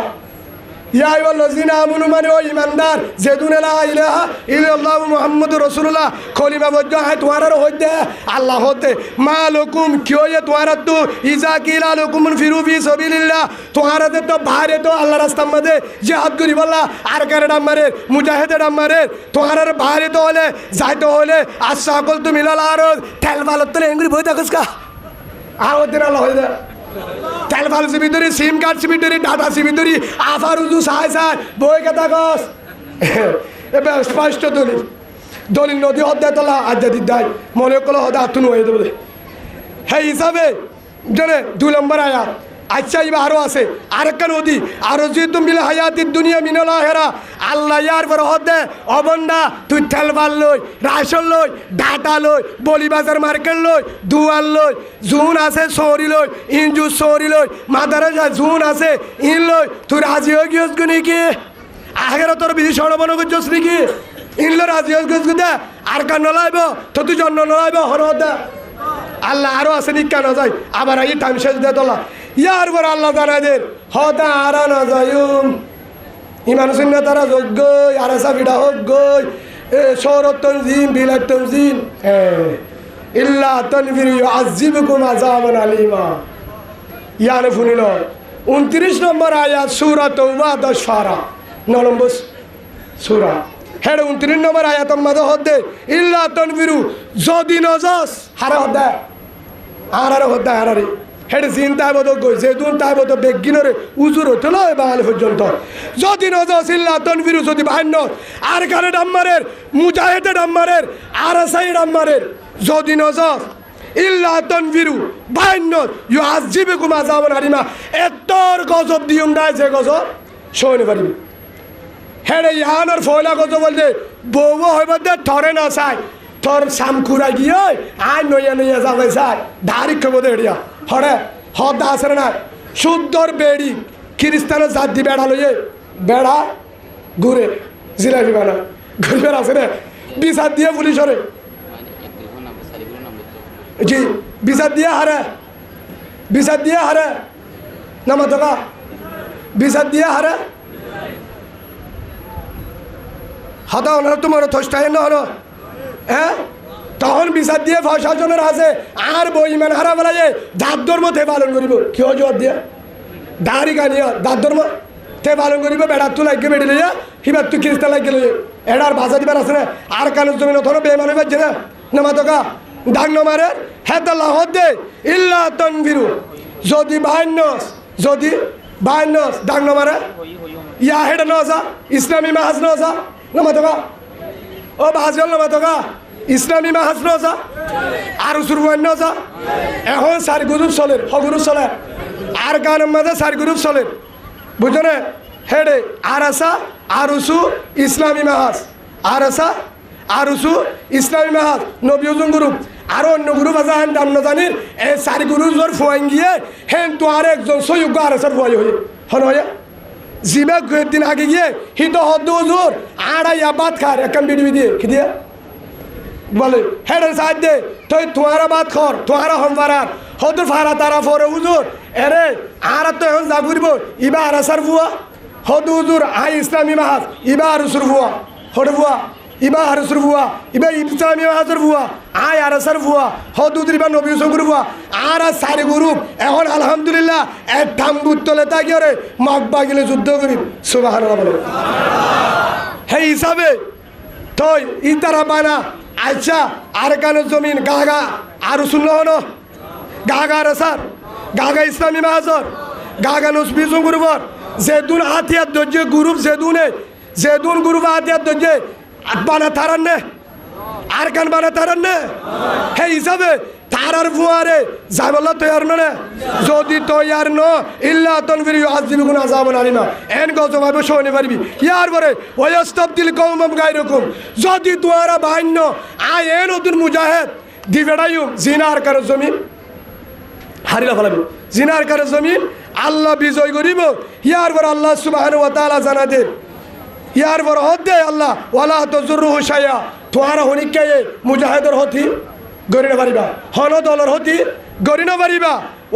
ইয়া আইয়ুহাল্লাযীনা আমানু মানে ও ইমানদার যেদুনে লা ইলাহা ইল্লাল্লাহু মুহাম্মাদুর রাসূলুল্লাহ কলিমা বজ্জ হয় তোমার হইতে আল্লাহ হতে মালুকুম কিও এ তোমার তো ইজা কিলা লকুম ফিরু ফি সাবিলিল্লাহ তোমার তো বাইরে তো আল্লাহ রাস্তার মধ্যে জিহাদ করি বললা আর কারডা মারে মুজাহিদের মারে তোমার বাইরে তো হলে যাইতে হলে আসাকল তুমি লাল আর তেল বালত তো এঙ্গুরি বই দেখছ কা আওদিন আল্লাহ হইতে তেলফাল সিবিদরি সিম কার্ড সিবিদরি ডাটা সিবিদরি আফার উজু সাই সাই বই কথা কস এবার স্পষ্ট দলিল নদী হদ্দায় তোলা আজ্জা দিদাই মনে করলো হদা আতুন হয়ে দেবে সেই হিসাবে জানে 2 নম্বর আয়াত আচ্ছা এবার আরও আছে আরেকটা নদী আরও যে তুমি হায়াতি দুনিয়া মিনল হেরা আল্লাহ ইয়ার পর হদে অবন্ডা তুই তেলফাল লই রাশন লই ডাটা লই বলিবাজার মার্কেট লই দুয়ার লই জুন আছে সৌরি লই ইঞ্জু সৌরি লই মাদারাজা জুন আছে ইন লই তুই রাজি হয়ে গিয়েছ নাকি আগের তোর বেশি স্বর্ণবন করছিস নাকি ইনলো রাজি হয়ে গেছ দে আর কান নলাইব তো তুই জন্ম নলাইব হরদা আল্লাহ আরও আছে নিকা না যায় আবার এই টাইম শেষ দে তোলা ইয়ার পর আল্লাহ জানাদের হতা আরা না যায়ুম ইমান শূন্য তারা যোগ্য আর সাবিটা হোক এ সৌরত তনজিম বিলাত তনজিম ইল্লা তনফির ইউআযিবুকুম আযাবান আলিমা ইয়ানে ফুনিল 29 নম্বর আয়াত সূরা তাওবা 10 ফারা 9 নম্বর সূরা হেড 29 নম্বর আয়াত মধ্যে হদে ইল্লা তনফিরু যদি নজাস হারা হদা আর হদা হারারে হেড জিন তাইবত গই যেদুন তাইবত বেগিনরে উজুর হইতো লয় বাঙালি পর্যন্ত যদি নজাস ইল্লা তনফিরু যদি বাহান্ন আর কারে ডাম্মারের মুজাহিদে ডাম্মারের আর সাই ডাম্মারের যদি নজাস ইল্লা তনফিরু বাহান্ন ইউআযিবুকুম আযাবান আলিমা এতর গজব দিউম নাই যে গজব সইনে পারিবি হেডে ইয়ানোর ফয়লা গজব বলতে বউ হইব দে ধরে না চাই তোর সামকুরা গিয়ে আই নইয়া যাবে চাই ধারি খবর এড়িয়া হরে হদ আসে না শুদ্ধর বেড়ি খ্রিস্টানের জাতি বেড়া লইয়ে বেড়া ঘুরে জিলাপি বানা ঘুরবে আসে রে বিচার দিয়ে পুলিশরে জি বিচার দিয়ে হারে নামা তোকা বিচার দিয়ে হারে হতা ওনারা তোমার থষ্টাই না হলো হ্যাঁ তখন বিচার দিয়ে প্রশাসনের আছে আর বইমান হারা বেলায় দাঁত ধর্ম তে পালন করিব কি জবাব দিয়ে দাঁড়ি কানিয়া দাঁত ধর্ম তে পালন করিব বেড়ার তো লাগিয়ে বেড়ে লইয়া হিবার তো খ্রিস্টান লাগিয়ে লইয়া এটা আর ভাষা দিবার আছে না আর কানুর জমিন অথবা বেমান হইবার না নামা তোকা ডাক নমারে হেদাল্লাহ দে ইল্লা তনভিরু যদি বাইনস ডাক নমারে ইয়া হেডা নজা ইসলামী মাহাজ নজা নামা তোকা ও বাহাজল নামা তোকা ইসলামী মাহাজ নজা আর সুরবান নজা এখন চার গ্রুপ চলের গ্রুপ চলে আর গানের মাঝে চার গ্রুপ চলের বুঝছো না হেডে আর আসা আর উসু ইসলামী মাহাজ আর আসা আর উসু ইসলামী মাহাজ নবীজন গ্রুপ আরো অন্য গ্রুপ আছে হেন দাম না জানির এই চার গ্রুপ জোর ফুয়াইন গিয়ে হেন তো আর একজন সৈয়গ আর আসার ফুয়াই হয়ে হন হয়ে জিবে কয়েকদিন আগে গিয়ে হি তো হদ্দু জোর আড়াইয়া বাদ খার একান বিড়ি দিয়ে কি দিয়ে বলে হেডের সাহায্য দে তুই তোমারা বাদ খর তোমারা হমফারার হদুর ফারা তারা ফরে হুজুর এরে আর তো এখন যা ঘুরব ইবা আর আসার ফুয়া হদু হুজুর আই ইসলামী মাহাজ ইবা আর উসুর ফুয়া হরে ফুয়া ইবা আর উসুর ফুয়া ইবা ইসলামী মাহাজের ফুয়া আই আর আসার ফুয়া হদু ইবা নবী সগুর ফুয়া আর সারি গ্রুপ এখন আলহামদুলিল্লাহ এক ঠাম্বুর তলে তাকিয়ে রে মাকবা গেলে যুদ্ধ করি সুবহানাল্লাহ বলে হে হিসাবে তুই ইতারা বানা আচ্ছা আর কানো জমিন গাগা আর শুনল হন গাগা রসার গাগা ইসলামী মাহাজর গাগা নসবি গুরুবর যেদুন হাতিয়ার ধৈর্য গ্রুপ যেদুন গ্রুপ হাতিয়ার ধৈর্য বানা তারান নে আর কান বানা তারান নে হে হিসাবে তারার ফুয়ারে যাবল্লা তৈয়ার নে যদি তৈয়ার ন ইল্লা তনফির ইউআযিবুকুম আযাবান আলিমা এন গজবাবে শুনে পারবি ইয়ার পরে ওয়াস্তাবদিল কওমাম গায়রকুম যদি তোরা বাইন্য আই এ নতুন মুজাহিদ দিবেড়ায়ু জিনার কার জমিন হারিলা ফলাবি জিনার কার জমিন আল্লাহ বিজয় করিব ইয়ার পর আল্লাহ সুবহানাহু ওয়া তাআলা জানাতে ইয়ার পর হদে আল্লাহ ওয়ালা তাজুরুহু শাইয়া তোরা হনিকায়ে মুজাহিদর হতি গরিনা পারিবা হন দলর হতি গরিনা পারিবা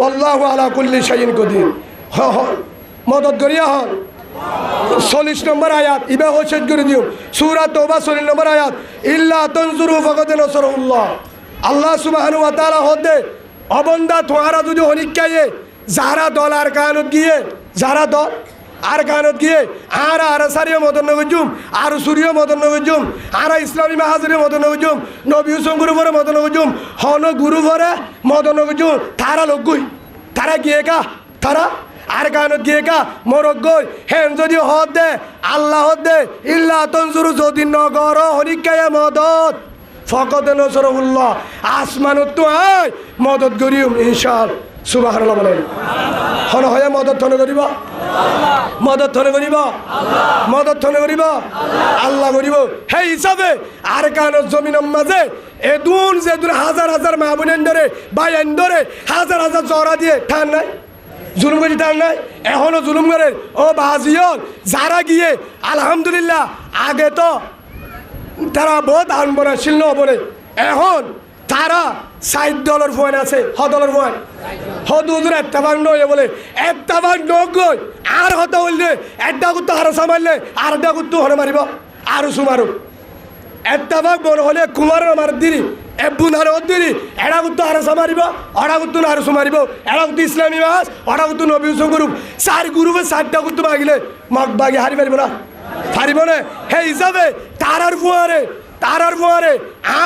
আল্লাহু আলা কুল্লি শাইইন কদির মদত করিয়া হন 40 নম্বর আয়াত ইবা হোসেদ করে দিও সূরা তওবা 40 নম্বর আয়াত ইল্লা তানজুরু ফাকাদ নাসরুল্লাহ আল্লাহ সুবহানাহু ওয়া তাআলা হদে অবন্দা তোরা যদি হনিকায়ে যারা দল আর কানত গিয়ে যারা দল আর কানত গিয়ে আর সারিয়া মদন নবজুম আর সূর্য মদন নবজুম আর ইসলামী মাহাজের মদন নবজুম নবী হুসেন গুরুবরে মদন নবজুম হন গুরুবরে মদন নবজুম তারা লগুই তারা গিয়ে কা তারা আর কানত গিয়ে কা মরক গই হেন যদি হদ দে আল্লাহ হদ দে ইল্লা তনজুরু যদি নগর হনিকায়া মদত ফকত নসরুল্লাহ আসমানত তো আয় মদত করিম ইনশাআল্লাহ সুবহানাল্লাহ বলেন হন হয়ে মদত ধন করিব মদত ধন করিব মদত ধন করিব আল্লাহ করিব সেই হিসাবে আর কানত জমিনের মাঝে এদুন যেদুন হাজার হাজার মা বোন ধরে ভাই ধরে হাজার হাজার জরা দিয়ে ঠান নাই জুলুম করি ঠান নাই এখনো জুলুম করে ও বাজিয়ক যারা গিয়ে আলহামদুলিল্লাহ আগে তো তারা বহুত আনবনা শিল্ন বলে এখন তারা $60 ফোন আছে $100 ফোন হদুদুর এত্তাবাং নয় বলে এত্তাবাং নগই আর হতে বললে একটা কুত্তো হারা সামারলে আর একটা কুত্তো হরে মারিব আর সুমারু এত্তাবাং বড় হলে কুমার মার দিরি এব্বুনার দিরি এড়া কুত্তো হারা সামারিব অড়া কুত্তো না হারা সুমারিব এড়া কুত্তো ইসলামী মাস অড়া কুত্তো নবী হুসেন গ্রুপ চার গ্রুপে 4টা কুত্তো মাগিলে মাগ বাগি হারি পারিব না পারিব না সেই হিসাবে তারার ফুয়ারে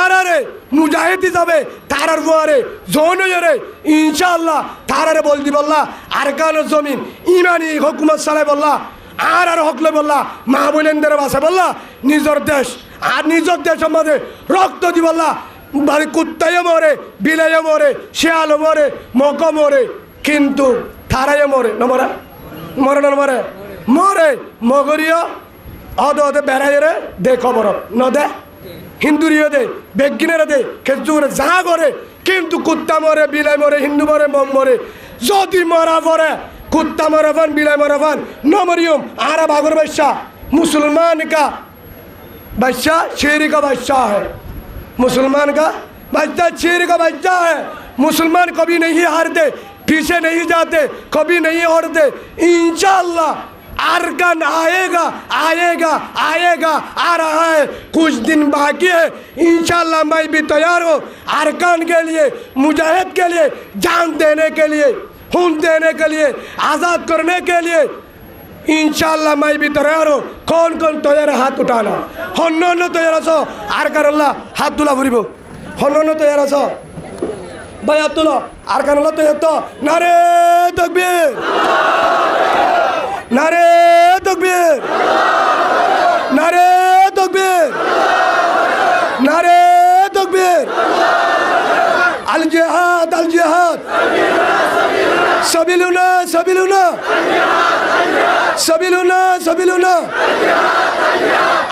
আরে মুজাহিদ হিসাবে তারার ফুয়ারে জৌনরে ইনশাআল্লাহ তারারে বলদি বললা আর কানের জমিন ইমানি হুকুমত চালাই বললা আর হকলে বললা মা বোনেদের বাসে বললা নিজের দেশ আর নিজের দেশের মধ্যে রক্ত দি বললা বাড়ি কুত্তাইও মরে বিলাইও মরে শিয়ালও মরে মক মরে কিন্তু তারাইও মরে নমরা মরে না মরে মরে মগরিও অদে বেড়াই রে দে খবর ন দে হিন্দুরিও দে বেগিনেরা দে খেজুরে যা করে কিন্তু কুত্তা মরে বিলাই মরে হিন্দু মরে মম মরে যদি মরা পরে কুত্তা মরে ফান বিলাই মরে ফান নমরিয়ম आरा भागुर बादशाह मुसलमान का बादशाह शेरी का बादशाह है मुसलमान का बच्चा चीर का बच्चा है। मुसलमान कभी नहीं हारते, पीछे नहीं जाते, कभी नहीं हारते। इंशाअल्लाह अरकान आएगा आएगा आएगा, आ रहा है, कुछ दिन बाकी है। इंशाअल्लाह मैं भी तैयार हूँ अरकान के लिए, मुजाहिद के लिए, जान देने के लिए, खून देने के लिए, आज़ाद करने के लिए। इंशाअल्लाह मैं भी तैयार हूँ। कौन कौन तैयार है हाथ उठाना? हन्नो तैयार आसो अरकान अल्लाह हाथ तुला ফুরিব। हन्नो तैयार आसो भाई हाथ तुलो अरकान अल्लाह तैयार तो नारे तकबीर नारे तकबीर नारे तकबीर नारे तकबीर अल जिहाद सबिलुना सबिलुना सबिलुना सबिलुना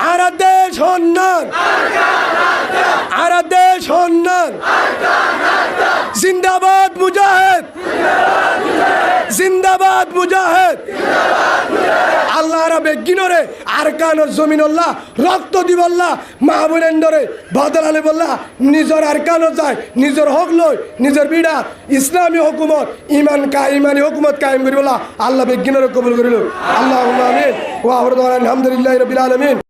आरा देश उन्नयन आरा देश उन्नयन जिंदाबाद मुजाहिद जिंदाबाद मुजाहिद আল্লাহ রাবে গিনরে আরকানোর জমিন আল্লাহ রক্ত দিব আল্লাহ মাহবুবেন্দরে বদল আলী বল্লাহ নিজের আরকানো যায় নিজের হক লয় নিজের বিড়া ইসলামী হুকুমত ইমানি হুকুমত কায়েম করিবলা আল্লাহ বে গিনরে কবুল করিল আল্লাহুম্মা আমিন ওয়া আলহামদুলিল্লাহি রাব্বিল আলামিন।